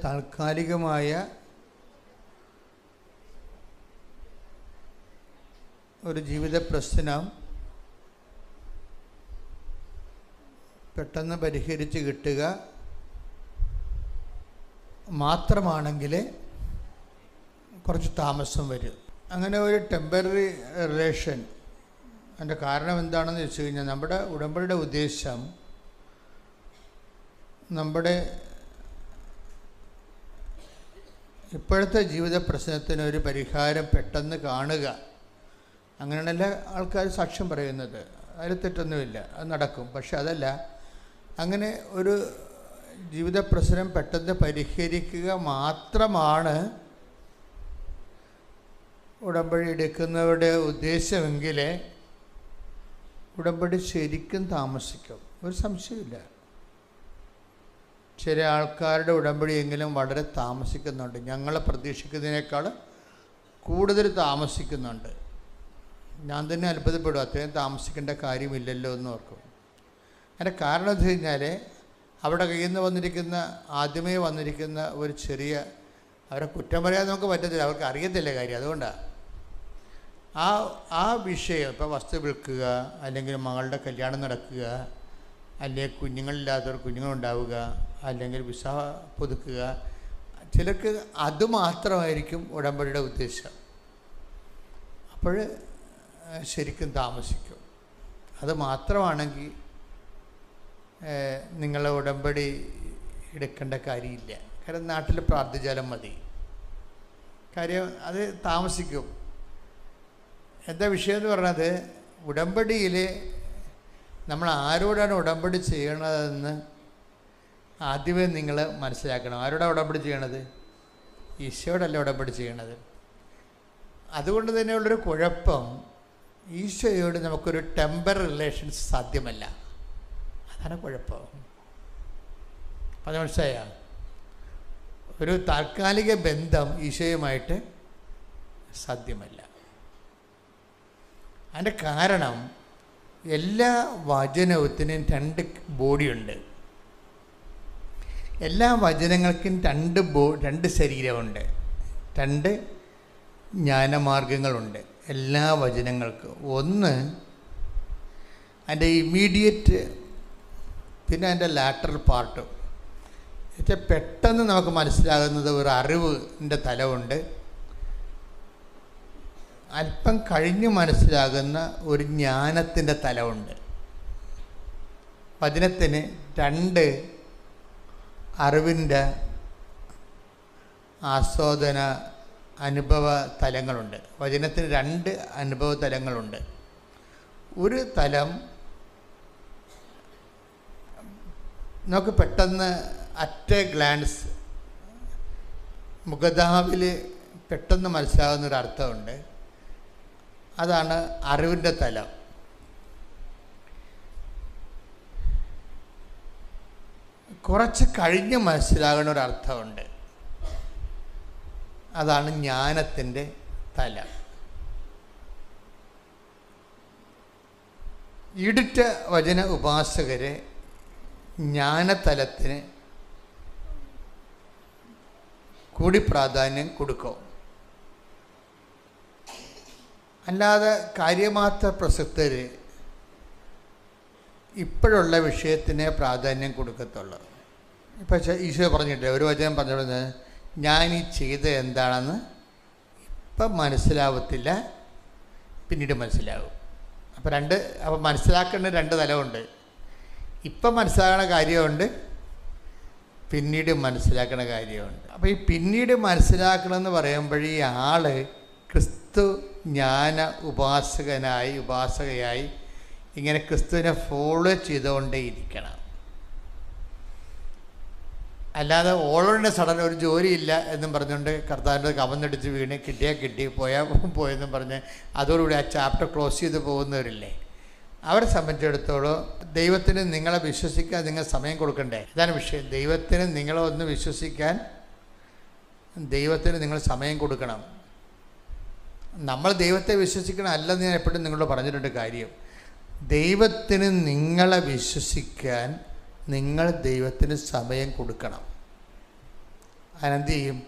താൽക്കാലികമായ ഒരു ജീവിത പ്രശ്നം പെട്ടെന്ന് പരിഹരിച്ച് കിട്ടുക മാത്രമാണെങ്കിൽ കുറച്ച് താമസം വരും. അങ്ങനെ ഒരു ടെമ്പററി റിലേഷൻ, അതിൻ്റെ കാരണം എന്താണെന്ന് വെച്ച് കഴിഞ്ഞാൽ, നമ്മുടെ ഉടമ്പടിയുടെ ഉദ്ദേശം നമ്മുടെ ഇപ്പോഴത്തെ ജീവിത പ്രശ്നത്തിനൊരു പരിഹാരം പെട്ടെന്ന് കാണുക. അങ്ങനെയാണല്ല ആൾക്കാർ സാക്ഷ്യം പറയുന്നത്, അതിൽ തെറ്റൊന്നുമില്ല, അത് നടക്കും. പക്ഷെ അതല്ല, അങ്ങനെ ഒരു ജീവിത പ്രശ്നം പെട്ടെന്ന് പരിഹരിക്കുക മാത്രമാണ് ഉടമ്പടി എടുക്കുന്നവരുടെ ഉദ്ദേശമെങ്കിൽ ഉടമ്പടി ശരിക്കും താമസിക്കും, ഒരു സംശയമില്ല. ചില ആൾക്കാരുടെ ഉടമ്പടിയെങ്കിലും വളരെ താമസിക്കുന്നുണ്ട്, ഞങ്ങൾ പ്രതീക്ഷിക്കുന്നതിനേക്കാൾ കൂടുതൽ താമസിക്കുന്നുണ്ട്. ഞാൻ തന്നെ അത്ഭുതപ്പെടും, അത്രയും താമസിക്കേണ്ട കാര്യമില്ലല്ലോ എന്ന് ഓർക്കും. അതിൻ്റെ കാരണം എന്ന് വെച്ച് കഴിഞ്ഞാൽ, അവിടെ കയ്യിൽ നിന്ന് വന്നിരിക്കുന്ന ആദ്യമേ വന്നിരിക്കുന്ന ഒരു ചെറിയ, അവരെ കുറ്റം പറയാൻ നമുക്ക് പറ്റത്തില്ല, അവർക്ക് അറിയത്തില്ല കാര്യം. അതുകൊണ്ടാണ് ആ വിഷയം, ഇപ്പോൾ വസ്തു വിൽക്കുക, അല്ലെങ്കിൽ മകളുടെ കല്യാണം നടക്കുക, അല്ലെങ്കിൽ കുഞ്ഞുങ്ങളില്ലാത്തവർ കുഞ്ഞുങ്ങളുണ്ടാവുക, അല്ലെങ്കിൽ വിസ പുതുക്കുക, ചിലർക്ക് അതുമാത്രമായിരിക്കും ഉടമ്പടിയുടെ ഉദ്ദേശം. അപ്പോൾ ശരിക്കും താമസിക്കും. അത് മാത്രമാണെങ്കിൽ നിങ്ങളെ ഉടമ്പടി എടുക്കേണ്ട കാര്യമില്ല. കാരണം നാട്ടിൽ പ്രാർത്ഥിച്ചാലും മതി. കാര്യം അത് താമസിക്കും. എന്താ വിഷയം എന്ന് പറഞ്ഞത്, ഉടമ്പടിയിൽ നമ്മൾ ആരോടാണ് ഉടമ്പടി ചെയ്യണതെന്ന് ആദ്യമേ നിങ്ങൾ മനസ്സിലാക്കണം. ആരോടാണ് ഉടമ്പടി ചെയ്യണത്? ഈശോയോടല്ല ഉടമ്പടി ചെയ്യണത്. അതുകൊണ്ട് തന്നെയുള്ളൊരു കുഴപ്പം, ഈശോയോട് നമുക്കൊരു ടെമ്പററി റിലേഷൻസ് സാധ്യമല്ല. അതാണ് കുഴപ്പം. അത് മനസ്സിലായ? ഒരു താൽക്കാലിക ബന്ധം ഈശോയുമായിട്ട് സാധ്യമല്ല. അതിൻ്റെ കാരണം, എല്ലാ വചനത്തിനും രണ്ട് ബോഡിയുണ്ട്. എല്ലാ വചനങ്ങൾക്കും രണ്ട് ശരീരമുണ്ട്, രണ്ട് ജ്ഞാനമാർഗങ്ങളുണ്ട് എല്ലാ വചനങ്ങൾക്കും. ഒന്ന് അതിൻ്റെ ഇമ്മീഡിയറ്റ്, പിന്നെ അതിൻ്റെ ലാറ്ററൽ പാർട്ടും. എന്നുവെച്ചാൽ പെട്ടെന്ന് നമുക്ക് മനസ്സിലാകുന്നത് ഒരു അറിവിൻ്റെ തലമുണ്ട്, അല്പം കഴിഞ്ഞ് മനസ്സിലാകുന്ന ഒരു ജ്ഞാനത്തിൻ്റെ തലമുണ്ട്. വചനത്തിന് രണ്ട് അറിവിൻ്റെ ആസ്വാദന അനുഭവ തലങ്ങളുണ്ട്. വചനത്തിന് രണ്ട് അനുഭവ തലങ്ങളുണ്ട്. ഒരു തലം നമുക്ക് പെട്ടെന്ന് അറ്റ് എ ഗ്ലാൻസ് മുഖതാവിൽ പെട്ടെന്ന് മനസ്സിലാകുന്നൊരർത്ഥമുണ്ട്, അതാണ് അറിവിൻ്റെ തലം. കുറച്ച് കഴിഞ്ഞ് മനസ്സിലാകുന്ന ഒരർത്ഥമുണ്ട്, അതാണ് ജ്ഞാനത്തിൻ്റെ തലം. ഈടുറ്റ വചന ഉപാസകരെ ജ്ഞാനതലത്തിന് കൂടി പ്രാധാന്യം കൊടുക്കും. അല്ലാതെ കാര്യമാത്ര പ്രസക്തർ ഇപ്പോഴുള്ള വിഷയത്തിനെ പ്രാധാന്യം കൊടുക്കത്തുള്ളൂ. ഇപ്പം ഈശോ പറഞ്ഞിട്ട് ഒരു വചനം പറഞ്ഞത്, ഞാൻ ഈ ചെയ്തത് എന്താണെന്ന് ഇപ്പം മനസ്സിലാവത്തില്ല, പിന്നീട് മനസ്സിലാവും. അപ്പം മനസ്സിലാക്കേണ്ട രണ്ട് തലമുണ്ട്. ഇപ്പം മനസ്സിലാക്കണ കാര്യമുണ്ട്, പിന്നീട് മനസ്സിലാക്കണ കാര്യമുണ്ട്. അപ്പോൾ ഈ പിന്നീട് മനസ്സിലാക്കണമെന്ന് പറയുമ്പോൾ ഈ ആൾ ക്രിസ്തു ജ്ഞാന ഉപാസകയായി ഇങ്ങനെ ക്രിസ്തുവിനെ ഫോളോ ചെയ്തുകൊണ്ടേയിരിക്കണം. അല്ലാതെ ഓൾറെഡി സഡൻ ഒരു ജോലിയില്ല എന്നും പറഞ്ഞുകൊണ്ട് കർത്താവിൻ്റെ കവന്നടിച്ച് വീണ് കിട്ടിയാൽ കിട്ടി, പോയെന്നും പറഞ്ഞ് അതോടുകൂടി ആ ചാപ്റ്റർ ക്ലോസ് ചെയ്ത് പോകുന്നവരില്ലേ, അവരെ സംബന്ധിച്ചിടത്തോളം ദൈവത്തിന് നിങ്ങളെ വിശ്വസിക്കാൻ നിങ്ങൾ സമയം കൊടുക്കണ്ടേ? ഇതാണ് വിഷയം. ദൈവത്തിന് നിങ്ങളെ ഒന്ന് വിശ്വസിക്കാൻ ദൈവത്തിന് നിങ്ങൾ സമയം കൊടുക്കണം. നമ്മൾ ദൈവത്തെ വിശ്വസിക്കണം അല്ലെന്ന് ഞാൻ എപ്പോഴും നിങ്ങളോട് പറഞ്ഞിട്ടുണ്ട് കാര്യം. ദൈവത്തിന് നിങ്ങളെ വിശ്വസിക്കാൻ നിങ്ങൾ ദൈവത്തിന് സമയം കൊടുക്കണം. അതിനെന്ത് ചെയ്യും?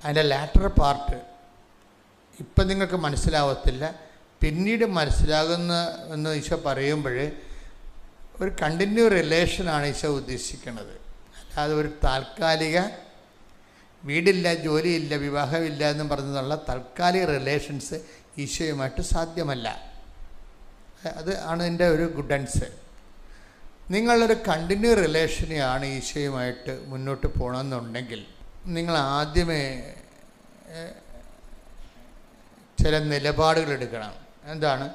അതിൻ്റെ ലാറ്റർ പാർട്ട് ഇപ്പം നിങ്ങൾക്ക് മനസ്സിലാവത്തില്ല, പിന്നീട് മനസ്സിലാകുന്ന എന്ന് ഈശോ പറയുമ്പോൾ ഒരു കണ്ടിന്യൂ റിലേഷനാണ് ഈശോ ഉദ്ദേശിക്കുന്നത്. അല്ലാതെ ഒരു താൽക്കാലിക വീടില്ല, ജോലിയില്ല, വിവാഹമില്ല എന്നും പറഞ്ഞുള്ള താൽക്കാലിക റിലേഷൻസ് ഈശോയുമായിട്ട് സാധ്യമല്ല. അത് ആണ് എൻ്റെ ഒരു ഗുഡൻസ്. നിങ്ങളൊരു കണ്ടിന്യൂ റിലേഷനെയാണ് ഈശോയുമായിട്ട് മുന്നോട്ട് പോകണമെന്നുണ്ടെങ്കിൽ നിങ്ങൾ ആദ്യമേ ചില നിലപാടുകൾ എടുക്കണം. എന്താണ്?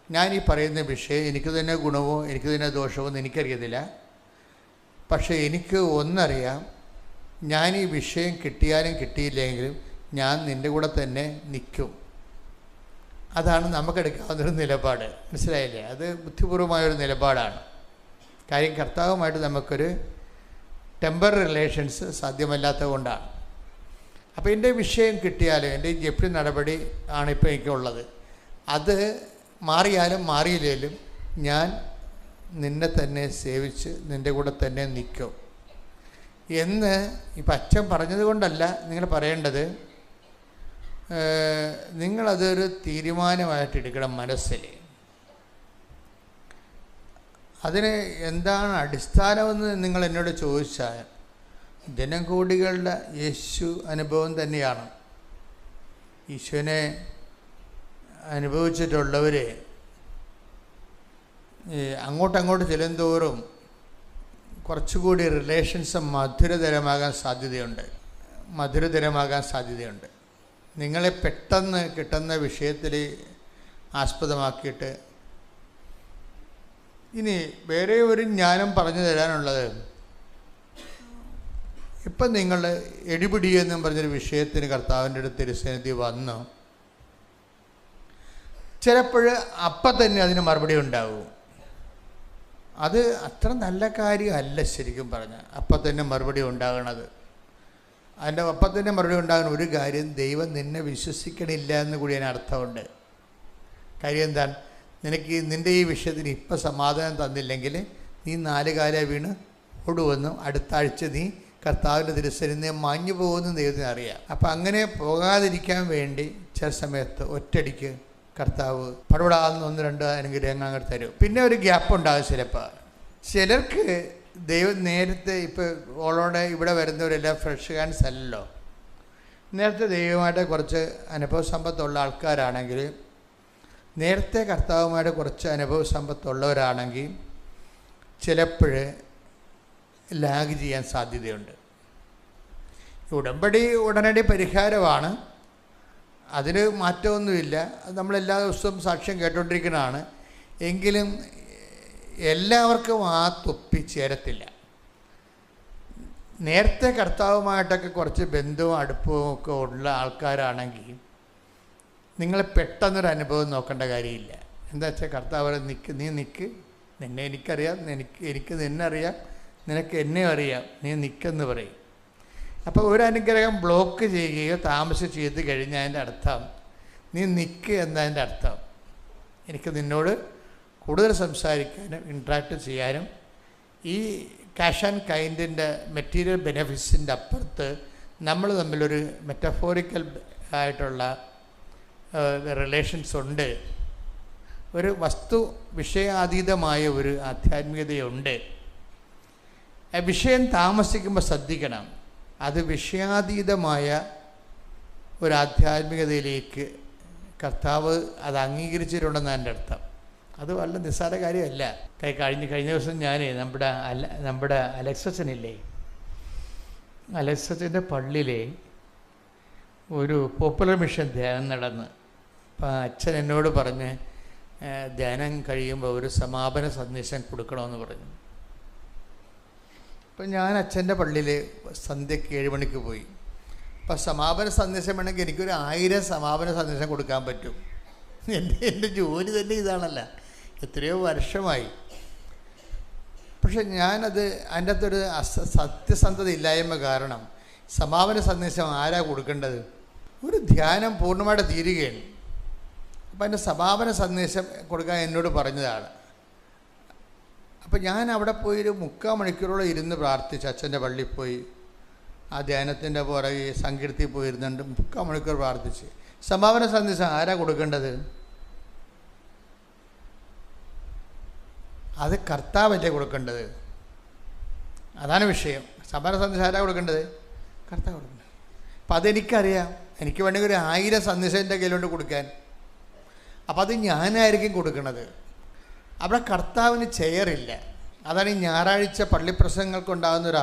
ഞാൻ ഈ പറയുന്ന വിഷയം എനിക്ക് തന്നെ ഗുണമോ എനിക്ക് തന്നെ ദോഷമോ എന്ന് എനിക്കറിയത്തില്ല. പക്ഷേ എനിക്ക് ഒന്നറിയാം, ഞാൻ ഈ വിഷയം കിട്ടിയാലും കിട്ടിയില്ലെങ്കിലും ഞാൻ നിൻ്റെ കൂടെ തന്നെ നിൽക്കും. അതാണ് നമുക്കെടുക്കാവുന്നൊരു നിലപാട്. മനസ്സിലായില്ലേ? അത് ബുദ്ധിപൂർവമായൊരു നിലപാടാണ്. കാര്യം കർത്താവുമായിട്ട് നമുക്കൊരു ടെമ്പററി റിലേഷൻസ് സാധ്യമല്ലാത്തത് കൊണ്ടാണ്. അപ്പോൾ എൻ്റെ വിഷയം കിട്ടിയാലും എൻ്റെ ജപ്തി നടപടി ആണിപ്പോൾ എനിക്കുള്ളത്, അത് മാറിയാലും മാറിയില്ലേലും ഞാൻ നിന്നെ തന്നെ സേവിച്ച് നിൻ്റെ കൂടെ തന്നെ നിൽക്കും എന്ന് ഇപ്പം അച്ഛൻ പറഞ്ഞത് കൊണ്ടല്ല നിങ്ങൾ പറയേണ്ടത്. നിങ്ങളതൊരു തീരുമാനമായിട്ട് എടുക്കണം മനസ്സിൽ. അതിന് എന്താണ് അടിസ്ഥാനമെന്ന് നിങ്ങൾ എന്നോട് ചോദിച്ചാൽ ജനകോടികളുടെ യേശു അനുഭവം തന്നെയാണ്. ഈശോനെ അനുഭവിച്ചിട്ടുള്ളവർ അങ്ങോട്ടങ്ങോട്ട് ചെല്ലുന്തോറും കുറച്ചുകൂടി റിലേഷൻസ് മധുരതരമാകാൻ സാധ്യതയുണ്ട്. നിങ്ങളെ പെട്ടെന്ന് കിട്ടുന്ന വിഷയത്തിൽ ആസ്പദമാക്കിയിട്ട് ഇനി വേറെ ഒരു ജ്ഞാനം പറഞ്ഞു തരാനുള്ളത്, ഇപ്പം നിങ്ങൾ എടിപിടി എന്നും പറഞ്ഞൊരു വിഷയത്തിന് കർത്താവിൻ്റെ അടുത്ത് തിരുസന്നിധി വന്നു, ചിലപ്പോൾ അപ്പം തന്നെ അതിന് മറുപടി ഉണ്ടാവും. അത് അത്ര നല്ല കാര്യമല്ല ശരിക്കും പറഞ്ഞാൽ അപ്പം തന്നെ മറുപടി ഉണ്ടാകണത്. അതിൻ്റെ അപ്പം തന്നെ മറുപടി ഉണ്ടാകുന്ന ഒരു കാര്യം, ദൈവം നിന്നെ വിശ്വസിക്കണില്ല എന്ന് കൂടി അതിന് അർത്ഥമുണ്ട്. കാര്യം എന്താണ്? നിനക്ക് നിൻ്റെ ഈ വിഷയത്തിന് ഇപ്പം സമാധാനം തന്നില്ലെങ്കിൽ നീ 4 കാലം വീണ് ഓടുവെന്നും അടുത്ത ആഴ്ച നീ കർത്താവിൻ്റെ തിരുസന്നിധിയിൽ മാഞ്ഞു പോകുമെന്നും ദൈവത്തിന് അറിയാം. അപ്പം അങ്ങനെ പോകാതിരിക്കാൻ വേണ്ടി ചില സമയത്ത് ഒറ്റയടിക്ക് കർത്താവ് പടപടാന്ന് 1-2 അനുഗ്രഹങ്ങൾ അങ്ങോട്ട് തരും. പിന്നെ ഒരു ഗ്യാപ്പ് ഉണ്ടാകും ചിലപ്പോൾ. ചിലർക്ക് ദൈവം നേരത്തെ, ഇപ്പോൾ ഓളോടെ ഇവിടെ വരുന്നവരെല്ലാം ഫ്രഷ് ഹാൻഡ്സ് അല്ലല്ലോ. നേരത്തെ ദൈവമായിട്ട് കുറച്ച് അനുഭവ സമ്പത്തുള്ള ആൾക്കാരാണെങ്കിൽ, നേരത്തെ കർത്താവുമായിട്ട് കുറച്ച് അനുഭവ സമ്പത്തുള്ളവരാണെങ്കിൽ ചിലപ്പോൾ ലാഗ് ചെയ്യാൻ സാധ്യതയുണ്ട്. ഉടമ്പടി ഉടനടി പരിഹാരമാണ്, അതിന് മാറ്റമൊന്നുമില്ല. അത് നമ്മളെല്ലാ ദിവസവും സാക്ഷ്യം കേട്ടുകൊണ്ടിരിക്കുന്നതാണ്. എങ്കിലും എല്ലാവർക്കും ആ തൊപ്പി ചേരത്തില്ല. നേരത്തെ കർത്താവുമായിട്ടൊക്കെ കുറച്ച് ബന്ധവും അടുപ്പവും ഒക്കെ ഉള്ള ആൾക്കാരാണെങ്കിൽ നിങ്ങൾ പെട്ടെന്നൊരു അനുഭവം നോക്കേണ്ട കാര്യമില്ല. എന്താ വെച്ചാൽ കർത്താവ് നീ നിൽക്ക്, നിന്നെ എനിക്കറിയാം, എനിക്ക് നിന്നെ അറിയാം, നിനക്ക് എന്നെ അറിയാം, നീ നിൽക്കെന്ന് പറയും. അപ്പോൾ ഒരു അനുഗ്രഹം ബ്ലോക്ക് ചെയ്യുകയോ താമസം ചെയ്ത് കഴിഞ്ഞാൽ അതിൻ്റെ അർത്ഥം നീ നിൽക്ക് എന്നതിൻ്റെ അർത്ഥം. എനിക്ക് നിന്നോട് കൂടുതൽ സംസാരിക്കാനും ഇൻട്രാക്ട് ചെയ്യാനും ഈ ക്യാഷ് ആൻഡ് കൈൻഡിൻ്റെ മെറ്റീരിയൽ ബെനഫിറ്റ്സിൻ്റെ അപ്പുറത്ത് നമ്മൾ തമ്മിലൊരു മെറ്റഫോറിക്കൽ ആയിട്ടുള്ള റിലേഷൻസ് ഉണ്ട്. ഒരു വസ്തു വിഷയാതീതമായ ഒരു ആധ്യാത്മികതയുണ്ട്. വിഷയം താമസിക്കുമ്പോൾ ശ്രദ്ധിക്കണം, അത് വിഷയാതീതമായ ഒരു ആധ്യാത്മികതയിലേക്ക് കർത്താവ് അത് അംഗീകരിച്ചിട്ടുണ്ടെന്നാണ് എൻ്റെ അർത്ഥം. അത് വളരെ നിസ്സാര കാര്യമല്ല. കഴിഞ്ഞ ദിവസം ഞാൻ നമ്മുടെ അലക്സച്ചനില്ലേ, അലക്സച്ചൻ്റെ പള്ളിയിലെ ഒരു പോപ്പുലർ മിഷൻ ധ്യാനം നടന്ന്. അപ്പം അച്ഛൻ എന്നോട് പറഞ്ഞ് ധ്യാനം കഴിയുമ്പോൾ ഒരു സമാപന സന്ദേശം കൊടുക്കണമെന്ന് പറഞ്ഞു. അപ്പം ഞാൻ അച്ഛൻ്റെ പള്ളിയിൽ സന്ധ്യയ്ക്ക് 7 മണിക്ക് പോയി. അപ്പം സമാപന സന്ദേശം വേണമെങ്കിൽ എനിക്കൊരു 1000 സമാപന സന്ദേശം കൊടുക്കാൻ പറ്റും. എൻ്റെ ജോലി തന്നെ ഇതാണല്ല, എത്രയോ വർഷമായി. പക്ഷെ ഞാനത് അതിൻ്റെ അകത്തൊരു സത്യസന്ധത ഇല്ലായ്മ കാരണം സമാപന സന്ദേശം ആരാ കൊടുക്കേണ്ടത്? ഒരു ധ്യാനം പൂർണ്ണമായിട്ട് തീരുകയാണ്. അപ്പം എൻ്റെ സമാപന സന്ദേശം കൊടുക്കാൻ എന്നോട് പറഞ്ഞതാണ്. അപ്പം ഞാൻ അവിടെ പോയി ഒരു 3/4 മണിക്കൂറോളം ഇരുന്ന് പ്രാർത്ഥിച്ചു. അച്ഛൻ്റെ പള്ളിയിൽ പോയി ആ ധ്യാനത്തിൻ്റെ പുറകെ സങ്കീർത്തി പോയിരുന്നുണ്ട് 3/4 മണിക്കൂർ പ്രാർത്ഥിച്ച്. സമാപന സന്ദേശം ആരാ കൊടുക്കേണ്ടത്? അത് കർത്താവല്ലേ കൊടുക്കേണ്ടത്. അതാണ് വിഷയം. സമാപന സന്ദേശം ആരാ കൊടുക്കേണ്ടത്? കർത്താവ് കൊടുക്കേണ്ടത്. അപ്പം അതെനിക്കറിയാം. എനിക്ക് വേണമെങ്കിൽ ഒരു 1000 സന്ദേശം എൻ്റെ കയ്യിലോട്ട് കൊടുക്കാൻ. അപ്പം അത് ഞാനായിരിക്കും കൊടുക്കുന്നത്. അവിടെ കർത്താവിന് ചെയറില്ല. അതാണ് ഈ ഞായറാഴ്ച പള്ളിപ്രസംഗങ്ങൾക്കുണ്ടാകുന്നൊരു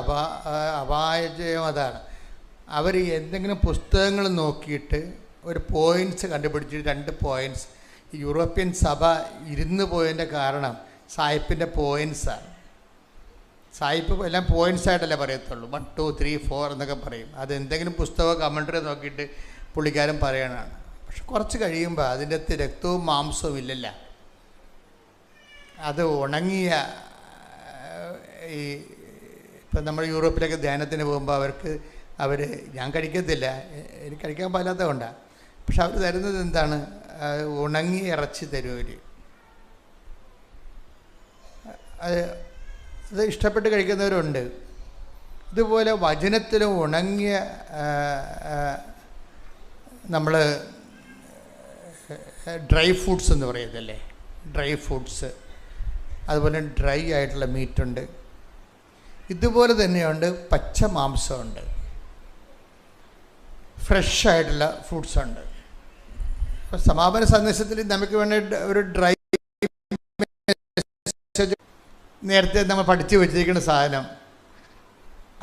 അപായം. അതാണ് അവർ എന്തെങ്കിലും പുസ്തകങ്ങൾ നോക്കിയിട്ട് ഒരു പോയിൻറ്റ്സ് കണ്ടുപിടിച്ചിട്ട് 2 പോയിൻറ്റ്സ്. യൂറോപ്യൻ സഭ ഇരുന്ന് പോയതിൻ്റെ കാരണം സായിപ്പിൻ്റെ പോയിൻറ്റ്സാണ്. സായിപ്പ് എല്ലാം പോയിൻറ്റ്സ് ആയിട്ടല്ലേ പറയത്തുള്ളൂ. 1 2 3 4 എന്നൊക്കെ പറയും. അത് എന്തെങ്കിലും പുസ്തകമോ കമൻട്രി നോക്കിയിട്ട് പുള്ളിക്കാരൻ പറയണതാണ്. പക്ഷെ കുറച്ച് കഴിയുമ്പോൾ അതിൻ്റെ അകത്ത് രക്തവും മാംസവും ഇല്ലല്ല. അത് ഉണങ്ങിയ ഈ ഇപ്പം നമ്മൾ യൂറോപ്പിലൊക്കെ ധ്യാനത്തിന് പോകുമ്പോൾ അവർ ഞാൻ കഴിക്കത്തില്ല, എനിക്ക് കഴിക്കാൻ പാടില്ലാത്തത് കൊണ്ടാണ്. പക്ഷെ അവർ തരുന്നത് എന്താണ്? ഉണങ്ങിയ ഇറച്ചി തരും അവർ. അത് ഇഷ്ടപ്പെട്ട് കഴിക്കുന്നവരുണ്ട്. ഇതുപോലെ വചനത്തിലും ഉണങ്ങിയ നമ്മൾ ഡ്രൈ ഫ്രൂട്ട്സ് എന്ന് പറയുന്നതല്ലേ, ഡ്രൈ ഫ്രൂട്ട്സ്, അതുപോലെ ഡ്രൈ ആയിട്ടുള്ള മീറ്റുണ്ട്. ഇതുപോലെ തന്നെയുണ്ട് പച്ച മാംസമുണ്ട്, ഫ്രഷ് ആയിട്ടുള്ള ഫ്രൂട്ട്സുണ്ട്. അപ്പോൾ സമാപന സന്ദേശത്തിൽ നമുക്ക് വേണ്ട ഒരു ഡ്രൈ നേരത്തെ നമ്മൾ പഠിച്ചു വെച്ചിരിക്കുന്ന സാധനം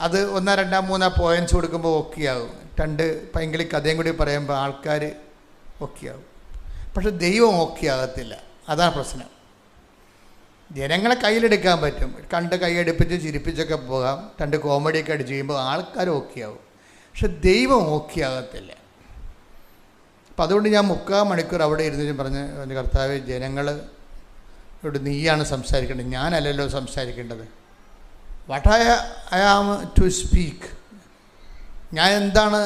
അത് 1 2 3 പോയിൻറ്റ്സ് കൊടുക്കുമ്പോൾ ഓക്കെയാകും. 2 പൈങ്കിളി കഥയും കൂടി പറയുമ്പോൾ ആൾക്കാർ ഓക്കെയാകും. പക്ഷെ ദൈവം ഓക്കെ ആകത്തില്ല. അതാണ് പ്രശ്നം. ജനങ്ങളെ കയ്യിലെടുക്കാൻ പറ്റും, കണ്ട് കൈയടുപ്പിച്ച് ചിരിപ്പിച്ചൊക്കെ പോകാം, 2 കോമഡിയൊക്കെ അടിച്ച് ചെയ്യുമ്പോൾ ആൾക്കാർ ഓക്കെയാവും. പക്ഷെ ദൈവം ഓക്കെ ആകത്തില്ല. അപ്പം അതുകൊണ്ട് ഞാൻ 3/4 മണിക്കൂർ അവിടെ ഇരുന്ന് പറഞ്ഞ് കർത്താവേ, ജനങ്ങളോട് നീയാണ് സംസാരിക്കേണ്ടത്, ഞാനല്ലല്ലോ സംസാരിക്കേണ്ടത്. What I am to speak, ഞാൻ എന്താണ്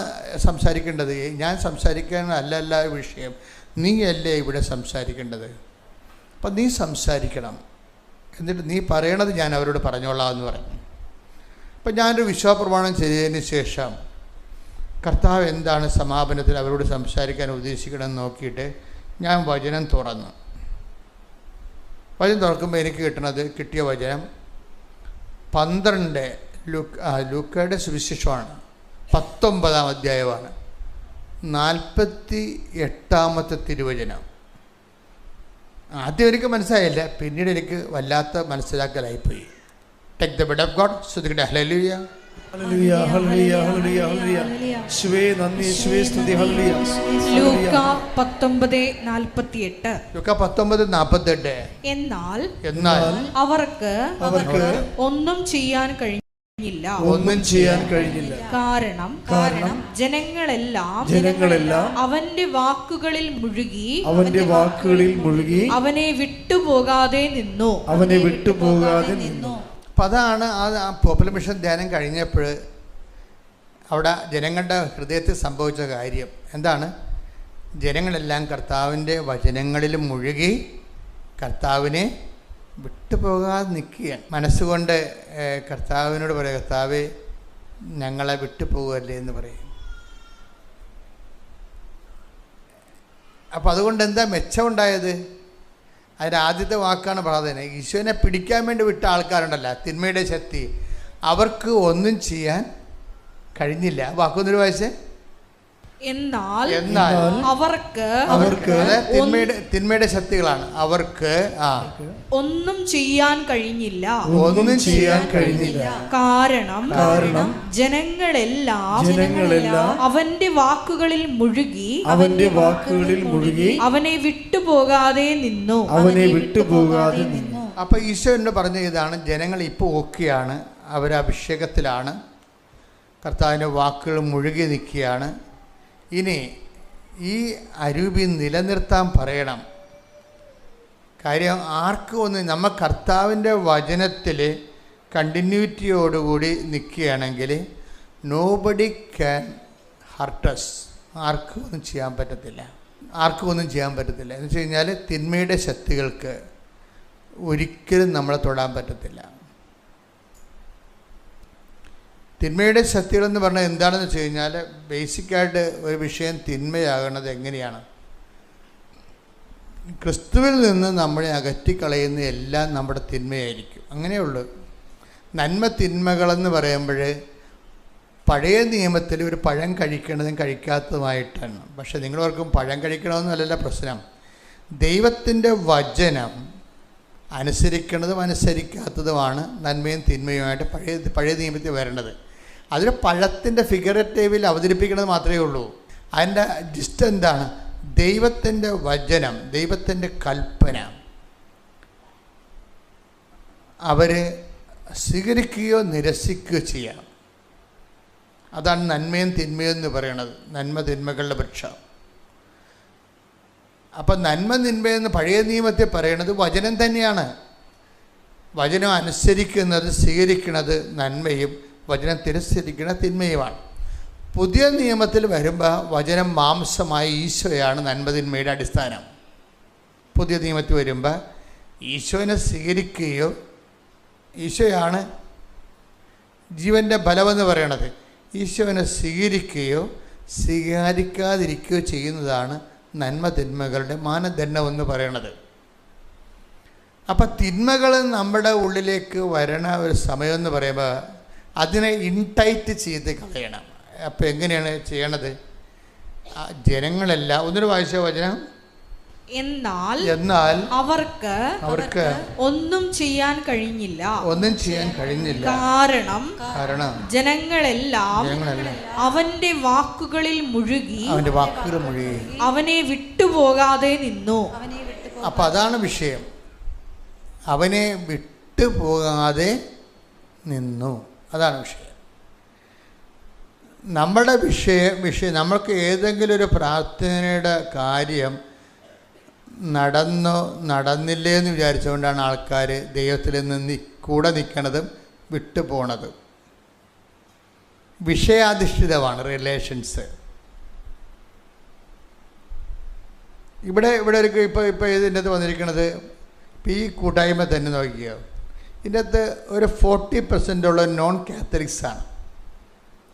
സംസാരിക്കേണ്ടത്? ഞാൻ സംസാരിക്കാനല്ല വിഷയം, നീയല്ലേ ഇവിടെ സംസാരിക്കേണ്ടത്. അപ്പം നീ സംസാരിക്കണം, എന്നിട്ട് നീ പറയണത് ഞാൻ അവരോട് പറഞ്ഞോളാം എന്ന് പറഞ്ഞു. അപ്പം ഞാനൊരു വിശ്വാസപ്രമാണം ചെയ്തതിന് ശേഷം കർത്താവ് എന്താണ് സമാപനത്തിൽ അവരോട് സംസാരിക്കാൻ ഉദ്ദേശിക്കണമെന്ന് നോക്കിയിട്ട് ഞാൻ വചനം തുറന്നു. വചനം തുറക്കുമ്പോൾ എനിക്ക് കിട്ടിയ വചനം 12 ലൂക്കയുടെ സുവിശേഷമാണ്, 19-ാം അധ്യായമാണ്, 48-ാമത്തെ തിരുവചനം. ആദ്യം എനിക്ക് മനസ്സിലായില്ല, പിന്നീട് എനിക്ക് വല്ലാത്ത മനസ്സിലാക്കലായിപ്പോയി. Take the word of God. ശ്രദ്ധിക്കട്ടെ. ഹല്ലേലൂയ, ഹല്ലേലൂയ, ഹല്ലേലൂയ, ഹല്ലേലൂയ, ഹല്ലേലൂയ. യേശുവേ നന്ദി, യേശുവേ സ്തുതി. ഹല്ലേലൂയ. ലൂക്ക 19:48. ലൂക്ക 19:48. എന്നാൽ അവർക്ക് ഒന്നും ചെയ്യാൻ കഴിഞ്ഞില്ല. കാരണം ജനങ്ങളെല്ലാം അവന്റെ വാക്കുകളിൽ മുഴുകി അവനെ വിട്ടുപോകാതെ നിന്നു. അപ്പം അതാണ് ആ പോപ്പുലർ മിഷൻ ധ്യാനം കഴിഞ്ഞപ്പോൾ അവിടെ ജനങ്ങളുടെ ഹൃദയത്തിൽ സംഭവിച്ച കാര്യം എന്താണ്? ജനങ്ങളെല്ലാം കർത്താവിൻ്റെ വചനങ്ങളിൽ മുഴുകി കർത്താവിനെ വിട്ടുപോകാതെ നിൽക്കുകയാണ്. മനസ്സുകൊണ്ട് കർത്താവിനോട് പറയുക, കർത്താവേ ഞങ്ങളെ വിട്ടുപോകല്ലേ എന്ന് പറയും. അപ്പം അതുകൊണ്ട് എന്താ മെച്ചമുണ്ടായത്? അതിൻ്റെ ആദ്യത്തെ വാക്കാണ് പ്രാധാന്യം. ഈശോനെ പിടിക്കാൻ വേണ്ടി വിട്ട ആൾക്കാരുണ്ടല്ലോ, തിന്മയുടെ ശക്തി, അവർക്ക് ഒന്നും ചെയ്യാൻ കഴിഞ്ഞില്ല. വാക്കൊന്നൊരു വായിച്ചേ. എന്നാൽ അവർക്ക് തിന്മയുടെ ശക്തികളാണ്, അവർക്ക് ഒന്നും ചെയ്യാൻ കഴിഞ്ഞില്ല. കാരണം ജനങ്ങളെല്ലാം അവന്റെ വാക്കുകളിൽ മുഴുകി അവനെ വിട്ടുപോകാതെ നിന്നു. അപ്പൊ ഈശോ എന്നോട് പറഞ്ഞ ഇതാണ്, ജനങ്ങൾ ഇപ്പോൾ ഓക്കെയാണ്, അവരഭിഷേകത്തിലാണ്, കർത്താവിൻ്റെ വാക്കുകൾ മുഴുകി നിൽക്കുകയാണ്. ഇനി ഈ അരൂപി നിലനിർത്താൻ പറയണം. കാര്യം ആർക്കും ഒന്നും, നമ്മൾ കർത്താവിൻ്റെ വചനത്തിൽ കണ്ടിന്യൂറ്റിയോടുകൂടി നിൽക്കുകയാണെങ്കിൽ നോബഡി ക്യാൻ ഹർട്ടസ്. ആർക്കും ഒന്നും ചെയ്യാൻ പറ്റത്തില്ല. എന്ന് വെച്ച് കഴിഞ്ഞാൽ തിന്മയുടെ ശക്തികൾക്ക് ഒരിക്കലും നമ്മളെ തൊടാൻ പറ്റത്തില്ല. തിന്മയുടെ ശക്തികളെന്ന് പറഞ്ഞാൽ എന്താണെന്ന് വെച്ച് കഴിഞ്ഞാൽ, ബേസിക്കായിട്ട് ഒരു വിഷയം തിന്മയാകുന്നത് എങ്ങനെയാണ്? ക്രിസ്തുവിൽ നിന്ന് നമ്മളെ അകറ്റിക്കളയുന്ന എല്ലാം നമ്മുടെ തിന്മയായിരിക്കും. അങ്ങനെയുള്ളൂ. നന്മ തിന്മകളെന്ന് പറയുമ്പോൾ പഴയ നിയമത്തിൽ ഒരു പഴം കഴിക്കണതും കഴിക്കാത്തതുമായിട്ടാണ്. പക്ഷെ നിങ്ങളോർക്കും പഴം കഴിക്കണമെന്നല്ല പ്രശ്നം. ദൈവത്തിൻ്റെ വചനം അനുസരിക്കുന്നതും അനുസരിക്കാത്തതുമാണ് നന്മയും തിന്മയുമായിട്ട് പഴയ നിയമത്തിൽ വരേണ്ടത്. അതിൽ പഴത്തിൻ്റെ ഫിഗറേറ്റീവിൽ അവതരിപ്പിക്കുന്നത് മാത്രമേ ഉള്ളൂ. അതിൻ്റെ ജിസ്റ്റ് എന്താണ്? ദൈവത്തിൻ്റെ വചനം, ദൈവത്തിൻ്റെ കൽപ്പന അവർ സ്വീകരിക്കുകയോ നിരസിക്കുകയോ ചെയ്യാം. അതാണ് നന്മയും തിന്മയും എന്ന് പറയുന്നത്, നന്മ തിന്മകളുടെ വൃക്ഷം. അപ്പം നന്മ തിന്മയെന്ന് പഴയ നിയമത്തിൽ പറയുന്നത് വചനം തന്നെയാണ്. വചനം അനുസരിക്കുന്നത്, സ്വീകരിക്കുന്നത് നന്മയും വചനം തിരസ്കരിക്കുന്നത് തിന്മയുമാണ്. പുതിയ നിയമത്തിൽ വരുമ്പോൾ വചനം മാംസമായ ഈശോയാണ് നന്മ തിന്മയുടെ അടിസ്ഥാനം. പുതിയ നിയമത്തിൽ വരുമ്പോൾ ഈശോനെ സ്വീകരിക്കുകയോ, ഈശോയാണ് ജീവൻ്റെ ബലമെന്ന് പറയണത്, ഈശോനെ സ്വീകരിക്കുകയോ സ്വീകരിക്കാതിരിക്കുകയോ ചെയ്യുന്നതാണ് നന്മ തിന്മകളുടെ മാനദണ്ഡമെന്ന് പറയണത്. അപ്പം തിന്മകൾ നമ്മുടെ ഉള്ളിലേക്ക് വരണ ഒരു സമയമെന്ന് പറയുമ്പോൾ അതിനെ ഇൻടൈറ്റ് ചെയ്ത് കളയണം. അപ്പം എങ്ങനെയാണ് ചെയ്യണത്? ജനങ്ങളെല്ലാം ഒന്നൊരു വായിച്ച വചനം, എന്നാൽ അവർക്ക് ഒന്നും ചെയ്യാൻ കഴിഞ്ഞില്ല. കാരണം ജനങ്ങളെല്ലാം അവന്റെ വാക്കുകളിൽ മുഴുകി അവനെ വിട്ടുപോകാതെ നിന്നു. അപ്പൊ അതാണ് വിഷയം. അവനെ വിട്ടുപോകാതെ നിന്നു, അതാണ് വിഷയം. നമ്മുടെ വിഷയം നമ്മൾക്ക് ഏതെങ്കിലും ഒരു പ്രാർത്ഥനയുടെ കാര്യം നടന്നില്ലേ എന്ന് വിചാരിച്ചുകൊണ്ടാണ് ആൾക്കാർ ദൈവത്തിൽ നിന്ന് കൂടെ നിൽക്കണതും വിട്ടുപോണതും. വിഷയാധിഷ്ഠിതമാണ് റിലേഷൻസ്. ഇവിടെ ഇപ്പോൾ ഇതിൻ്റെ അകത്ത് വന്നിരിക്കുന്നത്, ഇപ്പോൾ ഈ കൂട്ടായ്മ തന്നെ നോക്കിയോ, ഇതിൻ്റെ അകത്ത് ഒരു 40% ഉള്ള നോൺ കാത്തലിക്സാണ്,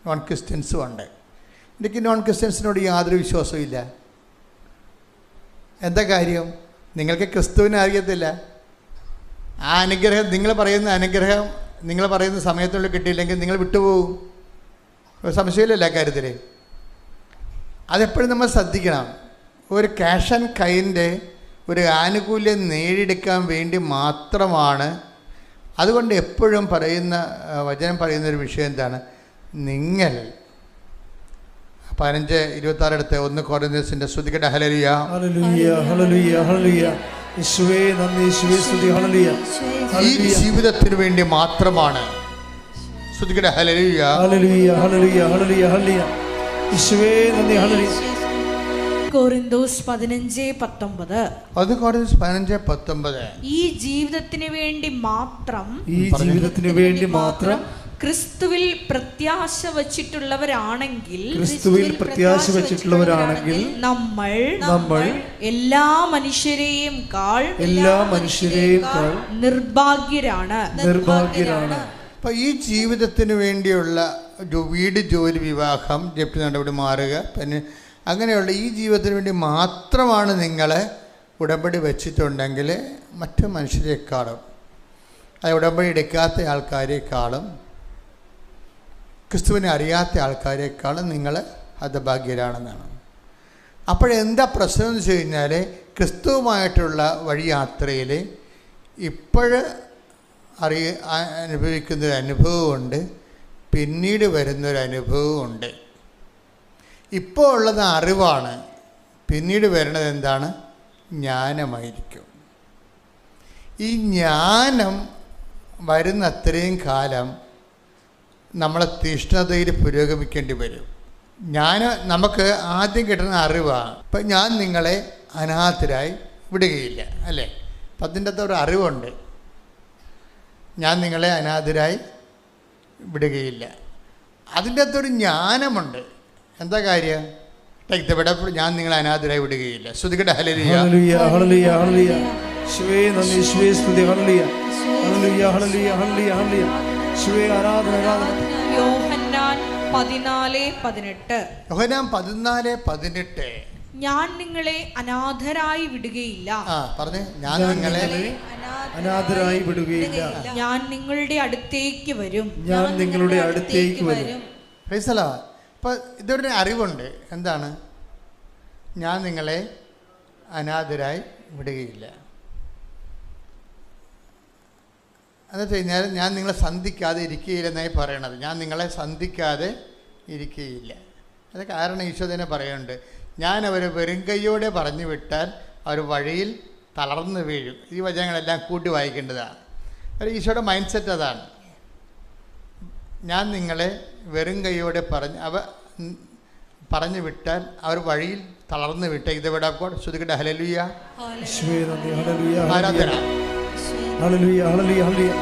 നോൺ ക്രിസ്ത്യൻസും ഉണ്ട്. എനിക്ക് നോൺ ക്രിസ്ത്യൻസിനോട് യാതൊരു വിശ്വാസവും ഇല്ല. എന്താ കാര്യം? നിങ്ങൾക്ക് ക്രിസ്തുവിനെ അറിയത്തില്ല. ആ അനുഗ്രഹം, നിങ്ങൾ പറയുന്ന അനുഗ്രഹം നിങ്ങൾ പറയുന്ന സമയത്തുള്ളിൽ കിട്ടിയില്ലെങ്കിൽ നിങ്ങൾ വിട്ടുപോകും. ഒരു സംശയമില്ലല്ലോ ആ കാര്യത്തിൽ. അതെപ്പോഴും നമ്മൾ ശ്രദ്ധിക്കണം. ഒരു ക്യാഷ് ആൻഡ് കൈൻ്റെ ഒരു ആനുകൂല്യം നേടിയെടുക്കാൻ വേണ്ടി മാത്രമാണ്. അതുകൊണ്ട് എപ്പോഴും പറയുന്ന വചനം പറയുന്നൊരു വിഷയം എന്താണ്? നിങ്ങൾ 15:26 എടുത്ത് 1 കൊരിന്ത്യൻസിന്റെ സ്തുതിക്കട്ടെ. ഹല്ലേലൂയ ഹല്ലേലൂയ ഹല്ലേലൂയ ഹല്ലേലൂയ. യേശുവേ നന്ദി, യേശുവേ സ്തുതി. ഹല്ലേലൂയ. ഈ ജീവിതത്തിന് വേണ്ടി മാത്രമാണ്. സ്തുതിക്കട്ടെ. ഹല്ലേലൂയ ഹല്ലേലൂയ ഹല്ലേലൂയ ഹല്ലേലൂയ ഹല്ലേലൂയ. യേശുവേ നന്ദി. ഹല്ലേലൂയ. കൊരിന്തോസ് 15:19. 1 കൊരിന്ത്യൻസ് 15:19. ഈ ജീവിതത്തിന് വേണ്ടി മാത്രം ക്രിസ്തുവിൽ പ്രത്യാശ വച്ചിട്ടുള്ളവരാണെങ്കിൽ നമ്മൾ എല്ലാ മനുഷ്യരെയും നിർഭാഗ്യരാണ്. അപ്പോൾ ഈ ജീവിതത്തിന് വേണ്ടിയുള്ള വീട്, ജോലി, വിവാഹം, ജപ്തി നടപടി മാറുക, പിന്നെ അങ്ങനെയുള്ള ഈ ജീവിതത്തിന് വേണ്ടി മാത്രമാണ് നിങ്ങൾ ഉടമ്പടി വെച്ചിട്ടുണ്ടെങ്കിൽ മറ്റു മനുഷ്യരെക്കാളും, അത് ഉടമ്പടി എടുക്കാത്ത ആൾക്കാരെക്കാളും ക്രിസ്തുവിനെ അറിയാത്ത ആൾക്കാരെക്കാളും നിങ്ങൾ ഹതഭാഗ്യരാണെന്നാണ്. അപ്പോഴെന്താ പ്രശ്നം എന്ന് വെച്ച് കഴിഞ്ഞാൽ, ക്രിസ്തുവുമായിട്ടുള്ള വഴിയാത്രയിൽ അനുഭവിക്കുന്നൊരു അനുഭവമുണ്ട്, പിന്നീട് വരുന്നൊരു അനുഭവമുണ്ട്. ഇപ്പോൾ ഉള്ളത് അറിവാണ്, പിന്നീട് വരുന്നത് എന്താണ്? ജ്ഞാനമായിരിക്കും. ഈ ജ്ഞാനം വരുന്ന അത്രയും കാലം നമ്മളെ തീഷ്ണതയിൽ പുരോഗമിക്കേണ്ടി വരും. നമുക്ക് ആദ്യം കിട്ടുന്ന അറിവാണ്. ഇപ്പം ഞാൻ നിങ്ങളെ അനാഥരായി വിടുകയില്ല, അല്ലേ? അപ്പം അതിൻ്റെ അകത്ത് ഒരു അറിവുണ്ട്, ഞാൻ നിങ്ങളെ അനാഥരായി വിടുകയില്ല. അതിൻ്റെ അകത്തൊരു ജ്ഞാനമുണ്ട്. എന്താ കാര്യം? ഇവിടെ ഞാൻ നിങ്ങളെ അനാഥരായി വിടുകയില്ല. ശ്രുതികട്ടെ. ഹല്ലേലൂയ ഹല്ലേലൂയ ഹല്ലേലൂയ. യേശുവേ നന്ദി, യേശുവേ സ്തുതി. ഹല്ലേലൂയ ഹല്ലേലൂയ ഹല്ലേലൂയ ഹല്ലേലൂയ ഹല്ലേലൂയ. യേശുവേ ആരാധന ആരാധന. 14:18. യോഹന്നാൻ 14:18. ഞാൻ നിങ്ങളെ അനാഥരായി വിടുകയില്ല. പറഞ്ഞേ, ഞാൻ നിങ്ങളെ അനാഥരായി വിടുകയില്ല. ഞാൻ നിങ്ങളുടെ അടുത്തേക്ക് വരും. ഞാൻ നിങ്ങളുടെ അടുത്തേക്ക് വരും. Praise the Lord. അപ്പോൾ ഇതൊരു അറിവുണ്ട്. എന്താണ്? ഞാൻ നിങ്ങളെ അനാഥരായി വിടുകയില്ല. എന്നുവെച്ച് കഴിഞ്ഞാൽ ഞാൻ നിങ്ങളെ സന്ധിക്കാതെ ഇരിക്കുകയില്ലെന്നായി പറയണത്. ഞാൻ നിങ്ങളെ സന്ധിക്കാതെ ഇരിക്കുകയില്ല. അത് കാരണം ഈശോ തന്നെ പറയുന്നുണ്ട്, ഞാൻ അവരെ വെറുങ്കയ്യോടെ പറഞ്ഞു വിട്ടാൽ അവർ വഴിയിൽ തളർന്നു വീഴും. ഈ വചനങ്ങളെല്ലാം കൂട്ടി വായിക്കേണ്ടതാണ്. ഒരു ഈശോയുടെ മൈൻഡ് സെറ്റ് അതാണ്. ഞാൻ നിങ്ങളെ വെറുങ്കയ്യോടെ പറഞ്ഞു വിട്ടാൽ അവർ വഴിയിൽ തളർന്നു വിട്ടേ. ഇത് വിടാപ്പോൾ ശ്രുതികട്ടെ. ഹല്ലേലൂയ, ആരാധന. ഹല്ലേലൂയ, ഹല്ലേലൂയ, ഹല്ലേലൂയ.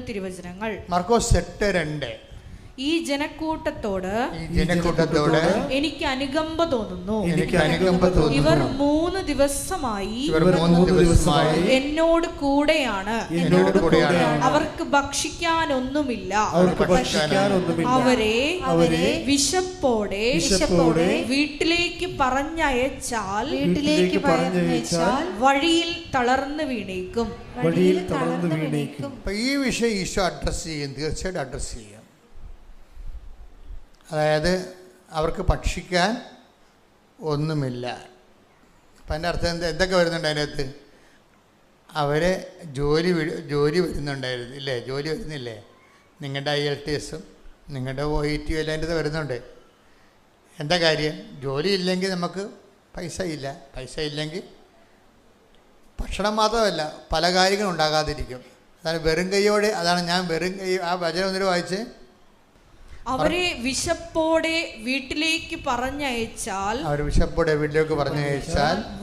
തിരുവചനങ്ങൾ. മർക്കോസ് 8:2. ഈ ജനക്കൂട്ടത്തോട് എനിക്ക് അനുകമ്പ തോന്നുന്നു. ഇവർ 3 ദിവസമായി എന്നോട് കൂടെയാണ്. അവർക്ക് ഭക്ഷിക്കാനൊന്നുമില്ല. അവരെ വിശപ്പോടെ വീട്ടിലേക്ക് പറഞ്ഞയച്ചാൽ വഴിയിൽ തളർന്നു വീണേക്കും. ഈ വിഷയം ഈശോ അഡ്രസ് ചെയ്യും, തീർച്ചയായിട്ടും അഡ്രസ് ചെയ്യും. അതായത് അവർക്ക് ഭക്ഷിക്കാൻ ഒന്നുമില്ല. അപ്പം അതിൻ്റെ അർത്ഥം എന്തൊക്കെ വരുന്നുണ്ട് അതിനകത്ത്? അവരെ ജോലി വരുന്നുണ്ടായിരുന്നു ഇല്ലേ? ജോലി വരുന്നില്ലേ? നിങ്ങളുടെ IELTSഉം നിങ്ങളുടെ OET എല്ലാം അതിൻ്റെ വരുന്നുണ്ട്. എന്താ കാര്യം? ജോലി ഇല്ലെങ്കിൽ നമുക്ക് പൈസ ഇല്ല. പൈസ ഇല്ലെങ്കിൽ ഭക്ഷണം മാത്രമല്ല പല കാര്യങ്ങളും ഉണ്ടാകാതിരിക്കും. അതാണ് വെറും കൈയോടെ. അതാണ് ഞാൻ വെറും കൈ. ആ വചനം ഒന്നിട്ട് വായിച്ച്. അവരെ വിശപ്പോടെ വീട്ടിലേക്ക് പറഞ്ഞയച്ചാൽ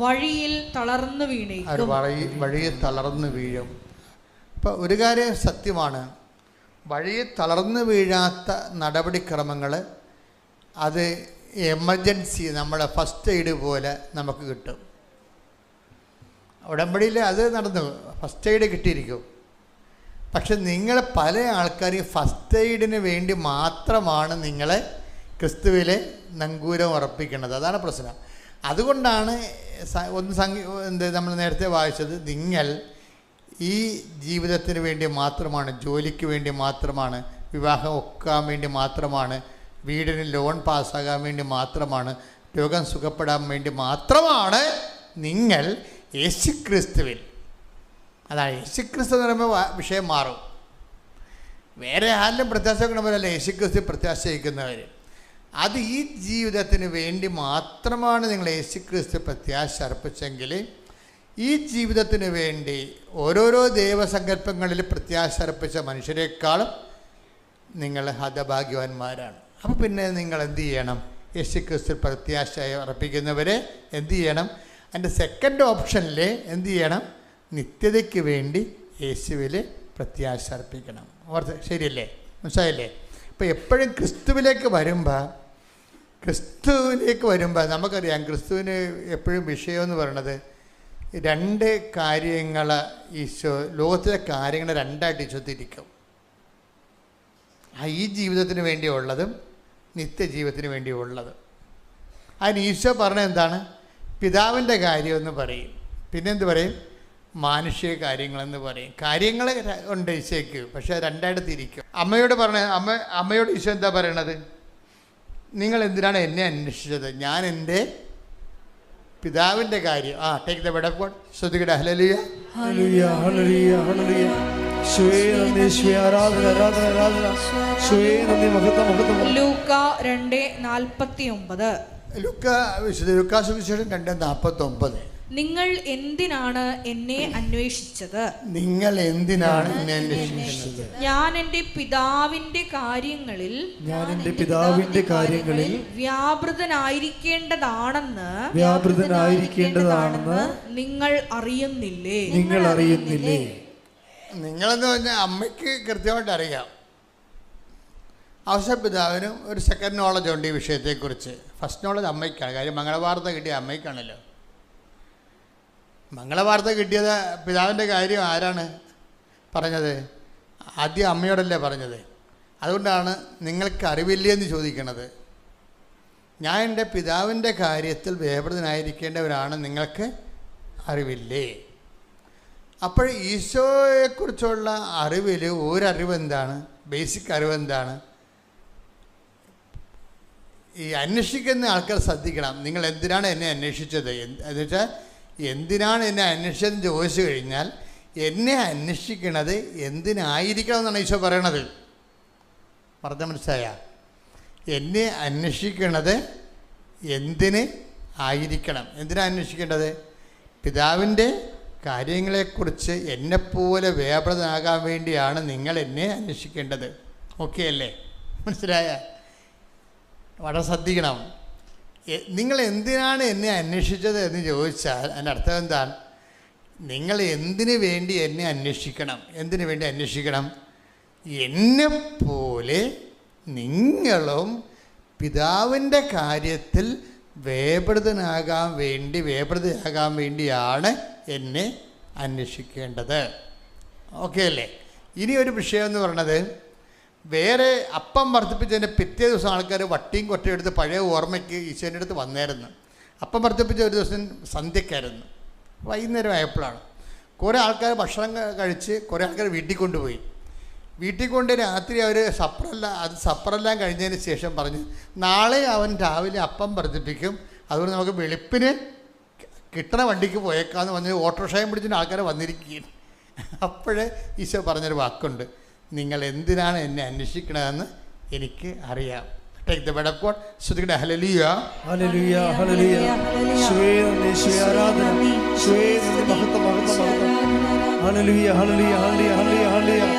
വഴിയിൽ തളർന്നു വീണേക്കും. വഴിയിൽ തളർന്നു വീഴും. ഇപ്പം ഒരു കാര്യം സത്യമാണ്, വഴിയിൽ തളർന്നു വീഴാത്ത നടപടിക്രമങ്ങൾ അത് എമർജൻസി നമ്മുടെ ഫസ്റ്റ് എയ്ഡ് പോലെ നമുക്ക് കിട്ടും. ഉടമ്പടിയിൽ അത് നടന്നു, ഫസ്റ്റ് എയ്ഡ് കിട്ടിയിരിക്കും. പക്ഷെ നിങ്ങൾ പല ആൾക്കാരും ഫസ്റ്റ് എയ്ഡിന് വേണ്ടി മാത്രമാണ് നിങ്ങളെ ക്രിസ്തുവിലെ നങ്കൂരം ഉറപ്പിക്കുന്നത്. അതാണ് പ്രശ്നം. അതുകൊണ്ടാണ് നമ്മൾ നേരത്തെ വായിച്ചത്, നിങ്ങൾ ഈ ജീവിതത്തിന് വേണ്ടി മാത്രമാണ്, ജോലിക്ക് വേണ്ടി മാത്രമാണ്, വിവാഹം ഒക്കാൻ വേണ്ടി മാത്രമാണ്, വീടിന് ലോൺ പാസ്സാകാൻ വേണ്ടി മാത്രമാണ്, രോഗം സുഖപ്പെടാൻ വേണ്ടി മാത്രമാണ് നിങ്ങൾ യേശുക്രിസ്തുവിൽ. അതാണ് യേശുക്രിസ്തു എന്ന് പറയുമ്പോൾ വിഷയം മാറും. വേറെ ആരിലും പ്രത്യാശ വെക്കണവരല്ല യേശുക്രിസ്തു പ്രത്യാശ വയ്ക്കുന്നവർ. അത് ഈ ജീവിതത്തിന് വേണ്ടി മാത്രമാണ് നിങ്ങൾ യേശുക്രിസ്തു പ്രത്യാശ അർപ്പിച്ചെങ്കിൽ, ഈ ജീവിതത്തിന് വേണ്ടി ഓരോരോ ദൈവസങ്കല്പങ്ങളിൽ പ്രത്യാശ അർപ്പിച്ച മനുഷ്യരെക്കാളും നിങ്ങൾ ഹതഭാഗ്യവാന്മാരാണ്. അപ്പോൾ പിന്നെ നിങ്ങൾ എന്ത് ചെയ്യണം? യേശുക്രിസ്തു പ്രത്യാശ അർപ്പിക്കുന്നവരെ എന്ത് ചെയ്യണം? അതിൻ്റെ സെക്കൻഡ് ഓപ്ഷനിൽ എന്ത് ചെയ്യണം? നിത്യതയ്ക്ക് വേണ്ടി യേശുവിൽ പ്രത്യാശ അർപ്പിക്കണം. ഓർത്ത് ശരിയല്ലേ? മനസ്സിലായില്ലേ? ഇപ്പോൾ എപ്പോഴും ക്രിസ്തുവിലേക്ക് വരുമ്പോൾ നമുക്കറിയാം, ക്രിസ്തുവിന് എപ്പോഴും വിഷയമെന്ന് പറയണത് 2 കാര്യങ്ങൾ. ഈശോ ലോകത്തിലെ കാര്യങ്ങൾ 2ആയിട്ട് ഈശോ തിരിക്കും. ഈ ജീവിതത്തിന് വേണ്ടിയുള്ളതും നിത്യജീവിതത്തിന് വേണ്ടിയുള്ളതും. അതിന് ഈശോ പറഞ്ഞത് എന്താണ്? പിതാവിൻ്റെ കാര്യമെന്ന് പറയും, പിന്നെന്ത് പറയും? മാനുഷിക കാര്യങ്ങളെന്ന് പറയും. കാര്യങ്ങൾ ഉണ്ട് ഈശോയ്ക്ക്, പക്ഷെ 2ആയിട്ട് തിരിക്കും. അമ്മയോട് അമ്മയോട് ഈശോ എന്താ പറയണത്? നിങ്ങൾ എന്തിനാണ് എന്നെ അന്വേഷിച്ചത്? ഞാൻ എൻ്റെ പിതാവിൻ്റെ കാര്യം. Take the word of God. ശ്രുതികട. ഹല്ലേലൂയ, ഹല്ലേലൂയ, ഹല്ലേലൂയ, ഹല്ലേലൂയ. യേശുവേ നന്ദി, യേശുവേ ആരാധന, ആരാധന, ആരാധന. യേശുവേ നന്ദി, മഹത്വം, മഹത്വം. ലൂക്ക 2:49. ലൂക്കാ സുവിശേഷം 2:49. നിങ്ങൾ എന്തിനാണ് എന്നെ അന്വേഷിച്ചത്? നിങ്ങൾ എന്തിനാണ് എന്നെ അന്വേഷിച്ചത്? ഞാൻ എൻ്റെ പിതാവിന്റെ കാര്യങ്ങളിൽ വ്യാപൃതനായിരിക്കേണ്ടതാണെന്ന് നിങ്ങൾ അറിയുന്നില്ലേ? നിങ്ങളെന്ന് പറഞ്ഞാൽ അമ്മയ്ക്ക് കൃത്യമായിട്ട് അറിയാം. ഔസപിതാവിനും ഒരു സെക്കൻഡ് നോളജ് ഉണ്ട് ഈ വിഷയത്തെക്കുറിച്ച്. ഫസ്റ്റ് നോളജ് അമ്മയ്ക്കാണ്. കാര്യം മംഗളവാർത്ത കിട്ടിയ അമ്മയ്ക്കാണല്ലോ. മംഗളവാർത്ത കിട്ടിയത് പിതാവിൻ്റെ കാര്യം ആരാണ് പറഞ്ഞത്? ആദ്യം അമ്മയോടല്ലേ പറഞ്ഞത്. അതുകൊണ്ടാണ് നിങ്ങൾക്ക് അറിവില്ലേ എന്ന് ചോദിക്കണത്. ഞാൻ എൻ്റെ പിതാവിൻ്റെ കാര്യത്തിൽ വ്യാപൃതനായിരിക്കേണ്ടവരാണ്, നിങ്ങൾക്ക് അറിവില്ലേ? അപ്പോൾ ഈശോയെക്കുറിച്ചുള്ള അറിവിൽ ഒരറിവെന്താണ്? ബേസിക് അറിവെന്താണ്? ഈ അന്വേഷിക്കുന്ന ആൾക്കാർ ശ്രദ്ധിക്കണം. നിങ്ങൾ എന്തിനാണ് എന്നെ അന്വേഷിച്ചത് എന്ന് വെച്ചാൽ, എന്തിനാണ് എന്നെ അന്വേഷിച്ചതെന്ന് ചോദിച്ചു കഴിഞ്ഞാൽ, എന്നെ അന്വേഷിക്കണത് എന്തിനായിരിക്കണം എന്നാണ് ഈശോ പറയണത്. പറഞ്ഞ മനസ്സിലായ? എന്നെ അന്വേഷിക്കണത് എന്തിന് ആയിരിക്കണം? എന്തിനാണ് അന്വേഷിക്കേണ്ടത്? പിതാവിൻ്റെ കാര്യങ്ങളെക്കുറിച്ച് എന്നെപ്പോലെ വ്യാപൃതനാകാൻ വേണ്ടിയാണ് നിങ്ങൾ എന്നെ അന്വേഷിക്കേണ്ടത്. ഓക്കെ അല്ലേ? മനസ്സിലായ? വളരെ ശ്രദ്ധിക്കണം. നിങ്ങൾ എന്തിനാണ് എന്നെ അന്വേഷിച്ചത് എന്ന് ചോദിച്ചാൽ അതിൻ്റെ അർത്ഥം എന്താണ്? നിങ്ങൾ എന്തിനു വേണ്ടി എന്നെ അന്വേഷിക്കണം? എന്തിനു വേണ്ടി അന്വേഷിക്കണം? എന്നെപ്പോലെ നിങ്ങളും പിതാവിൻ്റെ കാര്യത്തിൽ വ്യാപൃതയാകാൻ വേണ്ടിയാണ് എന്നെ അന്വേഷിക്കേണ്ടത്. ഓക്കെ അല്ലേ? ഇനി ഒരു വിഷയം എന്ന് പറയണത്, വേറെ അപ്പം വർദ്ധിപ്പിച്ചതിൻ്റെ പിറ്റേ ദിവസം ആൾക്കാർ വട്ടിയും കൊട്ടയും എടുത്ത് പഴയ ഓർമ്മയ്ക്ക് ഈശോൻ്റെ അടുത്ത് വന്നായിരുന്നു. അപ്പം വർദ്ധിപ്പിച്ച ഒരു ദിവസം സന്ധ്യക്കായിരുന്നു, വൈകുന്നേരം ആയപ്പോഴാണ്. കുറേ ആൾക്കാർ ഭക്ഷണം കഴിച്ച് കുറേ ആൾക്കാർ വീട്ടിൽ കൊണ്ടുപോയി. വീട്ടിൽ കൊണ്ട് രാത്രി അവർ സപ്പറെല്ലാം കഴിഞ്ഞതിന് ശേഷം പറഞ്ഞു, നാളെ അവൻ രാവിലെ അപ്പം വർദ്ധിപ്പിക്കും, അതുകൊണ്ട് നമുക്ക് വെളുപ്പിന് കിട്ടണ വണ്ടിക്ക് പോയേക്കാന്ന് പറഞ്ഞ് ഓട്ടോറിക്ഷയും പിടിച്ചിട്ട് ആൾക്കാർ വന്നിരിക്കുകയാണ്. അപ്പോഴേ ഈശോ പറഞ്ഞൊരു വാക്കുണ്ട്, നിങ്ങൾ എന്തിനാണ് എന്നെ അന്വേഷിക്കണതെന്ന് എനിക്ക് അറിയാം. Take the word of God. ശ്രുതികട ഹല്ലേലൂയ, ഹല്ലേലൂയ, ഹല്ലേലൂയ. യേശുവേ നന്ദി, യേശുവേ ആരാധന, യേശുവേ നന്ദി, മഹത്വം, മഹത്വം, മഹത്വം. ഹല്ലേലൂയ, ഹല്ലേലൂയ, ഹല്ലേലൂയ, ഹല്ലേലൂയ, ഹല്ലേലൂയ.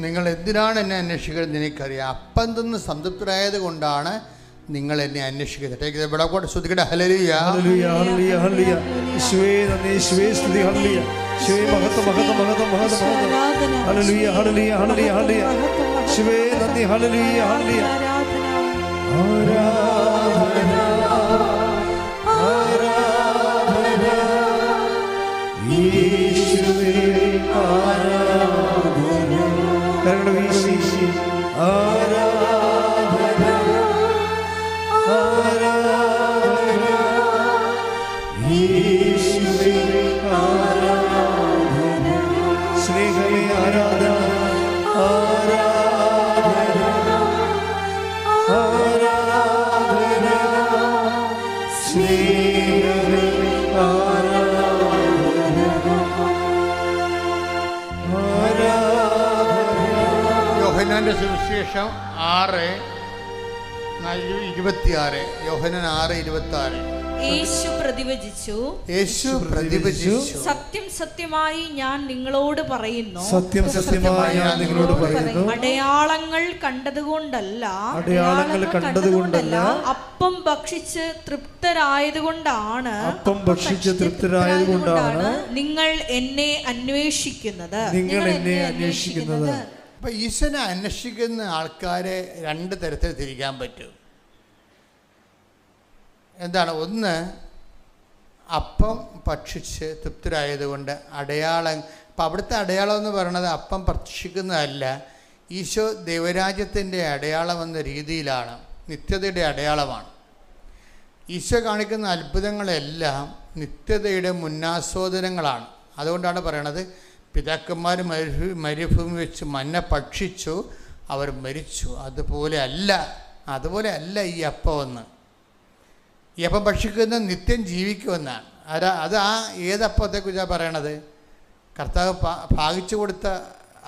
നിങ്ങൾ എന്തിനാണ് എന്നെ അന്വേഷിക്കുന്നത് എനിക്കറിയാം. അപ്പം തിന്ന് സംതൃപ്തരായത് കൊണ്ടാണ് നിങ്ങൾ എന്നെ അന്വേഷിക്കുന്നത്. ഇവിടെ കൂടെ ശ്രുതികട ഹല്ലേലൂയ, ഹല്ലേലൂയ, ഹല്ലേലൂയ, ഹല്ലേലൂയ. യേശുവേ നന്ദി, യേശുവേ സ്തുതി, ഹല്ലേലൂയ. യേശുവേ മഹത്വം, മഹത്വം, മഹത്വം, മഹത്വം, മഹത്വം. ഹല്ലേലൂയ, ഹല്ലേലൂയ, ഹല്ലേലൂയ, ഹല്ലേലൂയ. യേശുവേ നന്ദി, ഹല്ലേലൂയ, ഹല്ലേലൂയ. ആരാധന, ആരാധന, യേശുവേ ആരാധന. കരങ്ങൾ വീശി ആരാധന, ആരാധന, യേശുവേ ആരാധന. സ്നേഹമേ ആരാധന, ആരാധന, ആരാധന, സ്നേഹമേ ആരാധന, ആരാധന. യോഹന്നാന്റെ സുവിശേഷം 6:26. യോഹന്നാൻ 6:26. യേശു പ്രതിവചിച്ചു, സത്യം സത്യമായി ഞാൻ നിങ്ങളോട് പറയുന്നു, സത്യം സത്യമായി ഞാൻ നിങ്ങളോട് പറയുന്നു, അടയാളങ്ങൾ കണ്ടതുകൊണ്ടല്ല അപ്പം ഭക്ഷിച്ച് തൃപ്തരായതുകൊണ്ടാണ് നിങ്ങൾ എന്നെ അന്വേഷിക്കുന്നത്. അപ്പം ഈശോനെ അന്വേഷിക്കുന്ന ആൾക്കാരെ രണ്ട് തരത്തിൽ തിരിക്കാൻ പറ്റും. എന്താണ്? ഒന്ന്, അപ്പം ഭക്ഷിച്ച് തൃപ്തരായതുകൊണ്ട് അടയാളം. അപ്പം അവിടുത്തെ അടയാളം എന്ന് പറയുന്നത് അപ്പം ഭക്ഷിക്കുന്നതല്ല, ഈശോ ദൈവരാജ്യത്തിൻ്റെ അടയാളം എന്ന രീതിയിലാണ്, നിത്യതയുടെ അടയാളമാണ്. ഈശോ കാണിക്കുന്ന അത്ഭുതങ്ങളെല്ലാം നിത്യതയുടെ മുന്നാസ്വാദനങ്ങളാണ്. അതുകൊണ്ടാണ് പറയണത്, പിതാക്കന്മാർ മരുഭൂമി വെച്ച് മന്ന ഭക്ഷിച്ചു, അവർ മരിച്ചു. അതുപോലെ അല്ല ഈ അപ്പമെന്ന്. ഈ അപ്പം ഭക്ഷിക്കുന്ന നിത്യം ജീവിക്കുമെന്നാണ്. അത് ഏതപ്പത്തെക്കുറിച്ചാണ് പറയണത്? കർത്താവ് ഭാഗിച്ചു കൊടുത്ത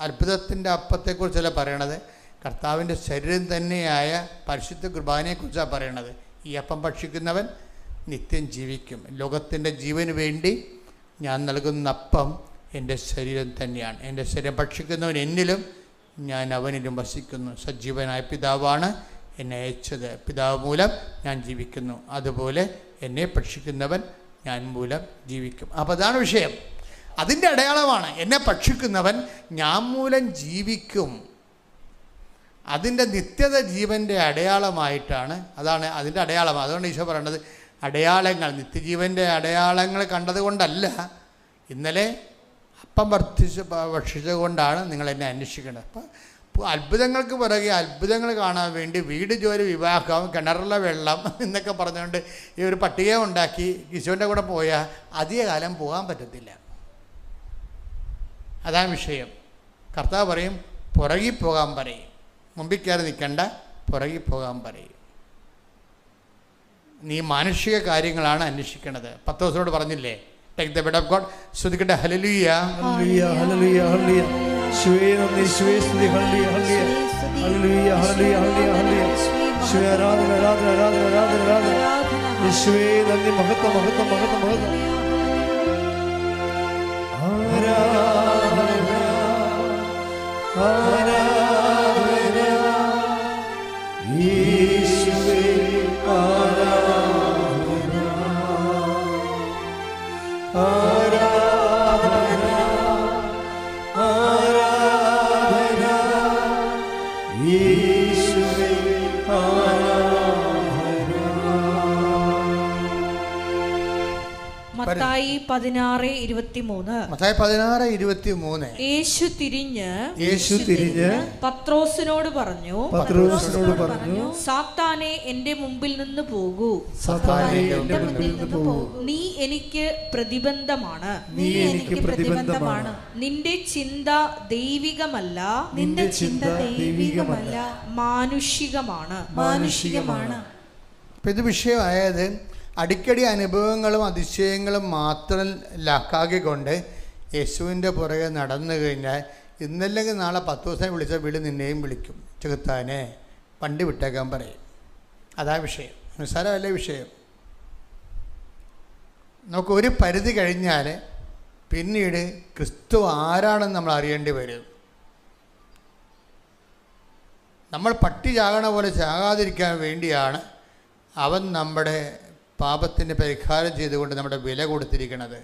അത്ഭുതത്തിൻ്റെ അപ്പത്തെക്കുറിച്ചല്ല പറയണത്, കർത്താവിൻ്റെ ശരീരം തന്നെയായ പരിശുദ്ധ കുർബാനയെക്കുറിച്ചാണ് പറയണത്. ഈ അപ്പം ഭക്ഷിക്കുന്നവൻ നിത്യം ജീവിക്കും. ലോകത്തിൻ്റെ ജീവന് വേണ്ടി ഞാൻ നൽകുന്ന അപ്പം എൻ്റെ ശരീരം തന്നെയാണ്. എൻ്റെ ശരീരം ഭക്ഷിക്കുന്നവൻ എന്നിലും ഞാൻ അവനിലും വസിക്കുന്നു. സജീവനായ പിതാവാണ് എന്നെ അയച്ചത്, പിതാവ് മൂലം ഞാൻ ജീവിക്കുന്നു. അതുപോലെ എന്നെ ഭക്ഷിക്കുന്നവൻ ഞാൻ മൂലം ജീവിക്കും. അപ്പോൾ അതാണ് വിഷയം. അതിൻ്റെ അടയാളമാണ്, എന്നെ ഭക്ഷിക്കുന്നവൻ ഞാൻ മൂലം ജീവിക്കും. അതിൻ്റെ നിത്യത ജീവൻ്റെ അടയാളമായിട്ടാണ്, അതാണ് അതിൻ്റെ അടയാളം. അതുകൊണ്ട് ഈശോ പറയേണ്ടത് അടയാളങ്ങൾ, നിത്യജീവൻ്റെ അടയാളങ്ങൾ കണ്ടതുകൊണ്ടല്ല, ഇന്നലെ അപ്പം ഭക്ഷിച്ചുകൊണ്ടാണ് നിങ്ങളെന്നെ അന്വേഷിക്കേണ്ടത്. അപ്പോൾ അത്ഭുതങ്ങൾക്ക് പുറകെ അത്ഭുതങ്ങൾ കാണാൻ വേണ്ടി വീട് ജോലി, വിവാഹം, കിണറിലെ വെള്ളം എന്നൊക്കെ പറഞ്ഞുകൊണ്ട് ഈ ഒരു പട്ടിക ഉണ്ടാക്കി ഈശോൻ്റെ കൂടെ പോയാൽ അധികകാലം പോകാൻ പറ്റത്തില്ല. അതാണ് വിഷയം. കർത്താവ് പറയും പുറകിൽ പോകാൻ പറയും, മുമ്പിൽ കയറി നിൽക്കണ്ട, പുറകിൽ പോകാൻ പറയും. നീ മാനുഷിക കാര്യങ്ങളാണ് അന്വേഷിക്കേണ്ടത്. പത്രോസിനോട് പറഞ്ഞില്ലേ, take the word of God. ശ്രുതിക്കട്ടെ ഹല്ലേലൂയ ഹല്ലേലൂയ ഹല്ലേലൂയ ഹല്ലേലൂയ. യേശുവേ നന്ദി, യേശുവേ സ്തുതി. ഹല്ലേലൂയ ഹല്ലേലൂയ ഹല്ലേലൂയ ഹല്ലേലൂയ ഹല്ലേലൂയ ഹല്ലേലൂയ. യേശുവേ ആരാധന ആരാധന ആരാധന ആരാധന ആരാധന. യേശുവേ നന്ദി, മഹത്വം മഹത്വം മഹത്വം മഹത്വം. ആരാധന ആരാധന യേശുവേ ആരാധന ആരാധന ആരാധന യേശുവേ ആരാധന. മത്തായി 16:23. മത്തായി 16:23. യേശു തിരിഞ്ഞ് പത്രോസിനോട് പറഞ്ഞു, സാത്താനെ എന്റെ മുമ്പിൽ നിന്ന് പോകൂ, നീ എനിക്ക് പ്രതിബന്ധമാണ്. നിന്റെ ചിന്ത ദൈവികമല്ല, മാനുഷികമാണ്. ഇത് വിഷയമായത് അടിക്കടി അനുഭവങ്ങളും അതിശയങ്ങളും മാത്രം ലാക്കാക്കിക്കൊണ്ട് യേശുവിൻ്റെ പുറകെ നടന്നു കഴിഞ്ഞാൽ ഇന്നല്ലെങ്കിൽ നാളെ 10 ദിവസം വിളിച്ച വിളി നിന്നെയും വിളിക്കും. ചെകുത്താനെ വണ്ടി വിട്ടേക്കാൻ പറയും. അതാ വിഷയം. നിസ്സാരമല്ല വിഷയം. നമുക്ക് ഒരു പരിധി കഴിഞ്ഞാൽ പിന്നീട് ക്രിസ്തു ആരാണെന്ന് നമ്മൾ അറിയേണ്ടി വരും. നമ്മൾ പട്ടി ചാകണ പോലെ ചാകാതിരിക്കാൻ വേണ്ടിയാണ് അവൻ നമ്മുടെ പാപത്തിന് പരിഹാരം ചെയ്തുകൊണ്ട് നമ്മുടെ വില കൊടുത്തിരിക്കുന്നത്.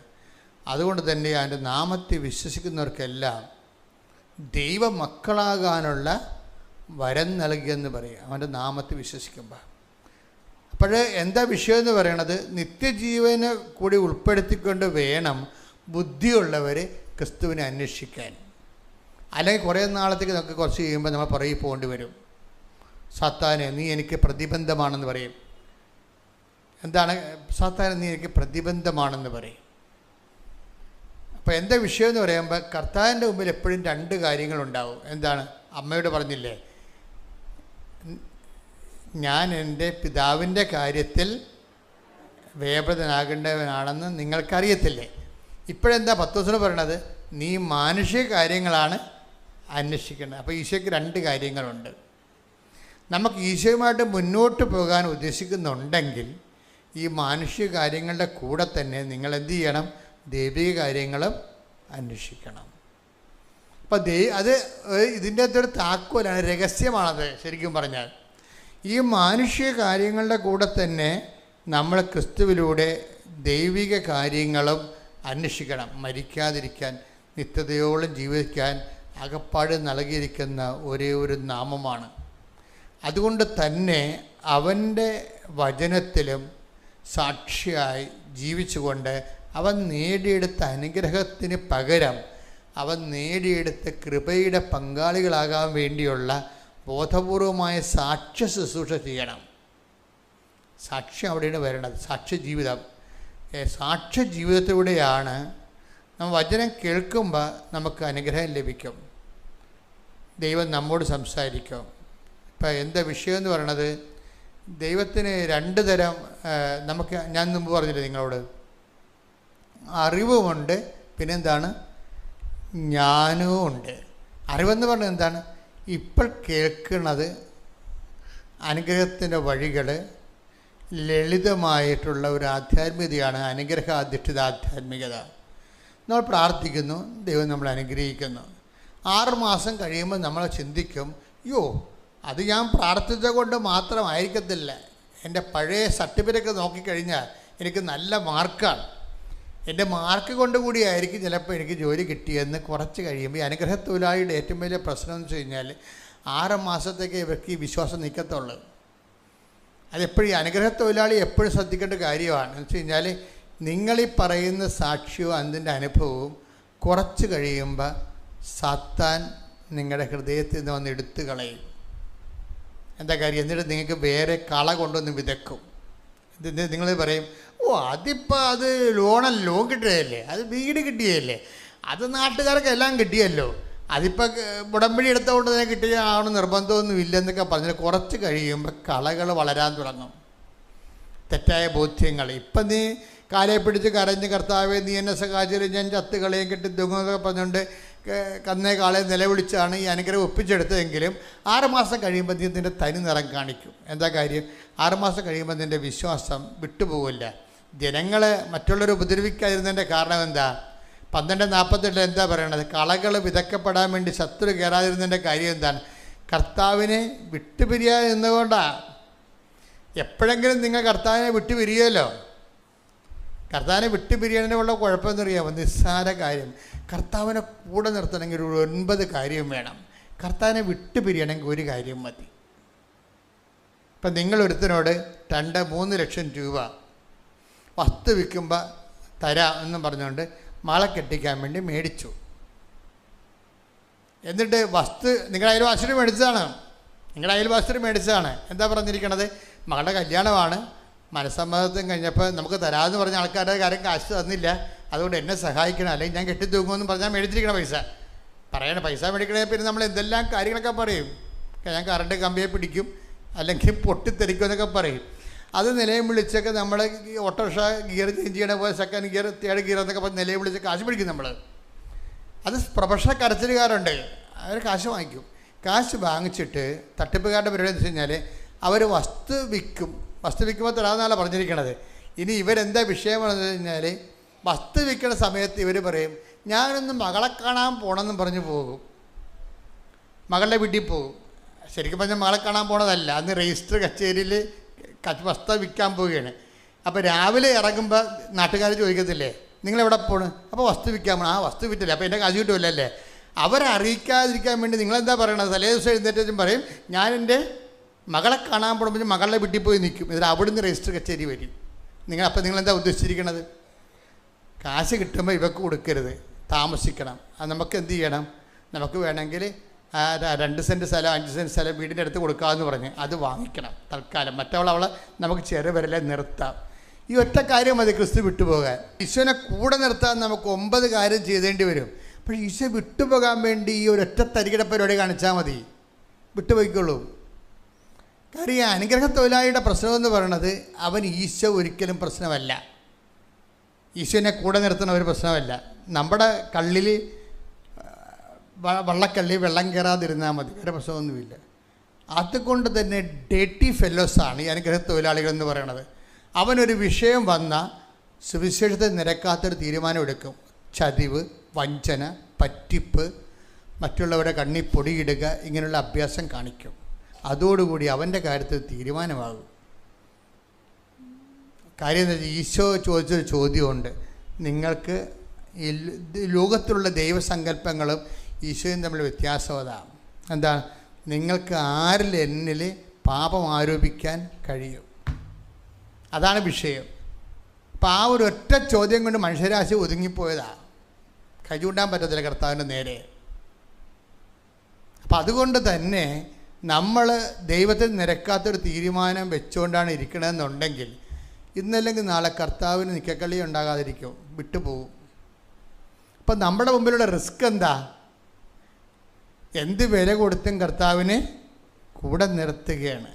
അതുകൊണ്ട് തന്നെ അവൻ്റെ നാമത്തെ വിശ്വസിക്കുന്നവർക്കെല്ലാം ദൈവമക്കളാകാനുള്ള വരം നൽകിയെന്ന് പറയും, അവൻ്റെ നാമത്തെ വിശ്വസിക്കുമ്പോൾ. അപ്പോൾ എന്താ വിഷയം എന്ന് പറയണത്? നിത്യജീവനെ കൂടി ഉൾപ്പെടുത്തിക്കൊണ്ട് വേണം ബുദ്ധിയുള്ളവർ ക്രിസ്തുവിനെ അന്വേഷിക്കാൻ. അല്ലെങ്കിൽ കുറേ നാളത്തേക്ക് നമുക്ക് കുറച്ച് കഴിയുമ്പോൾ നമ്മൾ പുറകെ പോകേണ്ടി വരും. സാത്താനെ നീ എനിക്ക് പ്രതിബന്ധമാണെന്ന് പറയും. എന്താണ് സാത്താനെ നീ എനിക്ക് പ്രതിബന്ധമാണെന്ന് പറയും. അപ്പോൾ എന്താ വിഷയം എന്ന് പറയുമ്പോൾ കർത്താവിൻ്റെ മുമ്പിൽ എപ്പോഴും 2 കാര്യങ്ങളുണ്ടാവും. എന്താണ്? അമ്മയോട് പറഞ്ഞില്ലേ, ഞാൻ എൻ്റെ പിതാവിൻ്റെ കാര്യത്തിൽ വേപതനാകേണ്ടവനാണെന്ന് നിങ്ങൾക്കറിയത്തില്ലേ? ഇപ്പോഴെന്താ പത്രോസിനോട് പറയണത്? നീ മാനുഷിക കാര്യങ്ങളാണ് അന്വേഷിക്കേണ്ടത്. അപ്പോൾ ഈശോയ്ക്ക് 2 കാര്യങ്ങളുണ്ട്. നമുക്ക് ഈശോയുമായിട്ട് മുന്നോട്ട് പോകാൻ ഉദ്ദേശിക്കുന്നുണ്ടെങ്കിൽ ഈ മാനുഷിക കാര്യങ്ങളുടെ കൂടെ തന്നെ നിങ്ങൾ എന്ത് ചെയ്യണം? ദൈവിക കാര്യങ്ങളും അന്വേഷിക്കണം. അപ്പോൾ അത് ഇതിൻ്റെ അകത്തൊരു താക്കോലാണ്, രഹസ്യമാണത്. ശരിക്കും പറഞ്ഞാൽ ഈ മാനുഷിക കാര്യങ്ങളുടെ കൂടെ തന്നെ നമ്മൾ ക്രിസ്തുവിലൂടെ ദൈവിക കാര്യങ്ങളും അന്വേഷിക്കണം. മരിക്കാതിരിക്കാൻ, നിത്യതയോളം ജീവിക്കാൻ അകപ്പാട് നൽകിയിരിക്കുന്ന ഒരേ ഒരു നാമമാണ്. അതുകൊണ്ട് തന്നെ അവൻ്റെ വചനത്തിലും സാക്ഷിയായി ജീവിച്ചുകൊണ്ട് അവൻ നേടിയെടുത്ത അനുഗ്രഹത്തിന് പകരം അവൻ നേടിയെടുത്ത കൃപയുടെ പങ്കാളികളാകാൻ വേണ്ടിയുള്ള ബോധപൂർവമായ സാക്ഷ്യ ശുശ്രൂഷ ചെയ്യണം. സാക്ഷ്യം അവിടെയാണ് വരേണ്ടത്. സാക്ഷ്യ ജീവിതം. സാക്ഷ്യ ജീവിതത്തിലൂടെയാണ് നമ്മൾ വചനം കേൾക്കുമ്പോൾ നമുക്ക് അനുഗ്രഹം ലഭിക്കും, ദൈവം നമ്മോട് സംസാരിക്കും. ഇപ്പം എന്താ വിഷയം എന്ന് പറയണത്, ദൈവത്തിന് രണ്ട് തരം നമുക്ക്, ഞാൻ മുമ്പ് പറഞ്ഞില്ലേ നിങ്ങളോട്, അറിവുമുണ്ട്, പിന്നെന്താണ്, ജ്ഞാനവും ഉണ്ട്. അറിവെന്ന് പറഞ്ഞാൽ എന്താണ്, ഇപ്പോൾ കേൾക്കുന്നത് അനുഗ്രഹത്തിൻ്റെ വഴികൾ, ലളിതമായിട്ടുള്ള ഒരു ആധ്യാത്മികതയാണ് അനുഗ്രഹാധിഷ്ഠിത ആധ്യാത്മികത. നമ്മൾ പ്രാർത്ഥിക്കുന്നു, ദൈവം നമ്മളെ അനുഗ്രഹിക്കുന്നു. 6 മാസം കഴിയുമ്പോൾ നമ്മൾ ചിന്തിക്കും, യോ അത് ഞാൻ പ്രാർത്ഥിച്ച കൊണ്ട് മാത്രമായിരിക്കത്തില്ല, എൻ്റെ പഴയ സർട്ടിഫിക്കറ്റൊക്കെ നോക്കിക്കഴിഞ്ഞാൽ എനിക്ക് നല്ല മാർക്കാണ്, എൻ്റെ മാർക്ക് കൊണ്ട് കൂടിയായിരിക്കും ചിലപ്പോൾ എനിക്ക് ജോലി കിട്ടിയെന്ന് കുറച്ച് കഴിയുമ്പോൾ ഈ അനുഗ്രഹത്തൊഴിലാളിയുടെ ഏറ്റവും വലിയ പ്രശ്നം എന്ന് വെച്ച് കഴിഞ്ഞാൽ 6 മാസത്തേക്ക് ഇവർക്ക് ഈ വിശ്വാസം നിൽക്കത്തുള്ളൂ. അതെപ്പോഴും അനുഗ്രഹത്തൊഴിലാളി എപ്പോഴും ശ്രദ്ധിക്കേണ്ട കാര്യമാണ്. എന്ന് വെച്ച് കഴിഞ്ഞാൽ നിങ്ങളീ പറയുന്ന സാക്ഷ്യവും അതിൻ്റെ അനുഭവവും കുറച്ച് കഴിയുമ്പോൾ സാത്താൻ നിങ്ങളുടെ ഹൃദയത്തിൽ നിന്ന് വന്ന് എടുത്തു കളയും. എന്താ കാര്യം, എന്നിട്ട് നിങ്ങൾക്ക് വേറെ കള കൊണ്ടൊന്ന് വിതക്കും. നിങ്ങൾ പറയും, ഓ അതിപ്പോൾ അത് ലോൺ കിട്ടുകയല്ലേ, അത് വീട് കിട്ടിയല്ലേ, അത് നാട്ടുകാർക്ക് എല്ലാം കിട്ടിയല്ലോ, അതിപ്പോൾ ഉടമ്പടി എടുത്തുകൊണ്ട് തന്നെ കിട്ടിയ ആവണം നിർബന്ധമൊന്നും ഇല്ലെന്നൊക്കെ പറഞ്ഞാൽ കുറച്ച് കഴിയുമ്പോൾ കളകൾ വളരാൻ തുടങ്ങും, തെറ്റായ ബോധ്യങ്ങൾ. ഇപ്പം നീ കാലെ പിടിച്ച് കരഞ്ഞ് കർത്താവെ നീ എന്നെ സഹായിച്ചാൽ ഞാൻ ചത്ത് കളയും കെട്ടി ദുഃഖമൊക്കെ പറഞ്ഞുകൊണ്ട് കന്നേ കാളെ നിലവിളിച്ചാണ് ഈ അനുഗ്രഹം ഒപ്പിച്ചെടുത്തതെങ്കിലും 6 മാസം കഴിയുമ്പോൾ നീ നിൻ്റെ തനി നിറം കാണിക്കും. എന്താ കാര്യം, 6 മാസം കഴിയുമ്പോൾ നിൻ്റെ വിശ്വാസം വിട്ടുപോകില്ല. ജനങ്ങളെ മറ്റുള്ളവർ ഉപദ്രവിക്കാതിരുന്നതിൻ്റെ കാരണം എന്താ, 12:48 എന്താ പറയണത്, കളകൾ വിതക്കപ്പെടാൻ വേണ്ടി ശത്രു കയറാതിരുന്നതിൻ്റെ കാര്യം എന്താണ്, കർത്താവിനെ വിട്ടുപിരിയാതെ നിന്നുകൊണ്ടാണ്. എപ്പോഴെങ്കിലും നിങ്ങൾ കർത്താവിനെ വിട്ടുപിരിയുമല്ലോ. കർത്താവിനെ വിട്ടുപിരിയാനുള്ള കുഴപ്പമെന്ന് അറിയാമോ, നിസ്സാര കാര്യം. കർത്താവിനെ കൂടെ നിർത്തണമെങ്കിൽ ഒരു 9 കാര്യം വേണം. കർത്താവിനെ വിട്ടുപിരിയണമെങ്കിൽ ഒരു കാര്യം മതി. ഇപ്പം നിങ്ങളൊരുത്തനോട് 2-3 ലക്ഷം രൂപ വസ്തു വിൽക്കുമ്പോൾ തരാം എന്നും പറഞ്ഞുകൊണ്ട് മകളെ കെട്ടിക്കാൻ വേണ്ടി മേടിച്ചു. എന്നിട്ട് വസ്തു നിങ്ങളുടെ അയൽവാസിന് മേടിച്ചതാണ്. എന്താ പറഞ്ഞിരിക്കണത്, മകളുടെ കല്യാണമാണ്, മനസ്സമ്മതം കഴിഞ്ഞപ്പോൾ നമുക്ക് തരാമെന്ന് പറഞ്ഞ ആൾക്കാരുടെ കാര്യം കാശ് തന്നില്ല, അതുകൊണ്ട് എന്നെ സഹായിക്കണം, അല്ലെങ്കിൽ ഞാൻ കെട്ടിത്തൂങ്ങുമെന്ന് പറഞ്ഞാൽ മേടിച്ചിരിക്കണം പൈസ. പൈസ മേടിക്കണേ പിന്നെ നമ്മൾ എന്തെല്ലാം കാര്യങ്ങളൊക്കെ പറയും, ഞാൻ കറണ്ട് കമ്പിയെ പിടിക്കും, അല്ലെങ്കിൽ പൊട്ടിത്തെറിക്കും എന്നൊക്കെ പറയും. അത് നിലയം വിളിച്ചൊക്കെ നമ്മൾ ഓട്ടോറിക്ഷ ഗിയർ ചേഞ്ച് ചെയ്യണ പോലെ സെക്കൻഡ് ഗിയർ 3rd ഗിയർ എന്നൊക്കെ പറഞ്ഞ് നിലയം വിളിച്ച് കാശ് പിടിക്കും നമ്മൾ. അത് പ്രൊഫഷണൽ കരച്ചിലുകാരുണ്ട്, അവർ കാശ് വാങ്ങിക്കും. കാശ് വാങ്ങിച്ചിട്ട് തട്ടിപ്പുകാരുടെ പരിപാടി എന്ന് വെച്ച് കഴിഞ്ഞാൽ അവർ വസ്തു വിൽക്കുമ്പോൾ തരാമെന്നാണ് പറഞ്ഞിരിക്കണത്. ഇനി ഇവരെന്താ വിഷയമാണെന്ന് വെച്ച് കഴിഞ്ഞാൽ വസ്തു വിൽക്കുന്ന സമയത്ത് ഇവർ പറയും, ഞാനൊന്ന് മകളെ കാണാൻ പോകണമെന്നും പറഞ്ഞ് പോകും, മകളുടെ വീട്ടിൽ പോകും. ശരിക്കും പറഞ്ഞാൽ മകളെ കാണാൻ പോണതല്ല, അന്ന് രജിസ്റ്റർ കച്ചേരിയിൽ വസ്തു വിൽക്കാൻ പോവുകയാണ്. അപ്പോൾ രാവിലെ ഇറങ്ങുമ്പോൾ നാട്ടുകാർ ചോദിക്കത്തില്ലേ നിങ്ങളെവിടെ പോണ്, അപ്പോൾ വസ്തു വിൽക്കാൻ പോകണം. ആ വസ്തു വിറ്റില്ല, അപ്പോൾ എൻ്റെ കാശ് കിട്ടുമല്ലേ. അവരെ അറിയിക്കാതിരിക്കാൻ വേണ്ടി നിങ്ങളെന്താ പറയണത്, തലേ ദിവസം എഴുന്നേറ്റും പറയും ഞാൻ എൻ്റെ മകളെ കാണാൻ പോകുമ്പോൾ മകളുടെ വീട്ടിൽ പോയി നിൽക്കും, എന്നിട്ട് അവിടുന്ന് രജിസ്റ്റർ കച്ചേരി വരും. അപ്പോൾ നിങ്ങളെന്താ ഉദ്ദേശിച്ചിരിക്കണത്, കാശ് കിട്ടുമ്പോൾ ഇവർക്ക് കൊടുക്കരുത്, താമസിക്കണം. അത് നമുക്ക് എന്ത് ചെയ്യണം, നമുക്ക് വേണമെങ്കിൽ 2 സെൻറ്റ് സ്ഥലം 5 സെൻറ്റ് സ്ഥലം വീടിൻ്റെ അടുത്ത് കൊടുക്കാമെന്ന് പറഞ്ഞ് അത് വാങ്ങിക്കണം തൽക്കാലം. അവളെ നമുക്ക് ചെറുവരലെ നിർത്താം. ഈ ഒറ്റ കാര്യം മതി ക്രിസ്തു വിട്ടുപോകാൻ. ഈശോനെ കൂടെ നിർത്താൻ നമുക്ക് 9 കാര്യം ചെയ്തേണ്ടി വരും. പക്ഷേ ഈശോ വിട്ടുപോകാൻ വേണ്ടി ഈ ഒരൊറ്റ തരികിട പരിപാടി കാണിച്ചാൽ മതി, വിട്ടുപോയിക്കോളൂ. കാര്യം അനുഗ്രഹത്തൊഴിലാളിയുടെ പ്രശ്നമെന്ന് പറയണത് അവൻ ഈശോ ഒരിക്കലും പ്രശ്നമല്ല, ഈശോനെ കൂടെ നിർത്തുന്ന ഒരു പ്രശ്നമല്ല. നമ്മുടെ കള്ളിൽ വള്ളക്കള്ളി വെള്ളം കയറാതിരുന്നാൽ മതി, വേറെ പ്രശ്നമൊന്നുമില്ല. അതുകൊണ്ട് തന്നെ ഡേറ്റി ഫെല്ലോസാണ് ഈ അനുഗ്രഹത്തൊഴിലാളികളെന്ന് പറയണത്. അവനൊരു വിഷയം വന്നാൽ സുവിശേഷത്തെ നിരക്കാത്തൊരു തീരുമാനം എടുക്കും. ചതിവ്, വഞ്ചന, പറ്റിപ്പ്, മറ്റുള്ളവരുടെ കണ്ണിൽ പൊടിയിടുക, ഇങ്ങനെയുള്ള അഭ്യാസം കാണിക്കും. അതോടുകൂടി അവൻ്റെ കാര്യത്തിൽ തീരുമാനമാകും. കാര്യം എന്താ വെച്ചാൽ ഈശോ ചോദിച്ചൊരു ചോദ്യമുണ്ട്, നിങ്ങൾക്ക് ഈ ലോകത്തിലുള്ള ദൈവസങ്കല്പങ്ങളും ഈശോയും തമ്മിൽ വ്യത്യാസം അതാണ്. എന്താണ്, നിങ്ങൾക്ക് ആരിൽ എന്നിൽ പാപം ആരോപിക്കാൻ കഴിയും, അതാണ് വിഷയം. അപ്പോൾ ആ ഒരു ഒറ്റ ചോദ്യം കൊണ്ട് മനുഷ്യരാശി ഒതുങ്ങിപ്പോയതാണ്, കൈ ചൂണ്ടാൻ പറ്റത്തില്ല കർത്താവിൻ്റെ നേരെ. അപ്പം അതുകൊണ്ട് തന്നെ നമ്മൾ ദൈവത്തിൽ നിരക്കാത്തൊരു തീരുമാനം വെച്ചുകൊണ്ടാണ് ഇരിക്കണമെന്നുണ്ടെങ്കിൽ ഇന്നല്ലെങ്കിൽ നാളെ കർത്താവിന് നിക്കക്കളി ഉണ്ടാകാതിരിക്കും, വിട്ടുപോകും. അപ്പം നമ്മുടെ മുമ്പിലുള്ള റിസ്ക് എന്താ? എന്ത് വില കൊടുത്തും കർത്താവിനെ കൂടെ നിർത്തുകയാണ്.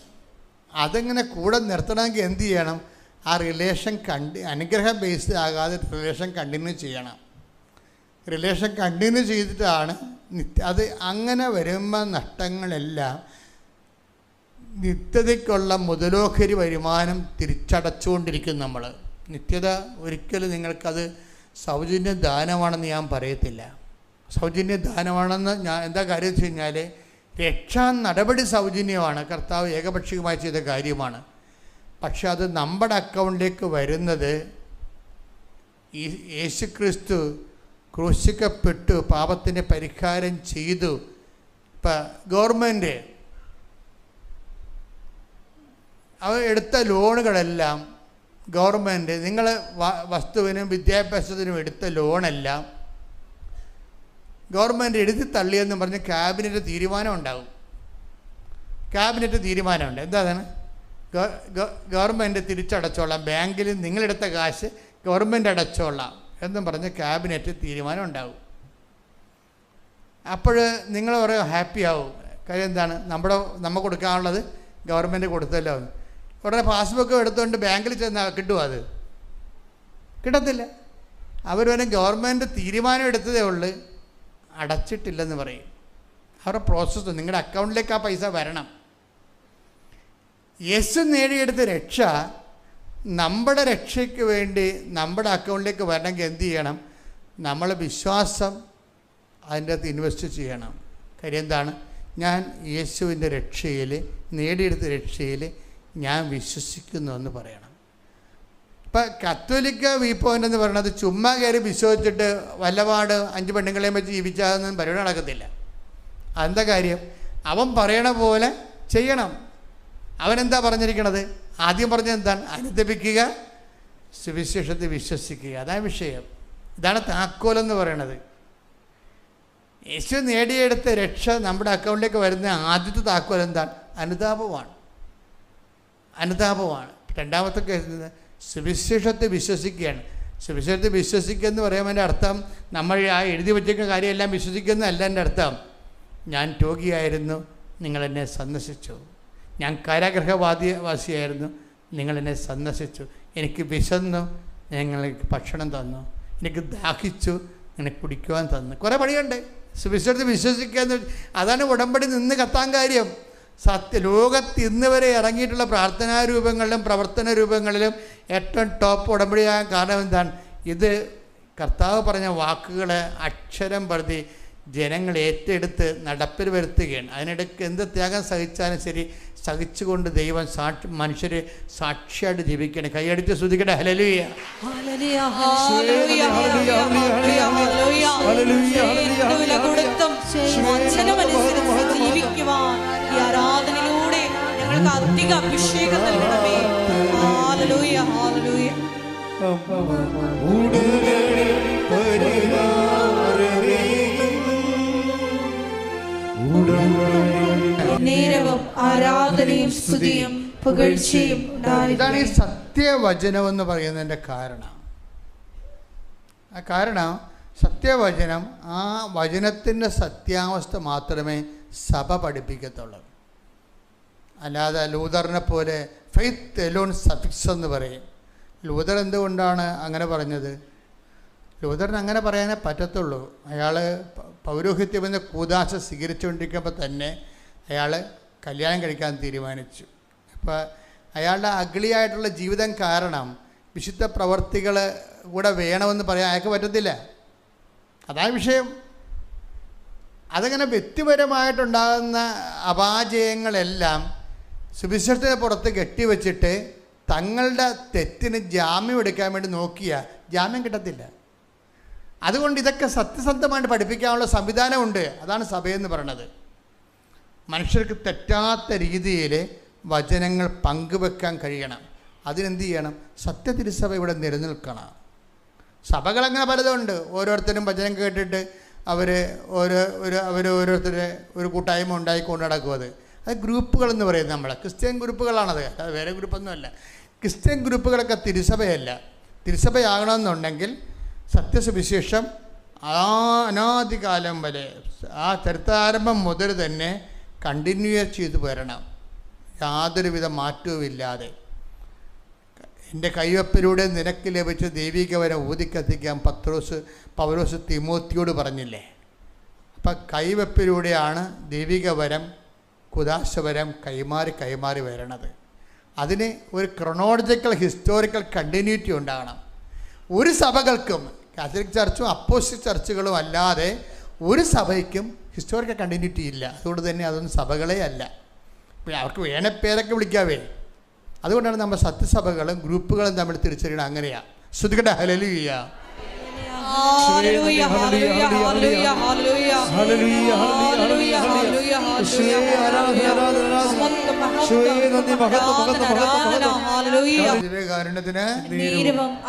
അതെങ്ങനെ കൂടെ നിർത്തണമെങ്കിൽ എന്ത് ചെയ്യണം? ആ റിലേഷൻ അനുഗ്രഹം ബേസ്ഡ് ആകാതെ റിലേഷൻ കണ്ടിന്യൂ ചെയ്യണം. റിലേഷൻ കണ്ടിന്യൂ ചെയ്തിട്ടാണ് അത്. അങ്ങനെ വരുമ്പോൾ നഷ്ടങ്ങളെല്ലാം നിത്യതയ്ക്കുള്ള മുതലോഹരി വരുമാനം തിരിച്ചടച്ചുകൊണ്ടിരിക്കും നമ്മൾ. നിത്യത ഒരിക്കലും നിങ്ങൾക്കത് സൗജന്യ ദാനമാണെന്ന് ഞാൻ പറയത്തില്ല. സൗജന്യ ദാനമാണെന്ന് ഞാൻ എന്താ കാര്യം വെച്ച് കഴിഞ്ഞാൽ, രക്ഷാ നടപടി സൗജന്യമാണ്, കർത്താവ് ഏകപക്ഷീയമായി ചെയ്ത കാര്യമാണ്. പക്ഷെ അത് നമ്മുടെ അക്കൗണ്ടിലേക്ക് വരുന്നത് യേശുക്രിസ്തു ക്രൂശിക്കപ്പെട്ടു പാപത്തിൻ്റെ പരിഹാരം ചെയ്തു. ഇപ്പം ഗവൺമെൻറ് അവർ എടുത്ത ലോണുകളെല്ലാം ഗവൺമെൻറ് നിങ്ങൾ വസ്തുവിനും വിദ്യാഭ്യാസത്തിനും എടുത്ത ലോണെല്ലാം ഗവൺമെൻറ് എഴുതി തള്ളിയെന്ന് പറഞ്ഞ് ക്യാബിനറ്റ് തീരുമാനം ഉണ്ടാകും. ക്യാബിനറ്റ് തീരുമാനമുണ്ട്. എന്താണ്? ഗവൺമെൻറ് തിരിച്ചടച്ചോളാം, ബാങ്കിൽ നിങ്ങളെടുത്ത കാശ് ഗവൺമെൻറ് അടച്ചോളാം എന്നും പറഞ്ഞ് ക്യാബിനറ്റ് തീരുമാനം ഉണ്ടാകും. അപ്പോൾ നിങ്ങൾ കുറേ ഹാപ്പി ആവും. കാര്യം എന്താണ്? നമ്മൾ കൊടുക്കാനുള്ളത് ഗവൺമെൻറ് കൊടുത്തല്ലോ. ഉടനെ പാസ്ബുക്ക് എടുത്തുകൊണ്ട് ബാങ്കിൽ ചെന്നാൽ കിട്ടുമോ? അത് കിട്ടത്തില്ല. അവർ വരെ ഗവൺമെൻറ് തീരുമാനം എടുത്തതേ ഉള്ളൂ, അടച്ചിട്ടില്ലെന്ന് പറയും. അവരുടെ പ്രോസസ്സ് നിങ്ങളുടെ അക്കൗണ്ടിലേക്ക് ആ പൈസ വരണം. യേശു നേടിയെടുത്ത രക്ഷ നമ്മുടെ രക്ഷയ്ക്ക് വേണ്ടി നമ്മുടെ അക്കൗണ്ടിലേക്ക് വരണമെങ്കിൽ എന്ത് ചെയ്യണം? നമ്മൾ വിശ്വാസം അതിൻ്റെ അകത്ത് ഇൻവെസ്റ്റ് ചെയ്യണം. കാര്യം എന്താണ്? ഞാൻ യേശുവിൻ്റെ രക്ഷയിൽ, നേടിയെടുത്ത രക്ഷയിൽ ഞാൻ വിശ്വസിക്കുന്നു എന്ന് പറയണം. ഇപ്പം കത്തോലിക്ക വ്യൂ പോയിൻ്റ് എന്ന് പറയുന്നത് ചുമ്മാ കയറി വിശ്വസിച്ചിട്ട് വല്ലപാട് 5 പെണ്ണുങ്ങളെയും വെച്ച് ജീവിച്ചാതൊന്നും പരിപാടി നടക്കത്തില്ല. അതെന്താ കാര്യം? അവൻ പറയണ പോലെ ചെയ്യണം. അവനെന്താ പറഞ്ഞിരിക്കണത്? ആദ്യം പറഞ്ഞത് എന്താണ്? അനുദപിക്കുക, സുവിശേഷത്തെ വിശ്വസിക്കുക. അതാണ് വിഷയം. ഇതാണ് താക്കോലെന്ന് പറയണത്. യേശു നേടിയെടുത്ത രക്ഷ നമ്മുടെ അക്കൗണ്ടിലേക്ക് വരുന്ന ആദ്യത്തെ താക്കോൽ എന്താണ്? അനുതാപമാണ്. രണ്ടാമത്തെ കേസ് സുവിശേഷത്തെ വിശ്വസിക്കുകയാണ്. സുവിശേഷത്തെ വിശ്വസിക്കുക എന്ന് പറയുമ്പോൾ അർത്ഥം നമ്മൾ ആ എഴുതി വച്ചിരിക്കുന്ന കാര്യമെല്ലാം വിശ്വസിക്കുന്നതല്ല. എൻ്റെ അർത്ഥം, ഞാൻ രോഗിയായിരുന്നു, നിങ്ങളെന്നെ സന്ദർശിച്ചു. ഞാൻ കാരാഗ്രഹവാസിയായിരുന്നു, നിങ്ങളെന്നെ സന്ദർശിച്ചു. എനിക്ക് വിശന്നു, നിങ്ങൾക്ക് ഭക്ഷണം തന്നു. എനിക്ക് ദാഹിച്ചു, നിങ്ങൾക്ക് കുടിക്കുവാൻ തന്നു. കുറേ പണിയുണ്ട്. സുവിശേഷത്തെ വിശ്വസിക്കുക എന്ന് അതാണ് ഉടമ്പടി നിന്ന് കത്താൻ കാര്യം. ലോകത്ത് ഇന്ന് വരെ ഇറങ്ങിയിട്ടുള്ള പ്രാർത്ഥനാ രൂപങ്ങളിലും പ്രവർത്തന രൂപങ്ങളിലും ഏറ്റവും ടോപ്പ് ഉടമ്പടിയാകാൻ കാരണം എന്താണ്? ഇത് കർത്താവ് പറഞ്ഞ വാക്കുകൾ അക്ഷരം പ്രതി ജനങ്ങൾ ഏറ്റെടുത്ത് നടപ്പിൽ വരുത്തുകയാണ്. അതിനിടയ്ക്ക് എന്ത് ത്യാഗം സഹിച്ചാലും ശരി, സഹിച്ചുകൊണ്ട് ദൈവം മനുഷ്യരെ സാക്ഷിയായിട്ട് ജീവിക്കണം. കൈയടിച്ച് സ്തുതിക്കട്ടെ. ഹല്ലേലൂയ. ജീവിക്കുവാൻ ഈ ആരാധനയിലൂടെ ഞങ്ങൾക്ക് അധിക അഭിഷേകം നൽകണമേ. Hallelujah, hallelujah. നേരവും ആരാധനയും സ്തുതിയും പുകഴ്ചയും. ഇതാണ് ഈ സത്യവചനം എന്ന് പറയുന്നതിൻ്റെ കാരണം. ആ കാരണം സത്യവചനം, ആ വചനത്തിൻ്റെ സത്യാവസ്ഥ മാത്രമേ സഭ പഠിപ്പിക്കത്തുള്ളൂ. അല്ലാതെ ലൂതറിനെ പോലെ ഫെയ്ത്ത് എലോൺ സഫിക്സ് എന്ന് പറയും. ലൂതർ എന്തുകൊണ്ടാണ് അങ്ങനെ പറഞ്ഞത്? ലൂതറിന് അങ്ങനെ പറയാനേ പറ്റത്തുള്ളൂ. അയാൾ പൗരോഹിത്യമെന്ന കൂദാശ സ്വീകരിച്ചുകൊണ്ടിരിക്കുമ്പോൾ തന്നെ അയാൾ കല്യാണം കഴിക്കാൻ തീരുമാനിച്ചു. അപ്പോൾ അയാളുടെ അഗ്ലിയായിട്ടുള്ള ജീവിതം കാരണം വിശുദ്ധ പ്രവർത്തികൾ കൂടെ വേണമെന്ന് പറയാൻ അയാൾക്ക് പറ്റത്തില്ല. അതാണ് വിഷയം. അതങ്ങനെ വ്യക്തിപരമായിട്ടുണ്ടാകുന്ന അപാജയങ്ങളെല്ലാം സുവിശേഷത്തിന് പുറത്ത് കെട്ടിവെച്ചിട്ട് തങ്ങളുടെ തെറ്റിന് ജാമ്യം എടുക്കാൻ വേണ്ടി നോക്കിയാൽ ജാമ്യം കിട്ടത്തില്ല. അതുകൊണ്ട് ഇതൊക്കെ സത്യസന്ധമായിട്ട് പഠിപ്പിക്കാനുള്ള സംവിധാനമുണ്ട്. അതാണ് സഭയെന്ന് പറയണത്. മനുഷ്യർക്ക് തെറ്റാത്ത രീതിയിൽ വചനങ്ങൾ പങ്കുവെക്കാൻ കഴിയണം. അതിനെന്ത് ചെയ്യണം? സത്യതിരുസഭ ഇവിടെ നിലനിൽക്കണം. സഭകളങ്ങനെ പലതുണ്ട്. ഓരോരുത്തരും വചനം കേട്ടിട്ട് ഓരോരുത്തരെ ഒരു കൂട്ടായ്മ ഉണ്ടായിക്കൊണ്ട് നടക്കും. അത് ഗ്രൂപ്പുകളെന്ന് പറയുന്നത് നമ്മളെ ക്രിസ്ത്യൻ ഗ്രൂപ്പുകളാണത്. അത് വേറെ ഗ്രൂപ്പൊന്നുമല്ല. ക്രിസ്ത്യൻ ഗ്രൂപ്പുകളൊക്കെ തിരുസഭയല്ല. തിരുസഭയാകണമെന്നുണ്ടെങ്കിൽ സത്യസുവിശേഷം അനാദികാലം വരെ ആ ചരിത്രാരംഭം മുതൽ തന്നെ കണ്ടിന്യൂ ചെയ്തു വരണം, യാതൊരുവിധ മാറ്റവുമില്ലാതെ. എൻ്റെ കൈവപ്പിലൂടെ നിനക്ക് ലഭിച്ച ദൈവികവരം ഊതിക്കത്തിക്കാൻ പൗലോസ് തിമോത്തിയോട് പറഞ്ഞില്ലേ? അപ്പം കൈവപ്പിലൂടെയാണ് ദൈവികവരം, കുദാശവരം കൈമാറി വരണത്. അതിന് ഒരു ക്രൊണോളജിക്കൽ ഹിസ്റ്റോറിക്കൽ കണ്ടിന്യൂറ്റി ഉണ്ടാകണം. ഒരു സഭകൾക്കും, കാത്തലിക് ചർച്ചും അപ്പോസ്തലിക് ചർച്ചുകളും അല്ലാതെ ഒരു സഭയ്ക്കും ഹിസ്റ്റോറിക്കൽ കണ്ടിന്യൂറ്റി ഇല്ല. അതുകൊണ്ട് തന്നെ അതൊന്നും സഭകളെ അല്ല. അവർക്ക് വേണ പേരൊക്കെ വിളിക്കാവേ. അതുകൊണ്ടാണ് നമ്മൾ സത്യസഭകളും ഗ്രൂപ്പുകളും തമ്മിൽ തിരിച്ചറിയണം. അങ്ങനെയാണ്. ശ്രുതികട ഹല്ലേലൂയ. ഹല്ലേലൂയ ഹല്ലേലൂയ ഹല്ലേലൂയ ഹല്ലേലൂയ ഹല്ലേലൂയ ഹല്ലേലൂയ ദിവ്യകാരുണ്യത്തിന്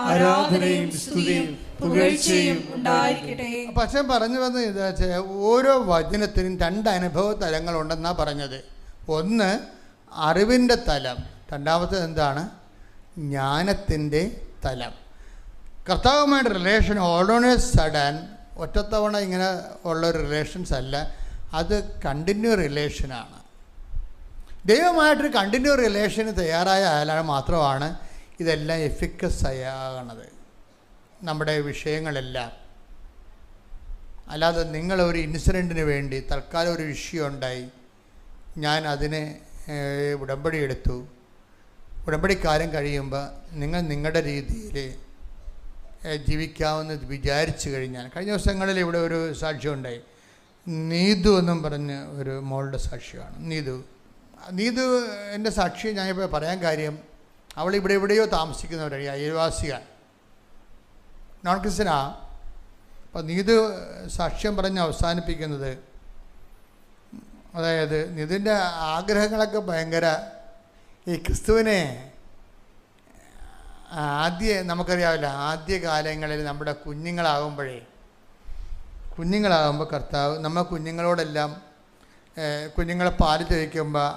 ആരാധനയും സ്തുതിയും പുകഴ്ചയും ഉണ്ടായിരിക്കട്ടെ. അപ്പം അച്ഛൻ പറഞ്ഞു വന്നത് എന്താ വെച്ചാൽ ഓരോ വചനത്തിനും 2 അനുഭവ തലങ്ങളുണ്ടെന്നാണ് പറഞ്ഞത്. ഒന്ന് അറിവിൻ്റെ തലം, രണ്ടാമത്തേത് എന്താണ്? ജ്ഞാനത്തിൻ്റെ തലം. കർത്താവുമായിട്ട് റിലേഷൻ ഓൾറെഡി സഡൻ ഒറ്റത്തവണ ഇങ്ങനെ ഉള്ളൊരു റിലേഷൻസ് അല്ല, അത് കണ്ടിന്യൂ റിലേഷനാണ്. ദൈവമായിട്ടൊരു കണ്ടിന്യൂ റിലേഷന് തയ്യാറായ ആയാലാണ് മാത്രമാണ് ഇതെല്ലാം എഫിക്കസ് ആകണത്, നമ്മുടെ വിഷയങ്ങളെല്ലാം. അല്ലാതെ നിങ്ങളൊരു ഇൻസിഡൻറ്റിന് വേണ്ടി തൽക്കാലം ഒരു വിഷയം ഉണ്ടായി, ഞാൻ അതിന് ഉടമ്പടി എടുത്തു, ഉടമ്പടിക്കാലം കഴിയുമ്പോൾ നിങ്ങൾ നിങ്ങളുടെ രീതിയിൽ ജീവിക്കാമെന്ന് വിചാരിച്ചു കഴിഞ്ഞാൽ, കഴിഞ്ഞ ദിവസങ്ങളിൽ ഇവിടെ ഒരു സാക്ഷ്യം ഉണ്ടായി. നീതു എന്നും പറഞ്ഞ് ഒരു മോളുടെ സാക്ഷ്യമാണ്. നീതു എൻ്റെ സാക്ഷി ഞാനിപ്പോൾ പറയാൻ കാര്യം, അവൾ ഇവിടെ എവിടെയോ താമസിക്കുന്നവരാണ്, അയൽവാസിയാണ്, നോൺ ക്രിസ്ത്യനാ. അപ്പോൾ നീതു സാക്ഷ്യം പറഞ്ഞ് അവസാനിപ്പിക്കുന്നത്, അതായത് നീതിൻ്റെ ആഗ്രഹങ്ങളൊക്കെ ഭയങ്കര ഈ ക്രിസ്തുവിനെ നമുക്കറിയാവില്ല, ആദ്യകാലങ്ങളിൽ നമ്മുടെ കുഞ്ഞുങ്ങളാകുമ്പോൾ കർത്താവ് നമ്മൾ കുഞ്ഞുങ്ങളോടെല്ലാം കുഞ്ഞുങ്ങളെ പാല് ചോദിക്കുമ്പോൾ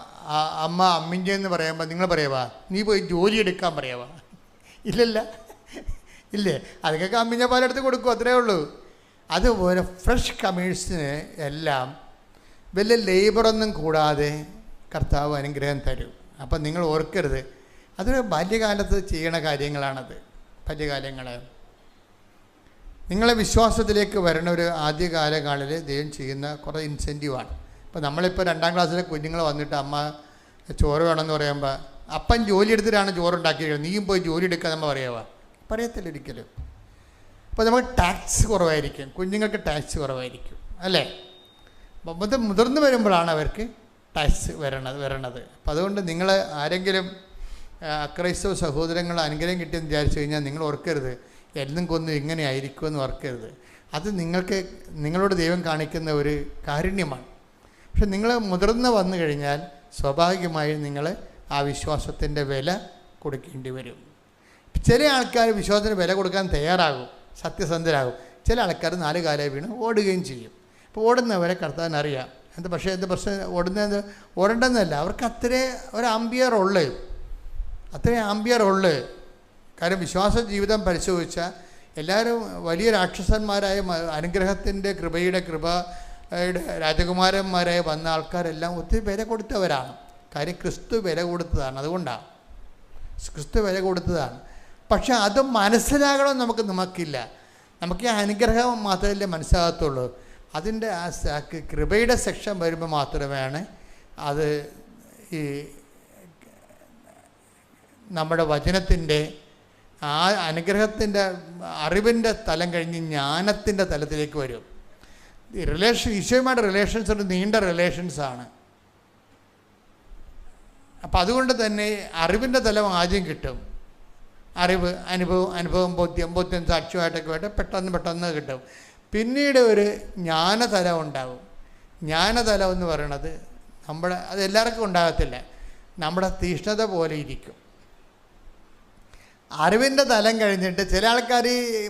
അമ്മ അമ്മിഞ്ചെന്ന് പറയുമ്പോൾ നിങ്ങൾ പറയുവാ നീ പോയി ജോലി എടുക്കാൻ പറയുവാ? ഇല്ലല്ല, ഇല്ലേ? അതൊക്കെ അമ്മിഞ്ഞ പാലെടുത്ത് കൊടുക്കും, അത്രേ ഉള്ളൂ. അതുപോലെ ഫ്രഷ് കമേഴ്സിന് എല്ലാം വലിയ ലേബറൊന്നും കൂടാതെ കർത്താവ് അനുഗ്രഹം തരും. അപ്പം നിങ്ങൾ ഓർക്കരുത്, അതൊരു ബാല്യകാലത്ത് ചെയ്യണ കാര്യങ്ങളാണത്. ബാല്യകാലങ്ങൾ നിങ്ങളെ വിശ്വാസത്തിലേക്ക് വരുന്ന ഒരു ആദ്യകാലങ്ങളിൽ ദൈവം ചെയ്യുന്ന കുറേ ഇൻസെൻറ്റീവാണ്. ഇപ്പോൾ നമ്മളിപ്പോൾ 2ാം ക്ലാസ്സിലെ കുഞ്ഞുങ്ങൾ വന്നിട്ട് അമ്മ ചോറ് വേണമെന്ന് പറയുമ്പോൾ അപ്പൻ ജോലി എടുത്തിട്ടാണ് ചോറുണ്ടാക്കിയിരിക്കുന്നത്, നീയും പോയി ജോലി എടുക്കാൻ നമ്മൾ പറയത്തില്ല ഒരിക്കലും. അപ്പോൾ നമുക്ക് ടാക്സ് കുറവായിരിക്കും, കുഞ്ഞുങ്ങൾക്ക് ടാക്സ് കുറവായിരിക്കും, അല്ലേ? അപ്പം മുതിർന്നു വരുമ്പോഴാണ് അവർക്ക് ടാക്സ് വരണത്. അപ്പം അതുകൊണ്ട് നിങ്ങൾ ആരെങ്കിലും അക്രൈസ്തവ സഹോദരങ്ങൾ അനുഗ്രഹം കിട്ടിയെന്ന് വിചാരിച്ചു കഴിഞ്ഞാൽ നിങ്ങൾ ഓർക്കരുത് എല്ലാം കൊന്നും ഇങ്ങനെ ആയിരിക്കുമെന്ന് ഓർക്കരുത്. അത് നിങ്ങളോട് ദൈവം കാണിക്കുന്ന ഒരു കാരുണ്യമാണ്. പക്ഷെ നിങ്ങൾ മുതിർന്ന് വന്നു കഴിഞ്ഞാൽ സ്വാഭാവികമായും നിങ്ങൾ ആ വിശ്വാസത്തിൻ്റെ വില കൊടുക്കേണ്ടി വരും. ചില ആൾക്കാർ വിശ്വാസത്തിന് വില കൊടുക്കാൻ തയ്യാറാകും, സത്യസന്ധരാകും. ചില ആൾക്കാർ 4 കാലം വീണ് ഓടുകയും ചെയ്യും. അപ്പോൾ ഓടുന്നവരെ കർത്താവിനറിയാം. പക്ഷേ എന്ത് പ്രശ്നം, ഓടേണ്ടെന്നല്ല, അവർക്ക് അത്രയും ആംബിയർ ഉള്ളു. കാര്യം വിശ്വാസ ജീവിതം പരിശോധിച്ചാൽ എല്ലാവരും വലിയ രാക്ഷസന്മാരായ അനുഗ്രഹത്തിൻ്റെ കൃപയുടെ രാജകുമാരന്മാരായി വന്ന ആൾക്കാരെല്ലാം ഒത്തിരി വില കൊടുത്തവരാണ്. കാര്യം ക്രിസ്തു വില കൊടുത്തതാണ്, അതുകൊണ്ടാണ് ക്രിസ്തു വില കൊടുത്തതാണ്. പക്ഷെ അത് മനസ്സിലാകണമെന്ന് നമുക്കില്ല. നമുക്ക് ഈ അനുഗ്രഹം മാത്രമല്ലേ മനസ്സിലാകത്തുള്ളൂ. അതിൻ്റെ ആ കൃപയുടെ സെക്ഷൻ വരുമ്പോൾ മാത്രമാണ് അത് ഈ നമ്മുടെ വചനത്തിൻ്റെ ആ അനുഗ്രഹത്തിൻ്റെ അറിവിൻ്റെ തലം കഴിഞ്ഞ് ജ്ഞാനത്തിൻ്റെ തലത്തിലേക്ക് വരും. ഈശോയുമായിട്ട് റിലേഷൻസ് ഒരു നീണ്ട റിലേഷൻസാണ്. അപ്പം അതുകൊണ്ട് തന്നെ അറിവിൻ്റെ തലം ആദ്യം കിട്ടും. അറിവ്, അനുഭവം, ബോധ്യം സാക്ഷ്യമായിട്ടൊക്കെ ആയിട്ട് പെട്ടെന്ന് കിട്ടും. പിന്നീട് ഒരു ജ്ഞാനതലം ഉണ്ടാകും. ജ്ഞാനതലം എന്ന് പറയണത് അത് എല്ലാവർക്കും ഉണ്ടാകത്തില്ല, നമ്മുടെ തീഷ്ണത പോലെ ഇരിക്കും. അറിവിൻ്റെ തലം കഴിഞ്ഞിട്ട് ചില ആൾക്കാർ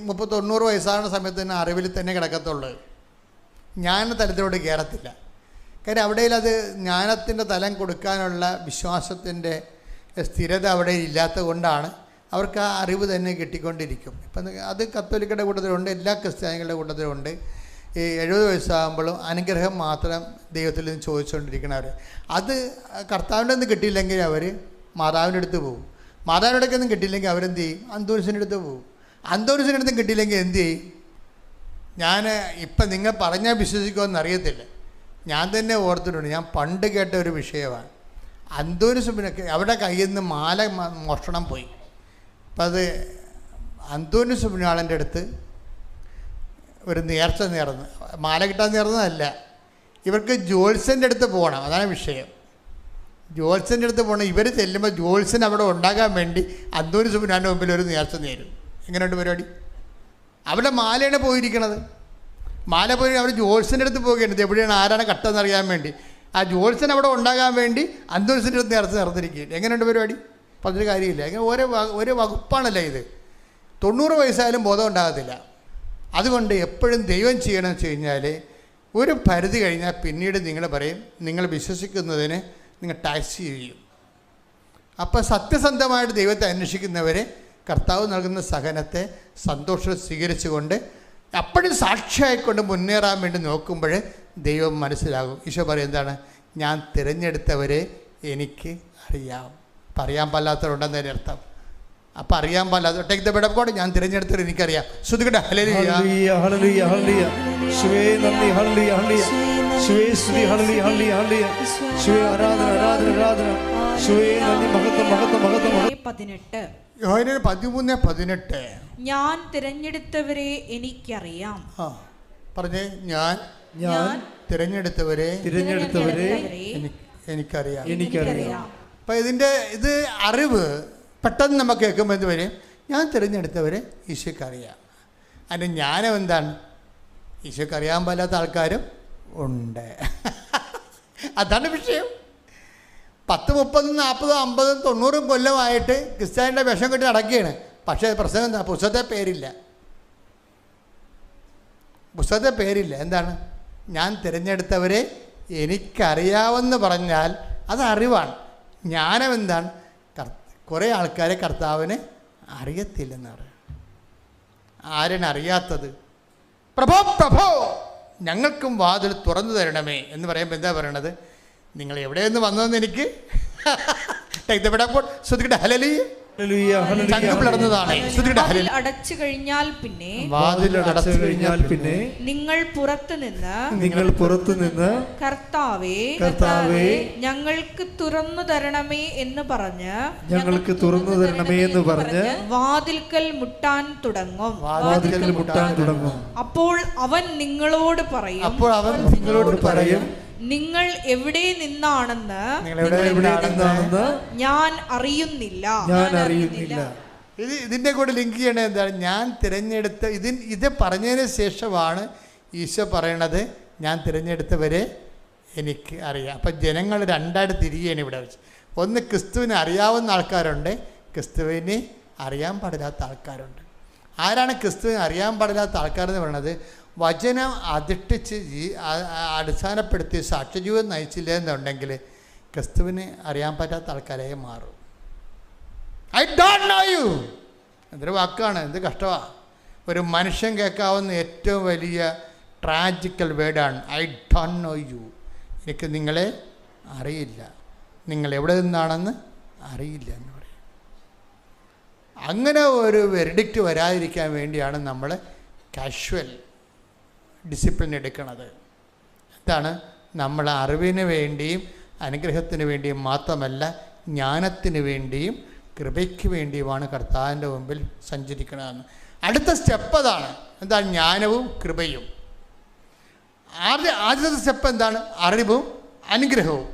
30-90 വയസ്സാകുന്ന സമയത്ത് തന്നെ അറിവിൽ തന്നെ കിടക്കത്തുള്ളൂ, ജ്ഞാനതലത്തിലോട്ട് കയറത്തില്ല. കാര്യം അവിടെ അത് ജ്ഞാനത്തിൻ്റെ തലം കൊടുക്കാനുള്ള വിശ്വാസത്തിൻ്റെ സ്ഥിരത അവിടെ ഇല്ലാത്തത് കൊണ്ടാണ് അവർക്ക് ആ അറിവ് തന്നെ കിട്ടിക്കൊണ്ടിരിക്കും. ഇപ്പം അത് കത്തോലിക്കയുടെ കൂട്ടത്തിലുണ്ട്, എല്ലാ ക്രിസ്ത്യാനികളുടെ കൂട്ടത്തിലുണ്ട്. ഈ 70 വയസ്സാകുമ്പോഴും അനുഗ്രഹം മാത്രം ദൈവത്തിൽ നിന്ന് ചോദിച്ചുകൊണ്ടിരിക്കണവർ. അത് കർത്താവിൻ്റെ നിന്ന് കിട്ടിയില്ലെങ്കിൽ അവർ മാതാവിൻ്റെ അടുത്ത് പോകും. മാതാവിൻ്റെ അടുത്തൊന്നും കിട്ടിയില്ലെങ്കിൽ അവരെന്ത് ചെയ്യും? അന്തോണിസിൻ്റെ അടുത്ത് പോകും. അന്തോണിസിൻ്റെ അടുത്തും കിട്ടിയില്ലെങ്കിൽ എന്ത് ചെയ്യും? ഞാൻ ഇപ്പം നിങ്ങൾ പറഞ്ഞാൽ വിശ്വസിക്കുമെന്ന് അറിയത്തില്ല. ഞാൻ തന്നെ ഓർത്തിട്ടുണ്ട്. ഞാൻ പണ്ട് കേട്ട ഒരു വിഷയമാണ്. അന്തോണിസിനൊക്കെ അവരുടെ കയ്യിൽ നിന്ന് മാല മോഷണം പോയി. അപ്പം അത് അന്തോണിസ് പുണ്യാളൻ്റെ അടുത്ത് ഒരു നേർച്ച നേർന്ന്, മാല കിട്ടാൻ നേർന്നതല്ല, ഇവർക്ക് ജോത്സ്യൻ്റെ അടുത്ത് പോകണം. അതാണ് വിഷയം. ജോത്സ്യൻ്റെ അടുത്ത് പോകണം. ഇവർ ചെല്ലുമ്പോൾ ജോത്സ്യൻ അവിടെ ഉണ്ടാകാൻ വേണ്ടി അന്തോണിസ് പുണ്യാളൻ്റെ മുമ്പിൽ ഒരു നേർച്ച നേരും. എങ്ങനെയുണ്ട് പരിപാടി? അവിടെ മാലയാണ് പോയിരിക്കണത്. മാല പോയി അവർ ജോത്സ്യൻ്റെ അടുത്ത് പോകുകയാണ്. എവിടെയാണ് ആരാണ് കട്ടെന്നറിയാൻ വേണ്ടി. ആ ജോത്സ്യൻ അവിടെ ഉണ്ടാകാൻ വേണ്ടി അന്തോണിസിൻ്റെ അടുത്ത് നേർച്ച നടന്നിരിക്കുകയാണ്. എങ്ങനെയുണ്ട് പരിപാടി? അപ്പം അതൊരു കാര്യമില്ല. അങ്ങനെ ഓരോ വകുപ്പാണല്ലോ ഇത്. 90 വയസ്സായാലും ബോധം ഉണ്ടാകത്തില്ല. അതുകൊണ്ട് എപ്പോഴും ദൈവം ചെയ്യണമെന്ന് വെച്ച് കഴിഞ്ഞാൽ ഒരു പരിധി കഴിഞ്ഞാൽ പിന്നീട് നിങ്ങൾ പറയും, നിങ്ങൾ വിശ്വസിക്കുന്നതിന് നിങ്ങൾ ടാക്സ് ചെയ്യും. അപ്പോൾ സത്യസന്ധമായിട്ട് ദൈവത്തെ അന്വേഷിക്കുന്നവരെ കർത്താവ് നൽകുന്ന സഹനത്തെ സന്തോഷം സ്വീകരിച്ചുകൊണ്ട് അപ്പോഴും സാക്ഷിയായിക്കൊണ്ട് മുന്നേറാൻ വേണ്ടി നോക്കുമ്പോൾ ദൈവം മനസ്സിലാകും. ഈശോ പറയും എന്താണ്? ഞാൻ തിരഞ്ഞെടുത്തവരെ എനിക്ക് അറിയാം. അപ്പം അറിയാൻ പാടില്ലാത്തവരുണ്ടെന്നതിൻ്റെ അർത്ഥം. അപ്പം അറിയാൻ പാടില്ലാത്ത take the word of God. ഞാൻ തിരഞ്ഞെടുത്തവരെ എനിക്കറിയാം. ശ്രുതികട്ടെ ഹല്ലേലൂയ ഹല്ലേലൂയ ഹല്ലേലൂയ. യേശുവേ നന്ദി. ഹല്ലേലൂയ ഹല്ലേലൂയ. യേശുവേ സ്തുതി. ഹല്ലേലൂയ ഹല്ലേലൂയ ഹല്ലേലൂയ. യേശുവേ ആരാധന ആരാധന ആരാധന. യേശുവേ നന്ദി. മഹത്വം മഹത്വം മഹത്വം. 18 യോഹന്നാൻ 13:18. ഞാൻ തിരഞ്ഞെടുത്തവരെ എനിക്കറിയാം. പറഞ്ഞേ, ഞാൻ തിരഞ്ഞെടുത്തവരെ എനിക്കറിയാം. അപ്പം ഇത് അറിവ് പെട്ടെന്ന് നമുക്ക് കേൾക്കുമ്പോൾ എന്ത് വരും? ഞാൻ തിരഞ്ഞെടുത്തവരെ ഈശോയ്ക്കറിയാം. അതിൻ്റെ ജ്ഞാനം എന്താണ്? ഈശോയ്ക്ക് അറിയാൻ പാടില്ലാത്ത ആൾക്കാരും ഉണ്ട്. അതാണ് വിഷയം. 10, 30, 40, 50, 90 കൊല്ലമായിട്ട് ക്രിസ്ത്യാനിയുടെ വിഷം കെട്ടി നടക്കുകയാണ്. പക്ഷേ പ്രശ്നം എന്താ? പുസ്തകത്തെ പേരില്ല. എന്താണ്? ഞാൻ തിരഞ്ഞെടുത്തവരെ എനിക്കറിയാമെന്ന് പറഞ്ഞാൽ അത് അറിവാണ്. ജ്ഞാനം എന്താണ്? കുറേ ആൾക്കാരെ കർത്താവിനെ അറിയത്തില്ലെന്ന് പറയാം. ആരാണ് അറിയാത്തത്? പ്രഭോ ഞങ്ങൾക്കും വാതിൽ തുറന്നു തരണമേ എന്ന് പറയുമ്പോൾ എന്താ പറയണത്? നിങ്ങൾ എവിടെയെന്ന് വന്നതെന്ന് എനിക്ക് അടച്ചു കഴിഞ്ഞാൽ പിന്നെ നിങ്ങൾ പുറത്തു നിന്ന് കർത്താവേ ഞങ്ങൾക്ക് തുറന്നു തരണമേ എന്ന് പറഞ്ഞ് വാതിൽക്കൽ മുട്ടാൻ തുടങ്ങും. അപ്പോൾ അവൻ നിങ്ങളോട് പറയും, നിങ്ങൾ എവിടെ നിന്നാണെന്ന് ഞാൻ അറിയുന്നില്ല. ഇതിൻ്റെ കൂടെ ലിങ്ക് ചെയ്യണത് എന്താണ്? ഞാൻ തിരഞ്ഞെടുത്ത ഇത് പറഞ്ഞതിന് ശേഷമാണ് ഈശോ പറയണത് ഞാൻ തിരഞ്ഞെടുത്തവരെ എനിക്ക് അറിയാം. അപ്പം ജനങ്ങൾ രണ്ടായിട്ട് തിരികെയാണ് ഇവിടെ വെച്ച്. ഒന്ന് ക്രിസ്തുവിനെ അറിയാവുന്ന ആൾക്കാരുണ്ട്, ക്രിസ്തുവിനെ അറിയാൻ പാടില്ലാത്ത ആൾക്കാരുണ്ട്. ആരാണ് ക്രിസ്തുവിനെ അറിയാൻ പാടില്ലാത്ത ആൾക്കാരെന്ന് പറയുന്നത്? വചനം അധിഷ്ഠിച്ച് അടിസ്ഥാനപ്പെടുത്തി സാക്ഷ്യജീവിതം നയിച്ചില്ല എന്നുണ്ടെങ്കിൽ ക്രിസ്തുവിനെ അറിയാൻ പറ്റാത്ത ആൾക്കാരായി മാറും. ഐ ഡോണ്ട് നോ യു എന്തൊരു വാക്കാണ്, എന്ത് കഷ്ടമാണ്. ഒരു മനുഷ്യൻ കേൾക്കാവുന്ന ഏറ്റവും വലിയ ട്രാജിക്കൽ വേർഡാണ് ഐ ഡോണ്ട് നോ യു. എനിക്ക് നിങ്ങളെ അറിയില്ല, നിങ്ങൾ എവിടെ നിന്നാണെന്ന് അറിയില്ല എന്ന് പറയും. അങ്ങനെ ഒരു വെർഡിക്റ്റ് വരാതിരിക്കാൻ വേണ്ടിയാണ് നമ്മൾ കാഷ്വൽ ഡിസിപ്ലിൻ എടുക്കുന്നത്. എന്താണ്? നമ്മൾ അറിവിന് വേണ്ടിയും അനുഗ്രഹത്തിന് വേണ്ടിയും മാത്രമല്ല, ജ്ഞാനത്തിന് വേണ്ടിയും കൃപയ്ക്ക് വേണ്ടിയുമാണ് കർത്താവിൻ്റെ മുമ്പിൽ സഞ്ചരിക്കണമെന്ന്. അടുത്ത സ്റ്റെപ്പ് അതാണ്. എന്താണ്? ജ്ഞാനവും കൃപയും. ആദ്യത്തെ സ്റ്റെപ്പ് എന്താണ്? അറിവും അനുഗ്രഹവും.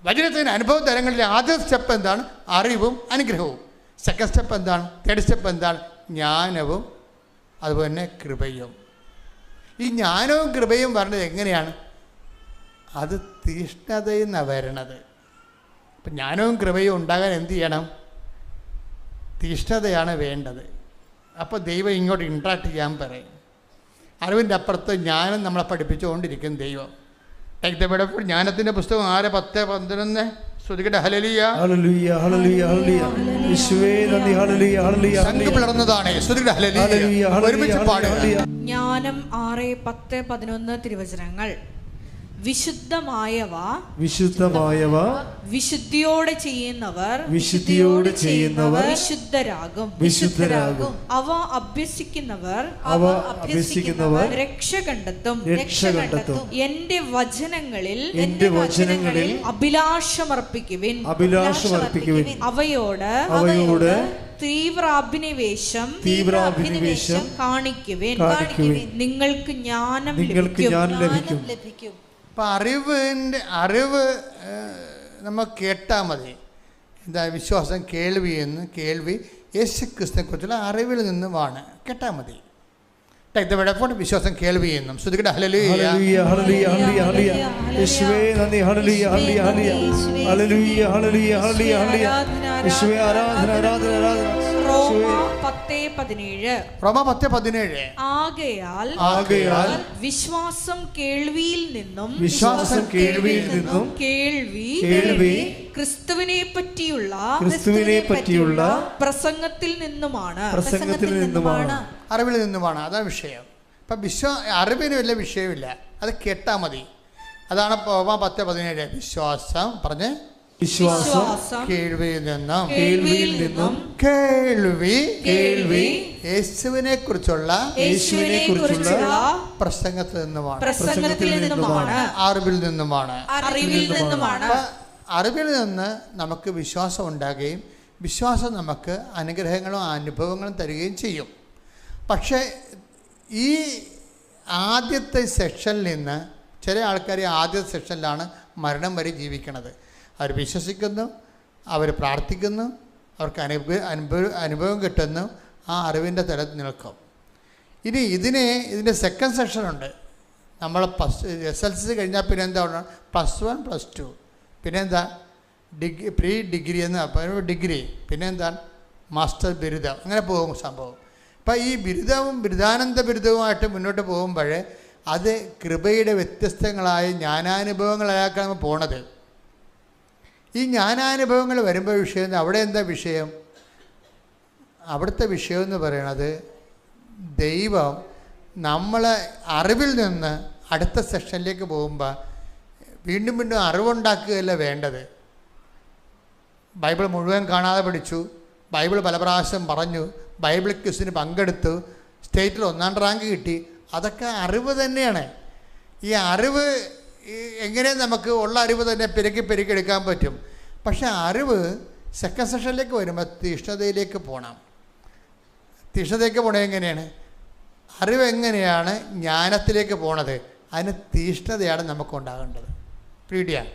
വചനത്തിന് അനുഭവ തലങ്ങളിലെ ആദ്യത്തെ സ്റ്റെപ്പ് എന്താണ്? അറിവും അനുഗ്രഹവും. സെക്കൻഡ് സ്റ്റെപ്പ് എന്താണ്? തേർഡ് സ്റ്റെപ്പ് എന്താണ്? ജ്ഞാനവും അതുപോലെ തന്നെ കൃപയും. ഈ ജ്ഞാനവും കൃപയും വരണത് എങ്ങനെയാണ്? അത് തീഷ്ണതയിൽ നിന്നാണ് വരണത്. അപ്പം ജ്ഞാനവും കൃപയും ഉണ്ടാകാൻ എന്ത് ചെയ്യണം? തീഷ്ണതയാണ് വേണ്ടത്. അപ്പോൾ ദൈവം ഇങ്ങോട്ട് ഇൻട്രാക്ട് ചെയ്യാൻ പറയും. അറിവിൻ്റെ അപ്പുറത്ത് ജ്ഞാനം നമ്മളെ പഠിപ്പിച്ചുകൊണ്ടിരിക്കും ദൈവം. ജ്ഞാനത്തിൻ്റെ പുസ്തകം 6:10-11 ശ്രുതികട്ടെ. ഹല്ലേലൂയ ഹല്ലേലൂയ ഹല്ലേലൂയ ഹല്ലേലൂയ. യേശുവേ നന്ദി. ഹല്ലേലൂയ ഹല്ലേലൂയ. സംഘം പിളർന്നതാണ്. ശ്രുതികട്ടെ. ഹല്ലേലൂയ. ഒരുമിച്ച് പാടുക. ജ്ഞാനം 6:10-11 തിരുവചനങ്ങൾ. വിശുദ്ധമായവ വിശുദ്ധമായവ വിശുദ്ധിയോടെ ചെയ്യുന്നവർ വിശുദ്ധരാകും. അവ അഭ്യസിക്കുന്നവർ രക്ഷ കണ്ടെത്തും. എന്റെ വചനങ്ങളിൽ അഭിലാഷമർപ്പിക്കുവിൻ. അവയോട് തീവ്രാഭിനിവേശം കാണിക്കുവിൻ. നിങ്ങൾക്ക് ജ്ഞാനം ലഭിക്കും. അപ്പം അറിവ് നമ്മൾ കേട്ടാൽ മതി. എന്താ വിശ്വാസം? കേൾവി യേശു ക്രിസ്തുവിനെ കുറിച്ചുള്ള അറിവിൽ നിന്നുമാണ്. കേട്ടാൽ മതി. വിശ്വാസം കേൾവി എന്നും. ശ്രുതികട്ടെ. ഹല്ലേലൂയ ഹല്ലേലൂയ ഹല്ലേലൂയ ഹല്ലേലൂയ. യേശുവേ നന്ദി. ഹല്ലേലൂയ ഹല്ലേലൂയ ഹല്ലേലൂയ ഹല്ലേലൂയ ഹല്ലേലൂയ ഹല്ലേലൂയ. യേശുവേ ആരാധന ആരാധന ആരാധന. റോമ 10:17. ആകയാൽ വിശ്വാസം കേൾവിയിൽ നിന്നും കേൾവി ക്രിസ്തുവിനെ പറ്റിയുള്ള പ്രസംഗത്തിൽ നിന്നുമാണ്. അറിവിൽ നിന്നുമാണ്. അതാണ് വിഷയം. ഇപ്പം അറിവിന് വലിയ വിഷയമില്ല, അത് കേട്ടാൽ മതി. അതാണ് റോമ 10:17. വിശ്വാസം പറഞ്ഞ് കേൾവിയിൽ നിന്നും കേൾവി യേശുവിനെ കുറിച്ചുള്ള പ്രസംഗത്തിൽ നിന്നുമാണ്. അറിവിൽ നിന്നുമാണ്. അറിവിൽ നിന്ന് നമുക്ക് വിശ്വാസം ഉണ്ടാകുകയും വിശ്വാസം നമുക്ക് അനുഗ്രഹങ്ങളും അനുഭവങ്ങളും തരികയും ചെയ്യും. പക്ഷേ ഈ ആദ്യത്തെ സെക്ഷനിൽ നിന്ന് ചില ആൾക്കാർ ആദ്യത്തെ സെക്ഷനിലാണ് മരണം വരെ ജീവിക്കുന്നത്. അവർ വിശ്വസിക്കുന്നു, അവർ പ്രാർത്ഥിക്കുന്നു, അവർക്ക് അനുഭവം കിട്ടുന്നു, ആ അറിവിൻ്റെ തലത്തിൽ നിൽക്കും. ഇനി ഇതിൻ്റെ സെക്കൻഡ് സെക്ഷനുണ്ട്. നമ്മൾ SLC കഴിഞ്ഞാൽ പിന്നെ എന്താ +1 +2, പിന്നെന്താ പ്രീ ഡിഗ്രി എന്ന് ഡിഗ്രി, പിന്നെന്താണ് മാസ്റ്റർ ബിരുദം, അങ്ങനെ പോകും സംഭവം. അപ്പം ഈ ബിരുദാനന്ദ ബിരുദവുമായിട്ട് മുന്നോട്ട് പോകുമ്പോൾ അത് കൃപയുടെ വ്യത്യസ്തങ്ങളായ ജ്ഞാനാനുഭവങ്ങളാക്കാൻ നമ്മൾ പോണത്. ഈ ജ്ഞാനാനുഭവങ്ങൾ വരുമ്പോൾ വിഷയം അവിടെ എന്താ വിഷയം? അവിടുത്തെ വിഷയം എന്ന് പറയണത് ദൈവം നമ്മളെ അറിവിൽ നിന്ന് അടുത്ത സെക്ഷനിലേക്ക് പോകുമ്പോൾ വീണ്ടും അറിവുണ്ടാക്കുകയല്ല വേണ്ടത്. ബൈബിൾ മുഴുവൻ കാണാതെ പഠിച്ചു, ബൈബിൾ പല പ്രാവശ്യം പറഞ്ഞു, ബൈബിൾ ക്വിസിന് പങ്കെടുത്തു, സ്റ്റേറ്റിൽ 1ാം റാങ്ക് കിട്ടി. അതൊക്കെ അറിവ് തന്നെയാണ്. ഈ അറിവ് എങ്ങനെ നമുക്ക് ഉള്ള അറിവ് തന്നെ പെരുക്കി എടുക്കാൻ പറ്റും. പക്ഷെ അറിവ് സെക്കൻഡ് സെഷനിലേക്ക് വരുമ്പോൾ തീഷ്ണതയിലേക്ക് പോകണം. തീഷ്ണതയിലേക്ക് പോകണത് എങ്ങനെയാണ്? അറിവ് എങ്ങനെയാണ് ജ്ഞാനത്തിലേക്ക് പോണത്? അതിന് തീഷ്ണതയാണ് നമുക്കുണ്ടാകേണ്ടത്. പീഡിയാണ്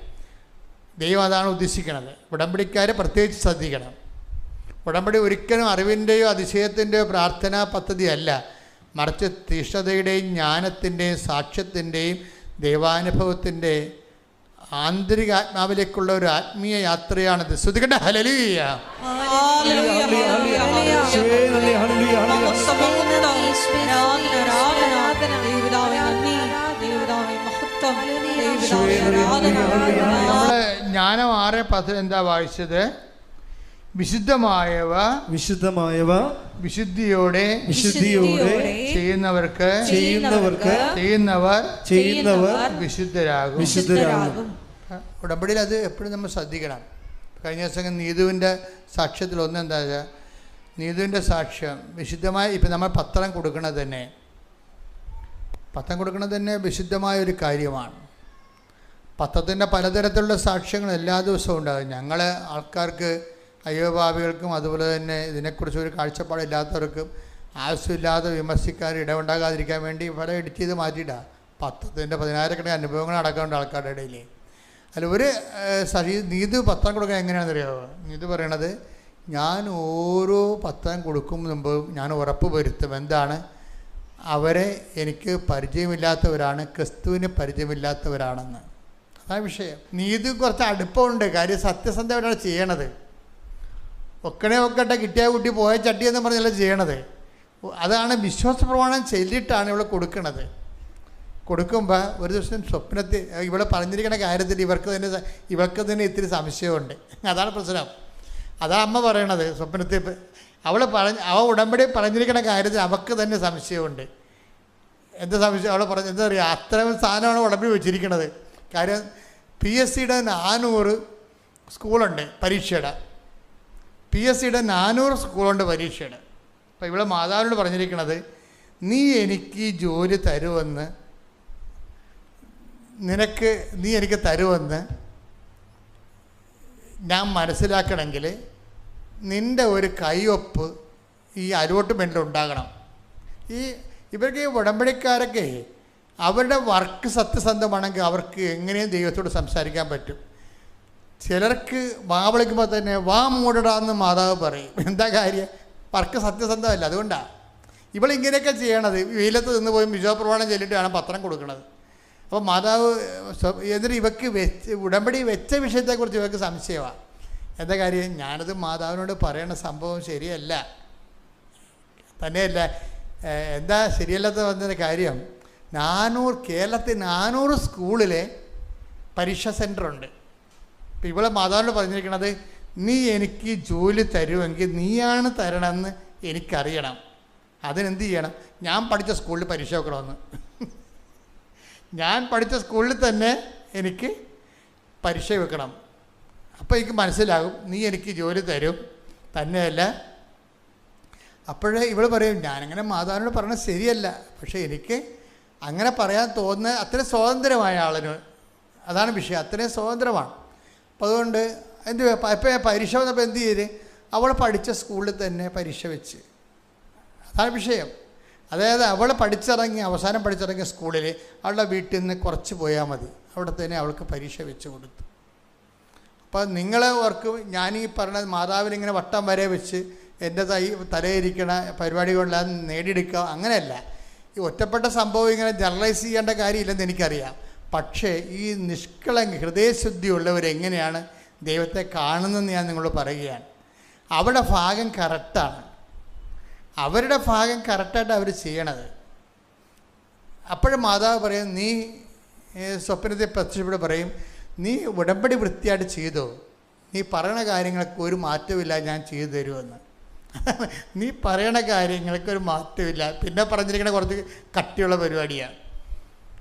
ദൈവം അതാണ് ഉദ്ദേശിക്കുന്നത്. ഉടമ്പടിക്കാരെ പ്രത്യേകിച്ച് ശ്രദ്ധിക്കണം. ഉടമ്പടി ഒരിക്കലും അറിവിൻ്റെയോ അതിശയത്തിൻ്റെയോ പ്രാർത്ഥനാ പദ്ധതിയല്ല, മറിച്ച് തീഷ്ണതയുടെയും ജ്ഞാനത്തിൻ്റെയും സാക്ഷ്യത്തിൻ്റെയും ദൈവാനുഭവത്തിൻ്റെ ആന്തരിക ആത്മാവിലേക്കുള്ള ഒരു ആത്മീയ യാത്രയാണിത്. ശ്രുതികട്ടെ. ഹല്ലേലൂയ. നമ്മള് ജ്ഞാനം 6:10 എന്താ വായിച്ചത്? വിശുദ്ധമായവ വിശുദ്ധിയോടെ ചെയ്യുന്നവർ വിശുദ്ധരാകും. ഉടമ്പടിയിൽ അത് എപ്പോഴും നമ്മൾ ശ്രദ്ധിക്കണം. കഴിഞ്ഞ ദിവസം നീതുവിൻ്റെ സാക്ഷ്യത്തിൽ എന്താ വെച്ചാൽ, നീതുവിൻ്റെ സാക്ഷ്യം വിശുദ്ധമായ, ഇപ്പം നമ്മൾ പത്രം കൊടുക്കുന്നത് തന്നെ വിശുദ്ധമായ ഒരു കാര്യമാണ്. പത്രത്തിൻ്റെ പലതരത്തിലുള്ള സാക്ഷ്യങ്ങൾ എല്ലാ ദിവസവും ഉണ്ടാകും. ഞങ്ങൾ ആൾക്കാർക്ക്, അയ്യോഭാവികൾക്കും അതുപോലെ തന്നെ ഇതിനെക്കുറിച്ച് ഒരു കാഴ്ചപ്പാടില്ലാത്തവർക്കും ആവശ്യമില്ലാതെ വിമർശിക്കാൻ ഇടമുണ്ടാകാതിരിക്കാൻ വേണ്ടി ഇവിടെ എഡിറ്റ് ചെയ്ത് മാറ്റിയിട്ടാണ്. പത്രത്തിൻ്റെ 10,000 അനുഭവങ്ങൾ നടക്കാറുണ്ട് ആൾക്കാരുടെ ഇടയിൽ. അതിൽ ഒരു നീതു പത്രം കൊടുക്കാൻ എങ്ങനെയാണെന്നറിയാമോ? നീതു പറയണത്, ഞാൻ ഓരോ പത്രം കൊടുക്കും മുമ്പും ഞാൻ ഉറപ്പ് വരുത്തും എന്താണ്, അവരെ എനിക്ക് പരിചയമില്ലാത്തവരാണ്, ക്രിസ്തുവിന് പരിചയമില്ലാത്തവരാണെന്ന്. അതാണ് വിഷയം. നീതു കുറച്ച് അടുപ്പമുണ്ട്, കാര്യം സത്യസന്ധമായിട്ടാണ് ചെയ്യണത്. ഒക്കട്ടെ കിട്ടിയ കുട്ടി പോയ ചട്ടി എന്ന് പറഞ്ഞല്ല ചെയ്യണത്. അതാണ് വിശ്വാസ പ്രമാണം ചൊല്ലിയിട്ടാണ് ഇവിടെ കൊടുക്കുന്നത്. കൊടുക്കുമ്പോൾ ഒരു ദിവസം സ്വപ്നത്തിൽ ഇവിടെ പറഞ്ഞിരിക്കുന്ന കാര്യത്തിൽ ഇവൾക്ക് തന്നെ ഇത്തിരി സംശയമുണ്ട്. അതാണ് പ്രശ്നം. അതാണ് അമ്മ പറയണത്. സ്വപ്നത്തിൽ അവ ഉടമ്പടി പറഞ്ഞിരിക്കുന്ന കാര്യത്തിൽ അവൾക്ക് തന്നെ സംശയമുണ്ട്. എന്താ സംശയം? അവൾ പറഞ്ഞ എന്താ പറയുക, അത്രയും സാധനമാണ് ഉടമ്പടി വെച്ചിരിക്കുന്നത്. കാര്യം PSCയുടെ 400 സ്കൂളുണ്ട് പരീക്ഷയുടെ. PSCയുടെ 400 സ്കൂളുണ്ട് പരീക്ഷയുടെ. അപ്പോൾ ഇവിടെ മാതാവിനോട് പറഞ്ഞിരിക്കുന്നത്, നീ എനിക്ക് ഈ ജോലി തരുമെന്ന്, നീ എനിക്ക് തരുമെന്ന് ഞാൻ മനസ്സിലാക്കണമെങ്കിൽ നിൻ്റെ ഒരു കൈയൊപ്പ് ഈ അലോട്ട്മെൻറ്റിൽ ഉണ്ടാകണം. ഇവർക്ക് ഈ ഉടമ്പടിക്കാരൊക്കെ അവരുടെ വർക്ക് സത്യസന്ധമാണെങ്കിൽ അവർക്ക് എങ്ങനെയും ദൈവത്തോട് സംസാരിക്കാൻ പറ്റും. ചിലർക്ക് വാ വിളിക്കുമ്പോൾ തന്നെ വാ മൂടടാന്ന് മാതാവ് പറയും. എന്താ കാര്യം? വർക്ക് സത്യസന്ധമല്ല. അതുകൊണ്ടാണ് ഇവളിങ്ങനെയൊക്കെ ചെയ്യണത്. വെയിലത്ത് നിന്ന് പോയി വിശ്വാസപ്രമാണം ചൊല്ലിയിട്ടാണ് പത്രം കൊടുക്കുന്നത്. അപ്പോൾ മാതാവ് എന്നിട്ട് ഇവക്ക് ഉടമ്പടി വെച്ച വിഷയത്തെക്കുറിച്ച് ഇവർക്ക് സംശയമാണ്. എന്താ കാര്യം? ഞാനത് മാതാവിനോട് പറയണ സംഭവം ശരിയല്ല. തന്നെയല്ല, എന്താ ശരിയല്ലാത്ത വന്നൊരു കാര്യം, കേരളത്തിൽ 400 സ്കൂളിലെ പരീക്ഷാ സെൻ്ററുണ്ട്. ഇപ്പം ഇവിടെ മാതാവിനോട് പറഞ്ഞിരിക്കണത്, നീ എനിക്ക് ജോലി തരുമെങ്കിൽ നീയാണ് തരണമെന്ന് എനിക്കറിയണം. അതിനെന്ത് ചെയ്യണം? ഞാൻ പഠിച്ച സ്കൂളിൽ പരീക്ഷ വെക്കണമെന്ന്. ഞാൻ പഠിച്ച സ്കൂളിൽ തന്നെ എനിക്ക് പരീക്ഷ വെക്കണം. അപ്പോൾ എനിക്ക് മനസ്സിലാകും നീ എനിക്ക് ജോലി തരും. തന്നെയല്ല, അപ്പോഴേ ഇവൾ പറയും, ഞാനങ്ങനെ മാതാവിനോട് പറഞ്ഞത് ശരിയല്ല, പക്ഷേ എനിക്ക് അങ്ങനെ പറയാൻ തോന്നുന്ന അത്രയും സ്വാതന്ത്ര്യമായ ആളിന്. അതാണ് വിഷയം, അത്രയും സ്വാതന്ത്ര്യമാണ്. അപ്പോൾ അതുകൊണ്ട് ഇപ്പോൾ പരീക്ഷ വന്നപ്പോൾ എന്ത് ചെയ്ത്, അവൾ പഠിച്ച സ്കൂളിൽ തന്നെ പരീക്ഷ വെച്ച്. അതാണ് വിഷയം. അതായത് അവൾ അവസാനം പഠിച്ചിറങ്ങിയ സ്കൂളിൽ അവളുടെ വീട്ടിൽ നിന്ന് കുറച്ച് പോയാൽ മതി, അവിടെ തന്നെ അവൾക്ക് പരീക്ഷ വെച്ച് കൊടുത്തു. അപ്പോൾ നിങ്ങൾ ഓർക്ക് ഞാനീ പറഞ്ഞ മാതാവിനിങ്ങനെ വട്ടം വരെ വെച്ച് എൻ്റെ തലയിരിക്കണ പരിപാടികളെല്ലാം നേടിയെടുക്കുക, അങ്ങനെയല്ല. ഈ ഒറ്റപ്പെട്ട സംഭവം ഇങ്ങനെ ജനറലൈസ് ചെയ്യേണ്ട കാര്യമില്ലെന്ന് എനിക്കറിയാം. പക്ഷേ ഈ ഹൃദയശുദ്ധിയുള്ളവരെങ്ങനെയാണ് ദൈവത്തെ കാണുന്നതെന്ന് ഞാൻ നിങ്ങളോട് പറയുകയാണ്. അവരുടെ ഭാഗം കറക്റ്റാണ്. അവരുടെ ഭാഗം കറക്റ്റായിട്ട് അവർ ചെയ്യണത്. അപ്പോഴും മാതാവ് പറയും, നീ സ്വപ്നത്തെ പ്രത്യക്ഷപ്പെട്ട് പറയും, നീ ഉടമ്പടി വൃത്തിയായിട്ട് ചെയ്തോ, നീ പറയണ കാര്യങ്ങൾക്ക് ഒരു മാറ്റമില്ല, ഞാൻ ചെയ്തു തരുമെന്ന്. നീ പറയണ കാര്യങ്ങൾക്കൊരു മാറ്റമില്ല. പിന്നെ പറഞ്ഞിരിക്കണ കുറച്ച് കട്ടിയുള്ള പരിപാടിയാണ്.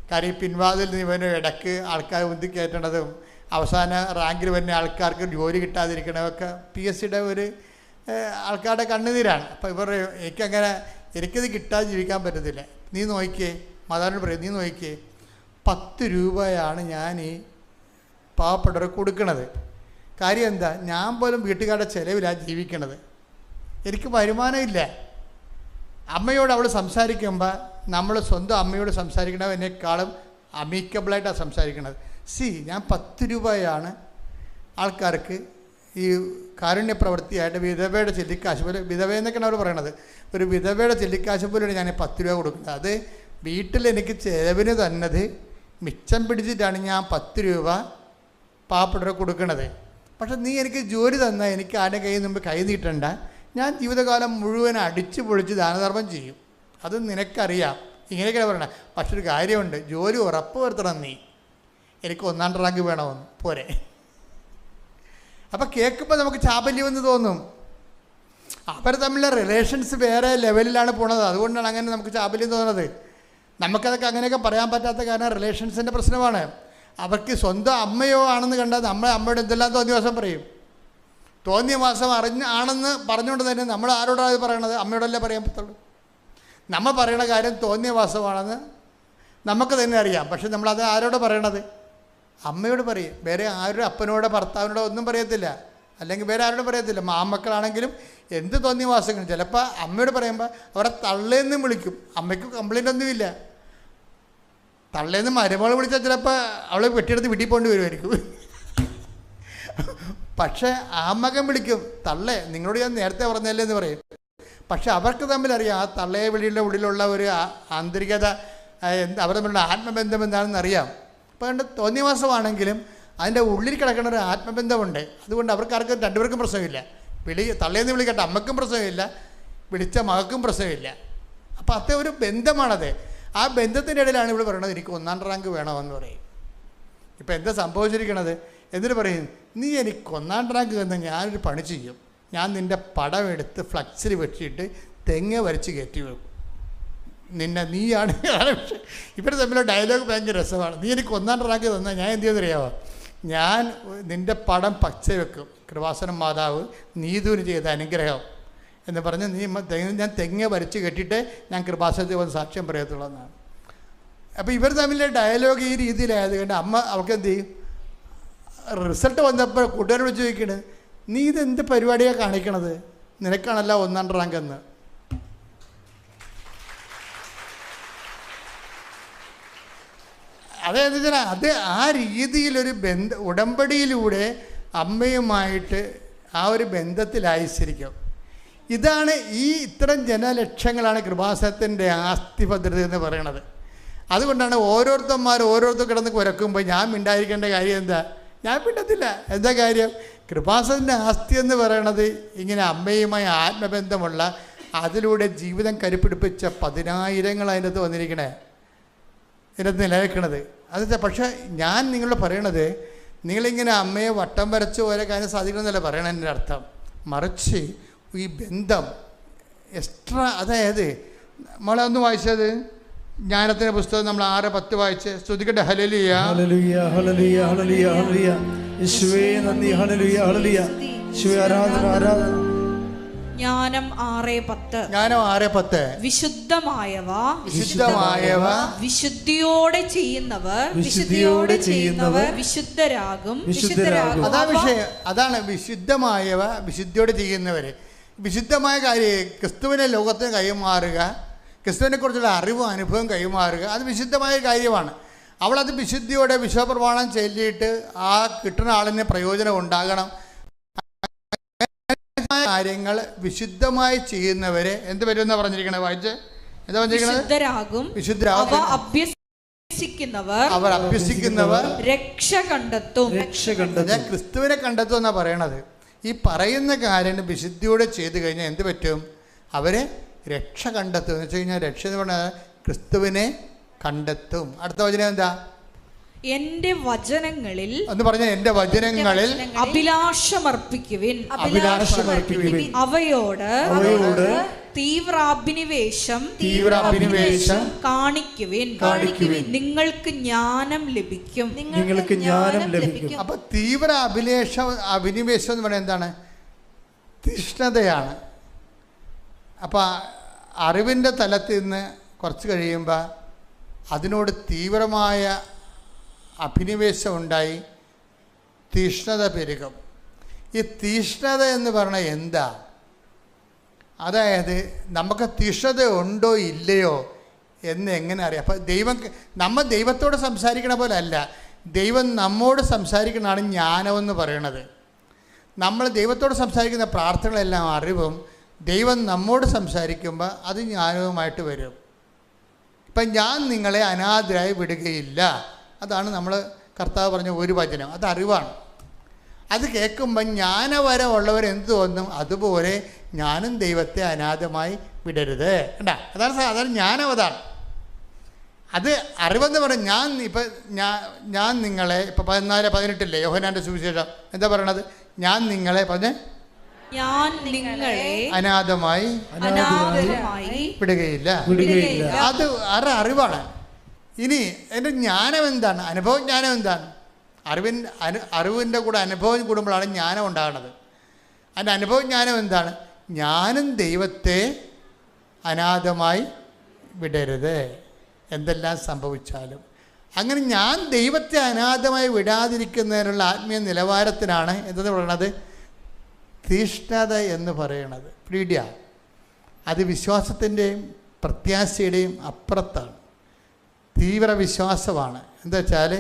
കാര്യം ഈ പിൻവാതിൽ ഇവന് ഇടയ്ക്ക് ആൾക്കാർ ഉന്തി കയറ്റണതും അവസാന റാങ്കിൽ വരുന്ന ആൾക്കാർക്ക് ജോലി കിട്ടാതിരിക്കണതൊക്കെ PSCയുടെ ഒരു ആൾക്കാരുടെ കണ്ണുനീരാണ്. അപ്പോൾ ഇവർ എനിക്കത് കിട്ടാതെ ജീവിക്കാൻ പറ്റത്തില്ല. നീ നോക്കിയേ, മാതാവിനോട് പറയും, നീ നോക്കിയേ, 10 രൂപയാണ് ഞാൻ ഈ പാവപ്പെട്ടവർക്ക് കൊടുക്കണത്. കാര്യം എന്താ? ഞാൻ പോലും വീട്ടുകാരുടെ ചിലവിലാണ് ജീവിക്കണത്, എനിക്ക് വരുമാനമില്ല. അമ്മയോട് അവൾ സംസാരിക്കുമ്പോൾ നമ്മൾ സ്വന്തം അമ്മയോട് സംസാരിക്കണതിനേക്കാളും അമീക്കബിളായിട്ടാണ് സംസാരിക്കണത്. ഞാൻ 10 രൂപയാണ് ആൾക്കാർക്ക് ഈ കാരുണ്യ പ്രവൃത്തിയായിട്ട് വിധവയുടെ ചെല്ലിക്കാശ് പോലെ, വിധവയെന്നൊക്കെയാണ് അവർ പറയണത്, ഒരു വിധവയുടെ ചെല്ലിക്കാശ് പോലെയാണ് ഞാൻ 10 രൂപ കൊടുക്കുന്നത്. അത് വീട്ടിൽ എനിക്ക് ചിലവിന് തന്നത് മിച്ചം പിടിച്ചിട്ടാണ് ഞാൻ 10 രൂപ പാവപ്പെട്ടവർക്ക് കൊടുക്കണത്. പക്ഷെ നീ എനിക്ക് ജോലി തന്നാൽ എനിക്ക് ആരുടെ കയ്യിൽ മുമ്പ് കൈ നീട്ടണ്ട, ഞാൻ ജീവിതകാലം മുഴുവൻ അടിച്ചു പൊളിച്ച് ദാനധർമ്മം ചെയ്യും. അത് നിനക്കറിയാം. ഇങ്ങനെയൊക്കെയാണ് പറയണത്. പക്ഷെ ഒരു കാര്യമുണ്ട്, ജോലി ഉറപ്പ് വരുത്തണം നീ, എനിക്ക് 1ാം റാങ്ക് വേണമെന്ന് പോരെ. അപ്പം കേൾക്കുമ്പോൾ നമുക്ക് ചാബല്യമെന്ന് തോന്നും. അവർ തമ്മിലുള്ള റിലേഷൻസ് വേറെ ലെവലിലാണ് പോണത്. അതുകൊണ്ടാണ് അങ്ങനെ നമുക്ക് ചാബല്യം തോന്നുന്നത്. നമുക്കതൊക്കെ അങ്ങനെയൊക്കെ പറയാൻ പറ്റാത്ത കാരണം റിലേഷൻസിൻ്റെ പ്രശ്നമാണ്. അവർക്ക് സ്വന്തം അമ്മയോ ആണെന്ന് കണ്ടാൽ അമ്മയോട് എന്തെല്ലാം തോന്നിയ മാസം പറയും. തോന്നിയ മാസം ആണെന്ന് പറഞ്ഞുകൊണ്ട് തന്നെ നമ്മൾ ആരോടാണ് ഇത് പറയണത്? അമ്മയോടല്ലേ പറയാൻ പറ്റുള്ളൂ. നമ്മൾ പറയണ കാര്യം തോന്നിയ മാസമാണെന്ന് നമുക്ക് തന്നെ അറിയാം. പക്ഷെ നമ്മളത് ആരോട് പറയണത്? അമ്മയോട് പറയും. വേറെ ആരുടെ അപ്പനോടോ ഭർത്താവിനോടോ ഒന്നും പറയത്തില്ല, അല്ലെങ്കിൽ വേറെ ആരോടും പറയത്തില്ല. മാമക്കളാണെങ്കിലും എന്ത് തോന്നിയ മാസങ്ങളും ചിലപ്പോൾ അമ്മയോട് പറയുമ്പോൾ അവരെ തള്ളേന്നും വിളിക്കും. അമ്മയ്ക്ക് കംപ്ലൈൻ്റ് ഒന്നുമില്ല. തള്ളേന്ന് മരുമകൾ വിളിച്ചാൽ ചിലപ്പോൾ അവളെ വെട്ടിയെടുത്ത് വീട്ടിൽ പോകേണ്ടി വരുമായിരിക്കും. പക്ഷേ ആ മകൻ വിളിക്കും, തള്ളേ നിങ്ങളോട് ഞാൻ നേരത്തെ പറഞ്ഞല്ലേ എന്ന് പറയും. പക്ഷെ അവർക്ക് തമ്മിലറിയാം ആ തള്ളയെ വിളിയുടെ ഉള്ളിലുള്ള ഒരു ആന്തരികത, അവർ തമ്മിലുള്ള ആത്മബന്ധം എന്താണെന്ന് അറിയാം. അപ്പോൾ അതുകൊണ്ട് തോന്നിയ മാസമാണെങ്കിലും അതിൻ്റെ ഉള്ളിൽ കിടക്കുന്ന ഒരു ആത്മബന്ധമുണ്ട്. അതുകൊണ്ട് അവർക്കാർക്കും രണ്ടുപേർക്കും പ്രശ്നമില്ല. തള്ളേന്ന് വിളിക്കട്ടെ, അമ്മക്കും പ്രശ്നമില്ല, വിളിച്ച മകൾക്കും പ്രശ്നമില്ല. അപ്പോൾ അത്ര ഒരു ബന്ധമാണത്. ആ ബന്ധത്തിൻ്റെ ഇടയിലാണ് ഇവിടെ പറയുന്നത് എനിക്ക് 1-ാം റാങ്ക് വേണമെന്ന് പറയും. ഇപ്പം എന്താ സംഭവിച്ചിരിക്കണത്? എന്നിട്ട് പറയും, നീ എനിക്ക് 1-ാം റാങ്ക് തന്നാൽ ഞാനൊരു പണി ചെയ്യും. ഞാൻ നിൻ്റെ പടം എടുത്ത് ഫ്ലക്സിൽ വെച്ചിട്ട് തെങ്ങ് വരച്ച് കയറ്റി വെക്കും. നീയാണ് വിഷയം. ഇവർ തമ്മിലുള്ള ഡയലോഗ് ഭയങ്കര രസമാണ്. നീ എനിക്ക് 1-ാം റാങ്ക് തന്നാൽ ഞാൻ എന്ത് ചെയ്യുന്നറിയാമോ? ഞാൻ നിൻ്റെ പടം പച്ച വെക്കും. കൃപാസനം മാതാവ് നീതുവിന് ചെയ്ത അനുഗ്രഹം എന്ന് പറഞ്ഞ് ഞാൻ തെങ്ങ് വരച്ച് കെട്ടിയിട്ട് ഞാൻ കൃപാസനത്തിൽ വന്ന് സാക്ഷ്യം പറയത്തുള്ളൂ എന്നാണ്. അപ്പോൾ ഇവർ തമ്മിലെ ഡയലോഗ് ഈ രീതിയിലായത് കൊണ്ട് അമ്മ അവൾക്ക് എന്ത് ചെയ്യും? റിസൾട്ട് വന്നപ്പോൾ കൂട്ടുകാരോട് ചോദിക്കണത്, നീ ഇതെന്ത് പരിപാടിയാണ് കാണിക്കണത്? നിനക്കാണല്ല 1-ാം റാങ്ക് എന്ന്. അതായത് അത് ആ രീതിയിലൊരു ഉടമ്പടിയിലൂടെ അമ്മയുമായിട്ട് ആ ഒരു ബന്ധത്തിലായിരിക്കും. ഇതാണ് ഇത്തരം ജനലക്ഷങ്ങളാണ് കൃപാസനത്തിൻ്റെ ആസ്തി ഭദ്രത എന്ന് പറയണത്. അതുകൊണ്ടാണ് ഓരോരുത്തർ കിടന്ന് കുരക്കുമ്പോൾ ഞാൻ മിണ്ടായിരിക്കേണ്ട കാര്യം എന്താ? ഞാൻ മിണ്ടത്തില്ല. എന്താ കാര്യം? കൃപാസനത്തിൻ്റെ ആസ്തി എന്ന് പറയണത് ഇങ്ങനെ അമ്മയുമായി ആത്മബന്ധമുള്ള, അതിലൂടെ ജീവിതം കരുപ്പിടിപ്പിച്ച 10,000 അതിനകത്ത് വന്നിരിക്കണേ, ഇതിനകത്ത് നിലനിൽക്കണത്. അത് പക്ഷേ ഞാൻ നിങ്ങളോട് പറയണത്, നിങ്ങളിങ്ങനെ അമ്മയെ വട്ടം വരച്ച് ഓരോ കാര്യം സാധിക്കണമെന്നല്ല പറയണതിൻ്റെ അർത്ഥം. മറിച്ച് ഈ ബന്ധം എക്സ്ട്രാ, അതായത് നമ്മളൊന്ന് വായിച്ചത് ജ്ഞാനത്തിൻ്റെ പുസ്തകം നമ്മൾ 6:10 വായിച്ച് സ്തുതിക്കട്ടെ. ഹല്ലേലൂയ ഹല്ലേലൂയ ഹല്ലേലൂയ ഹല്ലേലൂയ ഹല്ലേലൂയ. യേശുവേ നന്ദി. ഹല്ലേലൂയ ഹല്ലേലൂയ. യേശുവേ ആരാധന ആരാധന. ജ്ഞാനം 6:10 വിശുദ്ധമായവ വിശുദ്ധിയോടെ ചെയ്യുന്നവർ വിശുദ്ധരാകും. അതാ വിഷയം. അതാണ് വിശുദ്ധമായവ വിശുദ്ധിയോടെ ചെയ്യുന്നവർ. വിശുദ്ധമായ കാര്യം ക്രിസ്തുവിനെ ലോകത്തിന് കൈമാറുക, ക്രിസ്തുവിനെക്കുറിച്ചുള്ള അറിവും അനുഭവം കൈമാറുക, അത് വിശുദ്ധമായ കാര്യമാണ്. അവളത് വിശുദ്ധിയോടെ വിശ്വപ്രമാണം ചൊല്ലിയിട്ട് ആ കിട്ടുന്ന ആളിന് പ്രയോജനം ഉണ്ടാകണം. കാര്യങ്ങൾ വിശുദ്ധമായി ചെയ്യുന്നവരെ എന്ത് വരുമെന്നാണ് പറഞ്ഞിരിക്കണത്? വായിച്ച് എന്താ പറഞ്ഞിരിക്കണത്? വിശുദ്ധരാകും. അവർ അഭ്യസിക്കുന്നവർ രക്ഷ കണ്ടെത്തും. ക്രിസ്തുവിനെ കണ്ടെത്തും എന്നാണ് പറയണത്. ഈ പറയുന്ന കാര്യം വിശുദ്ധിയോടെ ചെയ്തു കഴിഞ്ഞാൽ എന്ത് പറ്റും? അവരെ രക്ഷ കണ്ടെത്തും. എന്ന് വെച്ച് കഴിഞ്ഞാൽ രക്ഷ എന്ന് പറഞ്ഞാൽ ക്രിസ്തുവിനെ കണ്ടെത്തും. അടുത്ത വചനം എന്താ? എന്റെ വചനങ്ങളിൽ എന്ന് പറഞ്ഞാൽ എന്റെ വചനങ്ങളിൽ അഭിലാഷമർപ്പിക്കുവിൻ. അവയോട് തീവ്രാഭിനിവേശം കാണിക്കുവിൻ. നിങ്ങൾക്ക് ജ്ഞാനം ലഭിക്കും. അപ്പൊ തീവ്ര അഭിനിവേശം എന്ന് പറയുന്നത് എന്താണ്? തീഷ്ണതയാണ്. അപ്പം അറിവിൻ്റെ തലത്തിൽ നിന്ന് കുറച്ച് കഴിയുമ്പോൾ അതിനോട് തീവ്രമായ അഭിനിവേശം ഉണ്ടായി തീഷ്ണത പെരുകും. ഈ തീഷ്ണത എന്ന് പറഞ്ഞാൽ എന്താ? അതായത് നമുക്ക് തീഷ്ണത ഉണ്ടോ ഇല്ലയോ എന്ന് എങ്ങനെ അറിയാം? അപ്പം നമ്മൾ ദൈവത്തോട് സംസാരിക്കണ പോലെ അല്ല, ദൈവം നമ്മോട് സംസാരിക്കണതാണ് ജ്ഞാനമെന്ന് പറയണത്. നമ്മൾ ദൈവത്തോട് സംസാരിക്കുന്ന പ്രാർത്ഥനകളെല്ലാം അറിവും, ദൈവം നമ്മോട് സംസാരിക്കുമ്പോൾ അത് ജ്ഞാനവുമായിട്ട് വരും. ഇപ്പം ഞാൻ നിങ്ങളെ അനാഥരായി വിടുകയില്ല, അതാണ് നമ്മൾ കർത്താവ് പറഞ്ഞ ഒരു വചനം. അത് അറിവാണ്. അത് കേൾക്കുമ്പോൾ ജ്ഞാനവരമുള്ളവർ എന്ത് തോന്നും? അതുപോലെ ഞാനും ദൈവത്തെ അനാഥമായി വിടരുത്. കണ്ടാ, അതാണ് ജ്ഞാനം. അതാണ് അത് അറിവെന്ന് പറഞ്ഞാൽ ഞാൻ നിങ്ങളെ ഇപ്പം 14:18 യോഹന്നാൻ്റെ സുവിശേഷം എന്താ പറയണത്? ഞാൻ നിങ്ങളെ അനാഥമായി വിടുകയില്ല. അത് അറിവാണ്. ഇനി എൻ്റെ ജ്ഞാനം എന്താണ്? അനുഭവജ്ഞാനം എന്താണ്? അറിവിൻ്റെ കൂടെ അനുഭവം കൂടുമ്പോഴാണ് ജ്ഞാനം ഉണ്ടാകുന്നത്. അതിൻ്റെ അനുഭവജ്ഞാനം എന്താണ്? ഞാനും ദൈവത്തെ അനാഥമായി വിടരുത് എന്തെല്ലാം സംഭവിച്ചാലും. അങ്ങനെ ഞാൻ ദൈവത്തെ അനാഥമായി വിടാതിരിക്കുന്നതിനുള്ള ആത്മീയ നിലവാരത്തിനാണ് എന്തെന്ന് പറയുന്നത്? തീഷ്ണത എന്ന് പറയണത്. പീഡിയ അത് വിശ്വാസത്തിൻ്റെയും പ്രത്യാശയുടെയും അപ്പുറത്താണ്. തീവ്ര വിശ്വാസമാണ്. എന്താ വെച്ചാൽ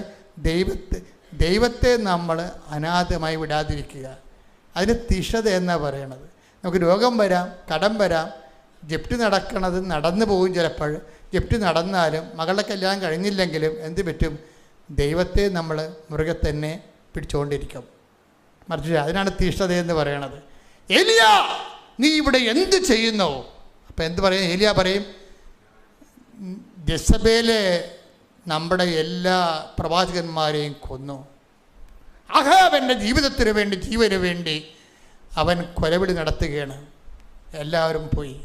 ദൈവത്തെ നമ്മൾ അനാഥമായി വിടാതിരിക്കുക, അതിന് തീഷ്ണത എന്നാണ് പറയണത്. നമുക്ക് രോഗം വരാം, കടം വരാം, ജപ്തി നടന്നു പോകും. ചിലപ്പോൾ ജപ്തി നടന്നാലും മകളുടെ കല്യാണം കഴിഞ്ഞില്ലെങ്കിലും എന്ത് പറ്റും? ദൈവത്തെ നമ്മൾ മുറുകെ തന്നെ പിടിച്ചുകൊണ്ടിരിക്കും. മറിച്ച് അതിനാണ് തീഷ്ണത എന്ന് പറയണത്. ഏലിയ, നീ ഇവിടെ എന്ത് ചെയ്യുന്നു? അപ്പം എന്ത് പറയും? ഏലിയ പറയും, ജെസബേല് നമ്മുടെ എല്ലാ പ്രവാചകന്മാരെയും കൊന്നു. അഹാബിൻ്റെ ജീവിതത്തിന് വേണ്ടി, ജീവന് വേണ്ടി അവൻ കൊലവിളി നടത്തുകയാണ്. എല്ലാവരും പോയി,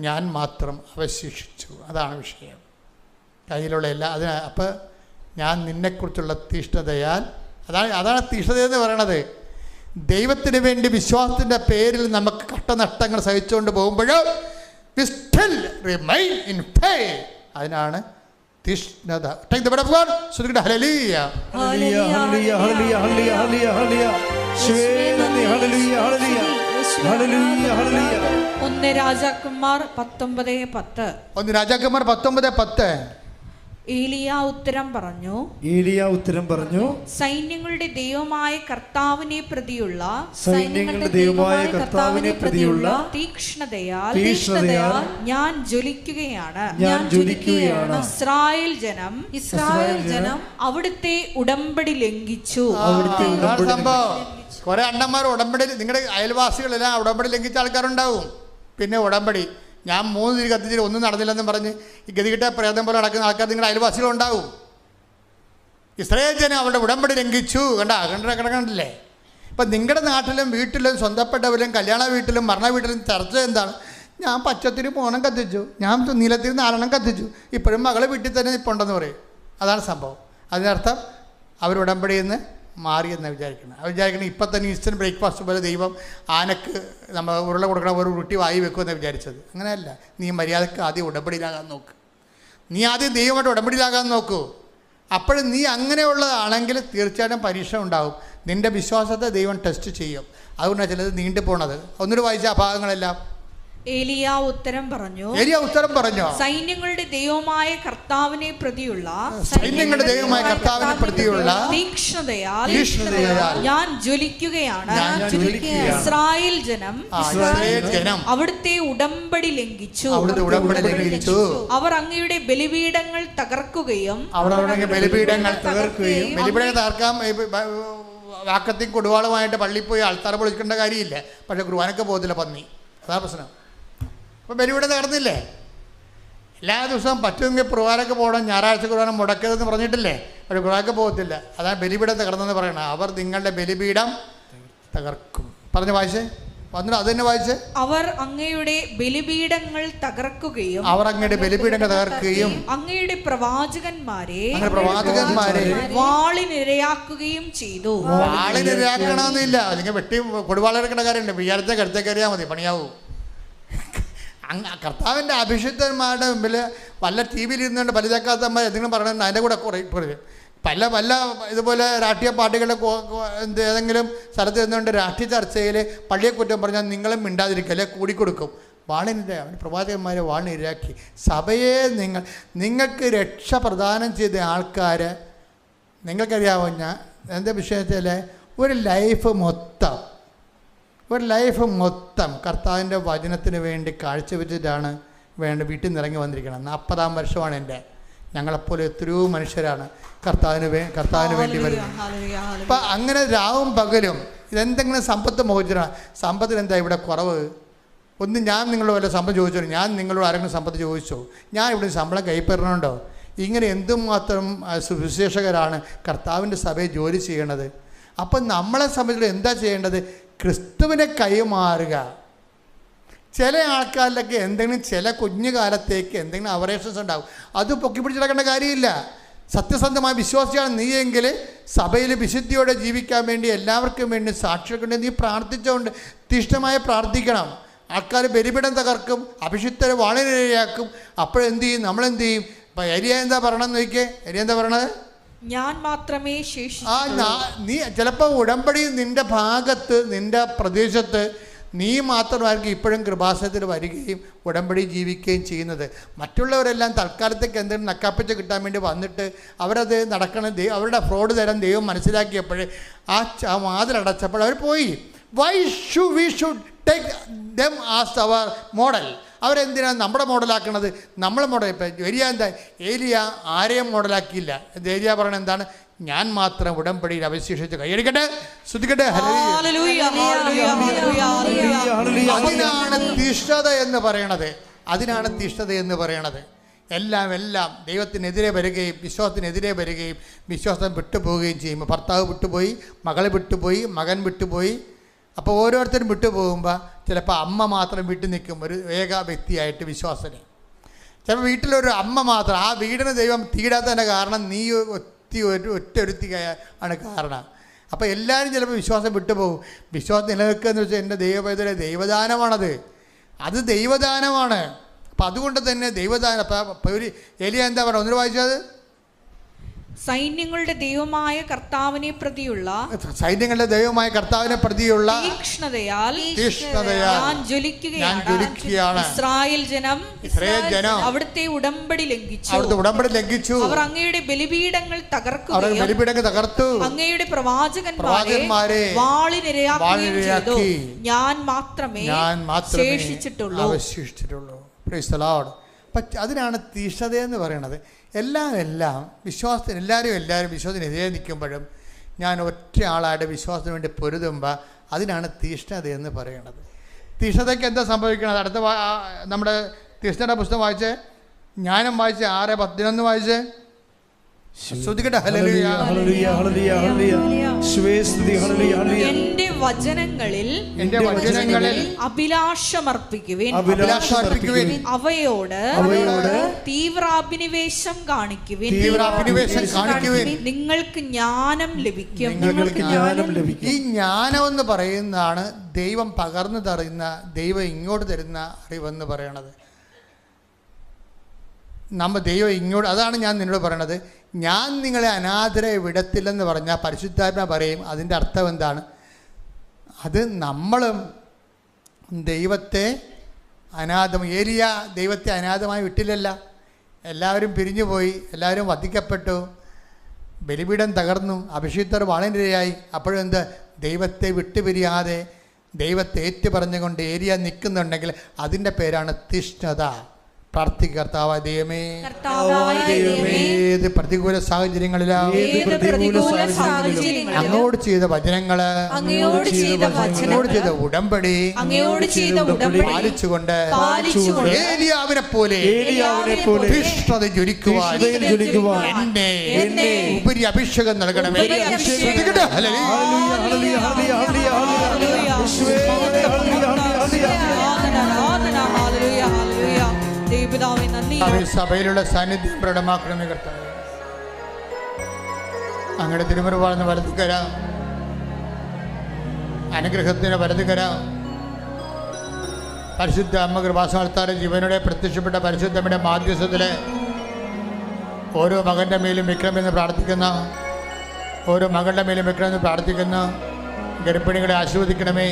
ഞാൻ മാത്രം അവശേഷിച്ചു. അതാണ് വിഷയം. കയ്യിലുള്ള എല്ലാ അപ്പോൾ ഞാൻ നിന്നെക്കുറിച്ചുള്ള തീഷ്ണതയാൽ, അതാണ് തീഷ്ണതയെന്ന് പറയണത്. ദൈവത്തിന് വേണ്ടി വിശ്വാസത്തിൻ്റെ പേരിൽ നമുക്ക് കഷ്ടനഷ്ടങ്ങൾ സഹിച്ചുകൊണ്ട് പോകുമ്പോഴും we still remain in faith. അതിനാണ് തീഷ്ണത. Take the word of God. ശ്രുതികട്ടെ ഹല്ലേലൂയ. ഹല്ലേലൂയ ഹല്ലേലൂയ ഹല്ലേലൂയ ഹല്ലേലൂയ ഹല്ലേലൂയ. യേശുവേ നന്ദി. ഹല്ലേലൂയ ഹല്ലേലൂയ ഹല്ലേലൂയ ഹല്ലേലൂയ. 1 രാജാക്കന്മാർ 19:10. 1 രാജാക്കന്മാർ 19:10. ഏലിയ ഉത്തരം പറഞ്ഞു, സൈന്യങ്ങളുടെ ദൈവമായ കർത്താവിനെ പ്രതിയുള്ള തീക്ഷ്ണതയാൽ ഞാൻ ജ്വലിക്കുകയാണ്. ഇസ്രായേൽ ജനം അവിടുത്തെ ഉടമ്പടി ലംഘിച്ചു. കുറെ അണ്ണന്മാർ ഉടമ്പടി, നിങ്ങളുടെ അയൽവാസികളെല്ലാം ഉടമ്പടി ലംഘിച്ച ആൾക്കാരുണ്ടാവും. പിന്നെ ഉടമ്പടി ഞാൻ 3 തിരി കത്തിച്ചിട്ട് ഒന്നും നടന്നില്ലെന്നും പറഞ്ഞ് ഈ ഗതികിട്ട പ്രേതം പോലെ നടക്കുന്ന ആൾക്കാർ നിങ്ങളുടെ അയൽവാസികളുണ്ടാവും. ഇസ്രായേൽ ജനം അവരുടെ ഉടമ്പടി ലംഘിച്ചു. കണ്ടില്ലേ? ഇപ്പം നിങ്ങളുടെ നാട്ടിലും വീട്ടിലും സ്വന്തപ്പെട്ടവരും കല്യാണ വീട്ടിലും മരണ വീട്ടിലും ചർച്ച എന്താണ്? ഞാൻ പച്ചത്തിരി 3 കത്തിച്ചു, ഞാൻ നീലത്തിരി 4 കത്തിച്ചു, ഇപ്പോഴും മകളെ വീട്ടിൽ തന്നെ ഇപ്പോൾ ഉണ്ടെന്ന് പറയും. അതാണ് സംഭവം. അതിനർത്ഥം അവർ ഉടമ്പടിയിൽ നിന്ന് മാറിയെന്ന് വിചാരിക്കണം. ഇപ്പം തന്നെ ഇൻസ്റ്റൻറ്റ് ബ്രേക്ക്ഫാസ്റ്റ് പോലെ ദൈവം ആനക്ക് നമ്മൾ ഉരുള കൊടുക്കണം, ഒരു ഉരുട്ടി വായി വെക്കുമെന്ന് വിചാരിച്ചത്. അങ്ങനെയല്ല. നീ മര്യാദക്ക് ആദ്യം ഉടമ്പടിയിലാകാൻ നോക്ക്. നീ ആദ്യം ദൈവമായിട്ട് ഉടമ്പടിയിലാകാൻ നോക്കൂ. അപ്പോഴും നീ അങ്ങനെയുള്ളതാണെങ്കിൽ തീർച്ചയായിട്ടും പരീക്ഷ ഉണ്ടാകും. നിൻ്റെ വിശ്വാസത്തെ ദൈവം ടെസ്റ്റ് ചെയ്യും. അതുകൊണ്ടാണ് ചിലത് നീണ്ടു പോണത്. ഒന്നിനു വായിച്ച ആ ഭാഗങ്ങളെല്ലാം. ഏലിയ ഉത്തരം പറഞ്ഞു, സൈന്യങ്ങളുടെ ദൈവമായ കർത്താവിനെ പ്രതിയുള്ള തീക്ഷ്ണതയാൽ ഞാൻ ജ്വലിക്കുകയാണ്. ഇസ്രായേൽ ജനം അവിടുത്തെ ഉടമ്പടി ലംഘിച്ചു. അവർ അങ്ങയുടെ ബലിപീഠങ്ങൾ തകർക്കുകയും വാക്കത്തിൽ കൊടുവാളുമായിട്ട് പള്ളിയിൽ പോയി ആൾത്താറ പൊളിക്കേണ്ട കാര്യമില്ല. പക്ഷെ കുർബാനക്ക് പോകത്തില്ല പന്നി. അതാ പ്രശ്നം. അപ്പോൾ ബലിപീഠം തകർന്നില്ലേ? എല്ലാ ദിവസവും പറ്റുമെങ്കിൽ കുർബാനക്ക് പോകണം, ഞായറാഴ്ച കുർബാന മുടക്കരുതെന്ന് പറഞ്ഞിട്ടില്ലേ? പക്ഷെ കുർബാനക്ക് പോകത്തില്ല. അതാണ് ബലിപീഠം തകർന്നെന്ന് പറയണം. അവർ നിങ്ങളുടെ ബലിപീഠം തകർക്കും. പറഞ്ഞ് വായിച്ചേ, വന്നിട്ട് അത് തന്നെ വായിച്ചേ. അവർ അങ്ങയുടെ ബലിപീഠങ്ങൾ തകർക്കുകയും അങ്ങയുടെ പ്രവാചകന്മാരെ വാളിനിരയാക്കുകയും ചെയ്തു. വാളിനിരയാക്കണമെന്നില്ല, അല്ലെങ്കിൽ വെട്ടി കൊടുവാളെടുക്കേണ്ട കാര്യമില്ല. വിചാരിച്ച കരുത്തേക്കറിയാൽ മതി, പണിയാവൂ. കർത്താവിൻ്റെ അഭിഷിക്തന്മാരുടെ മുമ്പിൽ വല്ല ടി വിയിൽ ഇരുന്നുകൊണ്ട് പലിതക്കാത്തമ്മ എന്തെങ്കിലും പറയണമെന്ന് അതിൻ്റെ കൂടെ പറയും. പല ഇതുപോലെ രാഷ്ട്രീയ പാർട്ടികളുടെ ഏതെങ്കിലും സ്ഥലത്ത് നിന്നുകൊണ്ട് രാഷ്ട്രീയ ചർച്ചയിൽ പള്ളിയെ കുറ്റം പറഞ്ഞാൽ നിങ്ങളും മിണ്ടാതിരിക്കുക, അല്ലെ കൂടിക്കൊടുക്കും. അവൻ്റെ പ്രവാചകന്മാരെ വാളിനിരയാക്കി. സഭയെ നിങ്ങൾക്ക് രക്ഷ പ്രദാനം ചെയ്ത ആൾക്കാർ നിങ്ങൾക്കറിയാമോ? ഞാൻ എൻ്റെ വിഷയത്തിൽ ഒരു ലൈഫ് മൊത്തം കർത്താവിൻ്റെ വചനത്തിന് വേണ്ടി കാഴ്ചവെച്ചിട്ടാണ് വീട്ടിൽ നിന്ന് ഇറങ്ങി വന്നിരിക്കണം. 40-ാം വർഷമാണ് എൻ്റെ. ഞങ്ങളെപ്പോലെ എത്രയോ മനുഷ്യരാണ് കർത്താവിന് വേണ്ടി വരുന്നത്. അപ്പം അങ്ങനെ രാവും പകലും ഇതെന്തെങ്കിലും സമ്പത്ത് മോചനം. സമ്പത്തിന് എന്താ ഇവിടെ കുറവ്? ഒന്ന് ഞാൻ നിങ്ങളോട് വല്ല സമ്പത്ത് ചോദിച്ചോ? ഞാൻ നിങ്ങളോട് ആരെങ്കിലും സമ്പത്ത് ചോദിച്ചോ? ഞാൻ ഇവിടെ ശമ്പളം കൈപ്പറണുണ്ടോ? ഇങ്ങനെ എന്തുമാത്രം സുവിശേഷകരാണ് കർത്താവിൻ്റെ സഭയിൽ ജോലി ചെയ്യണത്. അപ്പം നമ്മളെ സംബന്ധിച്ച് എന്താ ചെയ്യേണ്ടത്? ക്രിസ്തുവിനെ കൈമാറുക. ചില ആൾക്കാരിലൊക്കെ എന്തെങ്കിലും ചില കുഞ്ഞു കാലത്തേക്ക് എന്തെങ്കിലും അവറേഷൻസ് ഉണ്ടാകും. അത് പൊക്കി പിടിച്ചിടക്കേണ്ട കാര്യമില്ല. സത്യസന്ധമായ വിശ്വാസിയാണ് നീയെങ്കിൽ സഭയിൽ വിശുദ്ധിയോടെ ജീവിക്കാൻ വേണ്ടി എല്ലാവർക്കും വേണ്ടി സാക്ഷികൾക്ക് നീ പ്രാർത്ഥിച്ചുകൊണ്ട് തീഷ്ണമായി പ്രാർത്ഥിക്കണം. ആൾക്കാർ ബലിപീഠം തകർക്കും, അഭിഷിക്തരെ വാളിനിരയാക്കും. അപ്പോഴെന്ത് ചെയ്യും? നമ്മളെന്ത് ചെയ്യും? ഇപ്പം ഏരിയ എന്താ പറയണമെന്ന് നോക്കിയേ. ഏരിയ എന്താ പറയണത്? ഞാൻ മാത്രമേ നീ ചിലപ്പോൾ ഉടമ്പടി നിൻ്റെ ഭാഗത്ത്, നിൻ്റെ പ്രദേശത്ത് നീ മാത്രമായിരിക്കും ഇപ്പോഴും കൃപാസനത്തിൽ വരികയും ഉടമ്പടി ജീവിക്കുകയും ചെയ്യുന്നത്. മറ്റുള്ളവരെല്ലാം തൽക്കാലത്തേക്ക് എന്തെങ്കിലും നക്കാപ്പിച്ച് കിട്ടാൻ വേണ്ടി വന്നിട്ട് അവരത് നടക്കണം. അവരുടെ ഫ്രോഡ് തരം ദൈവം മനസ്സിലാക്കിയപ്പോൾ ആ വാതിലടച്ചപ്പോൾ അവർ പോയി. Why we should take them as our model? അവരെന്തിനാണ് നമ്മുടെ മോഡലാക്കണത്? നമ്മളെ മോഡൽ. ഇപ്പം ഏലിയ ആരെയും മോഡലാക്കിയില്ല. ഏലിയ പറയണത് എന്താണ്? ഞാൻ മാത്രം ഉടമ്പടിയിൽ അവശേഷിച്ച് കൈയടിക്കട്ടെ, ശ്രദ്ധിക്കട്ടെ. അതിനാണ് തീഷ്ണത എന്ന് പറയണത്. എല്ലാം ദൈവത്തിനെതിരെ വരികയും വിശ്വാസത്തിനെതിരെ വരികയും വിശ്വാസം വിട്ടുപോവുകയും ചെയ്യും. ഭർത്താവ് വിട്ടുപോയി, മകളെ വിട്ടുപോയി, മകൻ വിട്ടുപോയി. അപ്പോൾ ഓരോരുത്തരും വിട്ടുപോകുമ്പോൾ ചിലപ്പോൾ അമ്മ മാത്രം വീട്ടിൽ നിൽക്കും, ഒരു ഏക വ്യക്തിയായിട്ട് വിശ്വാസന്. ചിലപ്പോൾ വീട്ടിലൊരു അമ്മ മാത്രം, ആ വീടിന് ദൈവം തീടാത്തതിൻ്റെ കാരണം നീ ഒറ്റൊരുത്തി ആണ് കാരണം. അപ്പോൾ എല്ലാവരും ചിലപ്പോൾ വിശ്വാസം വിട്ടുപോകും. വിശ്വാസം നിലനിൽക്കുക എന്ന് വെച്ചാൽ എൻ്റെ ദൈവദാനമാണത്, അത് ദൈവദാനമാണ്. അപ്പം അതുകൊണ്ട് തന്നെ ദൈവദാനം. അപ്പം ഒരു എലിയ എന്താ പറയുക, ഒന്നിട്ട് വായിച്ചത്? സൈന്യങ്ങളുടെ ദൈവമായ കർത്താവിനെ പ്രതിയുള്ള തീക്ഷ്ണതയാൽ ഞാൻ ജ്വലിക്കുകയാണ്. ഇസ്രായേൽ ജനം അവിടുത്തെ ഉടമ്പടി ലംഘിച്ചു. അവർ അങ്ങയുടെ ബലിപീഠങ്ങൾ തകർത്തു. അങ്ങയുടെ പ്രവാചകന്മാരെ വാളിനിരയാക്കുകയും ചെയ്തു. ഞാൻ മാത്രമേ ശേഷിച്ചിട്ടുള്ളൂ. അതിനാണ് തീഷ്ണതയെന്ന് പറയുന്നത്. എല്ലാം വിശ്വാസത്തിന് എല്ലാവരും വിശ്വാസത്തിനെതിരെ നിൽക്കുമ്പോഴും ഞാൻ ഒറ്റ ആളായിട്ട് വിശ്വാസത്തിന് വേണ്ടി പൊരുതുമ്പോൾ അതിനാണ് തീഷ്ണതയെന്ന് പറയുന്നത്. തീഷ്ണതയ്ക്ക് എന്താ സംഭവിക്കുന്നത്? അടുത്ത നമ്മുടെ തീഷ്ണയുടെ പുസ്തകം വായിച്ചേ, ജ്ഞാനം വായിച്ച് 6:11 വായിച്ചേ. എന്റെ വചനങ്ങളിൽ അഭിലാഷമർപ്പിക്കുവിൻ. അവയോട് തീവ്രാഭിനിവേശം കാണിക്കുവിൻ. നിങ്ങൾക്ക് ജ്ഞാനം ലഭിക്കും. ഈ ജ്ഞാനം എന്ന് പറയുന്നതാണ് ദൈവം പകർന്നു തരുന്ന, ദൈവം ഇങ്ങോട്ട് തരുന്ന അറിവെന്ന് പറയണത്. ദൈവം ഇങ്ങോട്ട്, അതാണ് ഞാൻ നിന്നോട് പറയണത്. ഞാൻ നിങ്ങളെ അനാഥരെ വിടത്തില്ലെന്ന് പറഞ്ഞാൽ പരിശുദ്ധാത്മ പറയും. അതിൻ്റെ അർത്ഥം എന്താണ്? അത് നമ്മളും ദൈവത്തെ ഏലിയ ദൈവത്തെ അനാഥമായി വിട്ടില്ലല്ല. എല്ലാവരും പിരിഞ്ഞുപോയി, എല്ലാവരും വധിക്കപ്പെട്ടു, ബലിപീഠം തകർന്നു, അഭിഷിക്തർ വാളിനിരയായി. അപ്പോഴും എന്ത്? ദൈവത്തെ വിട്ടുപിരിയാതെ ദൈവത്തെ ഏറ്റുപറഞ്ഞുകൊണ്ട് ഏലിയ നിൽക്കുന്നുണ്ടെങ്കിൽ അതിൻ്റെ പേരാണ് തീഷ്ണത. പ്രാർത്ഥിക്കുക, കർത്താവായ ദൈവമേ, ഏത് പ്രതികൂല സാഹചര്യങ്ങളിലാണ് അങ്ങോട് ചെയ്ത വചനങ്ങള്, അങ്ങോട് ചെയ്ത ഉടമ്പടി പാലിച്ചുകൊണ്ട് ഏലിയാവിനെ പോലെ തീഷ്ണത ജ്വലിക്കുവാൻ എന്നെ ഉപരി അഭിഷേകം നൽകണമേ. സഭയിലുള്ള സാന്നിധ്യം പ്രകടമാക്കണമേ കർത്താവേ. അങ്ങയുടെ തിരുമുറവാഴ്ന്ന വലതുകര, അനുഗ്രഹത്തിന് വലതുകര, പരിശുദ്ധ അമ്മ കൃപാസനത്താൽ ജീവനോടെ പ്രത്യക്ഷപ്പെട്ട പരിശുദ്ധമ്മയുടെ മാധ്യസ്ഥത്തിലെ ഓരോ മകൻ്റെ മേലും വിക്രമെന്ന് പ്രാർത്ഥിക്കുന്ന, ഓരോ മകളുടെ മേലും വിക്രമെന്ന് പ്രാർത്ഥിക്കുന്ന ഗർഭിണികളെ ആശീർവദിക്കണമേ,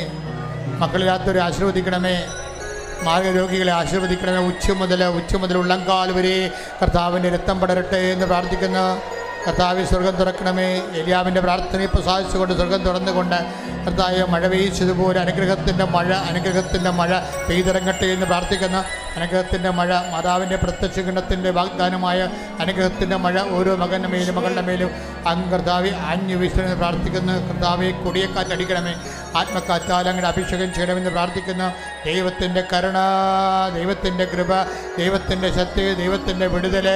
മക്കളില്ലാത്തവരെ ആശീർവദിക്കണമേ, മാർഗരോഗികളെ ആശീർവദിക്കണമേ. ഉച്ച മുതൽ ഉള്ളംകാൽ വരെ കർത്താവിൻ്റെ രക്തം പടരട്ടെ എന്ന് പ്രാർത്ഥിക്കുന്ന കർത്താവ് സ്വർഗം തുറക്കണമേ. എലിയാവിൻ്റെ പ്രാർത്ഥനയെ പ്രസാദിച്ചുകൊണ്ട് സ്വർഗം തുറന്നുകൊണ്ട് കർത്താവ് മഴ പെയ്ച്ചതുപോലെ അനുഗ്രഹത്തിൻ്റെ മഴ പെയ്തിറങ്ങട്ടെ എന്ന് പ്രാർത്ഥിക്കുന്ന അനുഗ്രഹത്തിൻ്റെ മഴ, മാതാവിൻ്റെ പ്രത്യക്ഷ ഗണത്തിൻ്റെ വാഗ്ദാനമായ അനുഗ്രഹത്തിൻ്റെ മഴ ഓരോ മകൻ്റെ മേലും മകളുടെ മേലും കർത്താവെ ആഞ്ഞു വീശണമെന്ന് പ്രാർത്ഥിക്കുന്നു. കർത്താവെ കൊടിയക്കാറ്റടിക്കണമേ, ആത്മക്കാറ്റാൽ അങ്ങയുടെ അഭിഷേകം ചെയ്യണമെന്ന് പ്രാർത്ഥിക്കുന്ന ദൈവത്തിൻ്റെ കരുണ, ദൈവത്തിൻ്റെ കൃപ, ദൈവത്തിൻ്റെ ശക്തി, ദൈവത്തിൻ്റെ വിടുതൽ,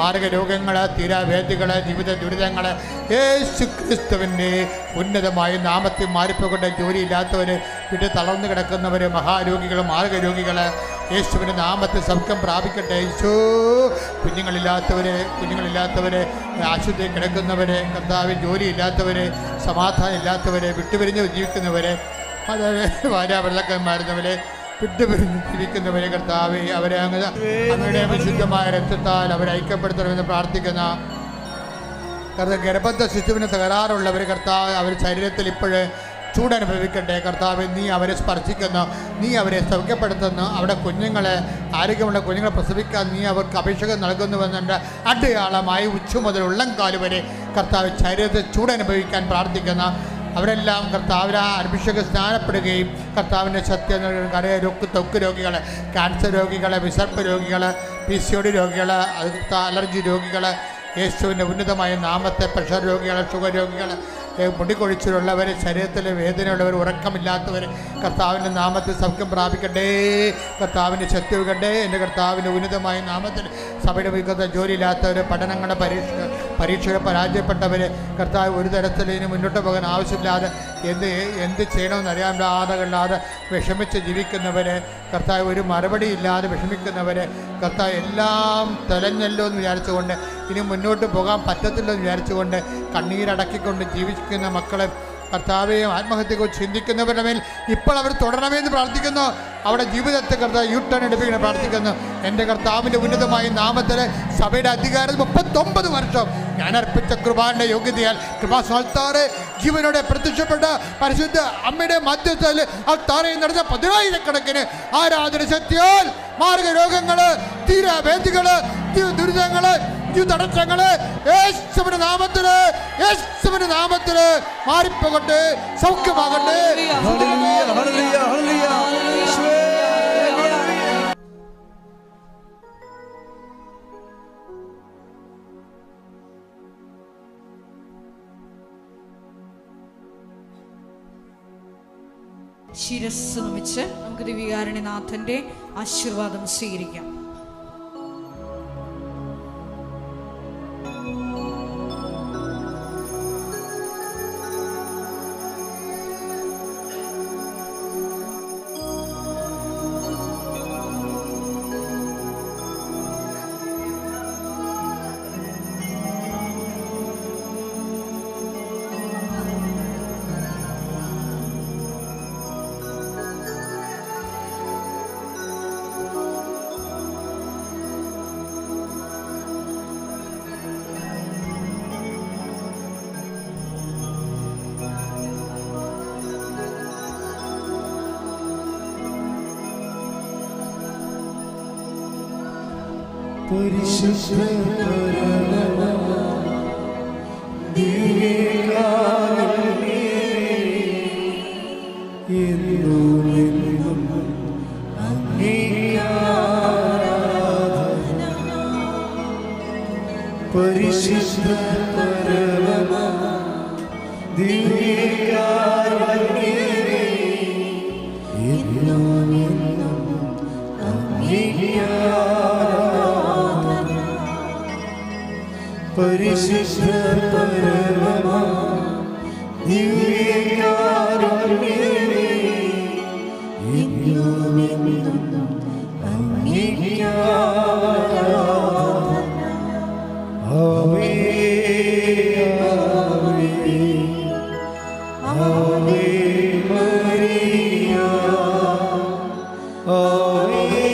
മാർഗരോഗങ്ങൾ, തീരാവേദികൾ, ജീവിത ദുരിതങ്ങൾ യേശു ക്രിസ്തുവിൻ്റെ ഉന്നതമായ നാമത്തിൽ മാറിപ്പോകേണ്ട. ജോലിയില്ലാത്തവർ, വിട്ട് തളർന്നു കിടക്കുന്നവർ, മഹാരോഗികൾ, മാർഗരോഗികൾ യേശുവിൻ്റെ നാമത്തിൽ സൗഖ്യം പ്രാപിക്കട്ടെ. യേശു കുഞ്ഞുങ്ങളില്ലാത്തവർ, ആശുപത്രിയിൽ കിടക്കുന്നവർ, കർത്താവ് ജോലിയില്ലാത്തവർ, സമാധാനം ഇല്ലാത്തവർ, വിട്ടുപിരിഞ്ഞ് ജീവിക്കുന്നവർ, ഭാര്യാഭർത്താക്കന്മാരുന്നവരെ വിട്ടുപിരിഞ്ഞ് ജീവിക്കുന്നവരെ കർത്താവ് അവരെ അങ്ങയുടെ വിശുദ്ധമായ രക്തത്താൽ അവരെ ഐക്യപ്പെടുത്തണമെന്ന് പ്രാർത്ഥിക്കുന്ന ഗർഭത്തെ ശിശുവിന് തകരാറുള്ളവർ കർത്താവ് അവർ ശരീരത്തിൽ ഇപ്പോഴ് ചൂടനുഭവിക്കട്ടെ. കർത്താവ് നീ അവരെ സ്പർശിക്കുന്നു, നീ അവരെ സൗഖ്യപ്പെടുത്തുന്നു. അവിടെ ആരോഗ്യമുള്ള കുഞ്ഞുങ്ങളെ പ്രസവിക്കാൻ നീ അവർക്ക് അഭിഷേകം നൽകുന്നുവെന്നുണ്ട്. അടയാളമായി ഉച്ച മുതൽ ഉള്ളംകാല് വരെ കർത്താവ് ശരീരത്തിൽ ചൂടനുഭവിക്കാൻ പ്രാർത്ഥിക്കുന്ന അവരെല്ലാം കർത്താവിനെ അഭിഷേകം സ്നാനപ്പെടുകയും കർത്താവിൻ്റെ സത്യം ത്വക്ക് രോഗികൾ, ക്യാൻസർ രോഗികൾ, വിസർപ്പ് രോഗികൾ, PCOD രോഗികൾ, അലർജി രോഗികൾ, യേശുവിൻ്റെ ഉന്നതമായ നാമത്തെ, പ്രഷർ രോഗികൾ, ഷുഗർ രോഗികൾ, മുടികൊഴിച്ചിലുള്ളവർ, ശരീരത്തിലെ വേദനയുള്ളവർ, ഉറക്കമില്ലാത്തവർ കർത്താവിൻ്റെ നാമത്തിൽ സൗഖ്യം പ്രാപിക്കട്ടെ. കർത്താവിൻ്റെ ശക്തി വെക്കട്ടെ. എൻ്റെ കർത്താവിൻ്റെ ഉന്നതമായ നാമത്തിൽ സഭയുടെ വികൃത ജോലിയില്ലാത്തവർ, പഠനങ്ങളുടെ പരീക്ഷകൾ പരാജയപ്പെട്ടവർ കർത്താവ് ഒരു തരത്തിൽ ഇനി മുന്നോട്ട് പോകാൻ ആവശ്യമില്ലാതെ എന്ത് ചെയ്യണമെന്ന് അറിയാൻ വിഷമിച്ച് ജീവിക്കുന്നവർ കർത്താവ് ഒരു മറുപടി ഇല്ലാതെ വിഷമിക്കുന്നവർ കർത്താവ് എല്ലാം തെലഞ്ഞല്ലോ എന്ന് വിചാരിച്ചുകൊണ്ട് ഇനി മുന്നോട്ട് പോകാൻ പറ്റത്തില്ലെന്ന് വിചാരിച്ചുകൊണ്ട് കണ്ണീരടക്കിക്കൊണ്ട് ജീവിക്കുന്ന മക്കളെ കർത്താവെയും ആത്മഹത്യയെക്കുറിച്ച് ചിന്തിക്കുന്നവരുടെ മേൽ ഇപ്പോൾ അവർ തുടരണമെന്ന് പ്രാർത്ഥിക്കുന്നു. അവിടെ ജീവിതത്തെ കർത്താവ് യൂട്ടേൺ എടുപ്പിക്കണം പ്രാർത്ഥിക്കുന്നു. എൻ്റെ കർത്താവിൻ്റെ ഉന്നതമായ നാമത്തിൽ സഭയുടെ അധികാരം 39 വർഷം ഞാൻ അർപ്പിച്ച കൃപാന്റെ യോഗ്യതയാൽ കൃപാസ്ഥാനത്താറ് ജീവനോടെ പ്രത്യക്ഷപ്പെട്ട പരിശുദ്ധ അമ്മയുടെ മധ്യത്തിൽ താറയിൽ നടന്ന 10,000 ആരാധന ശക്തിയാൽ മാർഗരോഗങ്ങള്, തീരാവേദികള്, ദുരിതങ്ങള്, തടസ്സങ്ങള് യേശുവിന്റെ നാമത്തില് മാറിപ്പോകട്ടെ, സൗഖ്യമാകട്ടെ. ശിരസ് നമിച്ച് നമുക്ക് ദിവ്യകാരുണ്യനാഥന്റെ ആശീർവാദം സ്വീകരിക്കാം. പരിശുദ്ധ പരിശുദ്ധ പരമ ദിവ്യകാരുണ്യമേ എന്നും അങ്ങേക്ക് ആരാധന. ആവേ ആവേ മരിയ ആവേ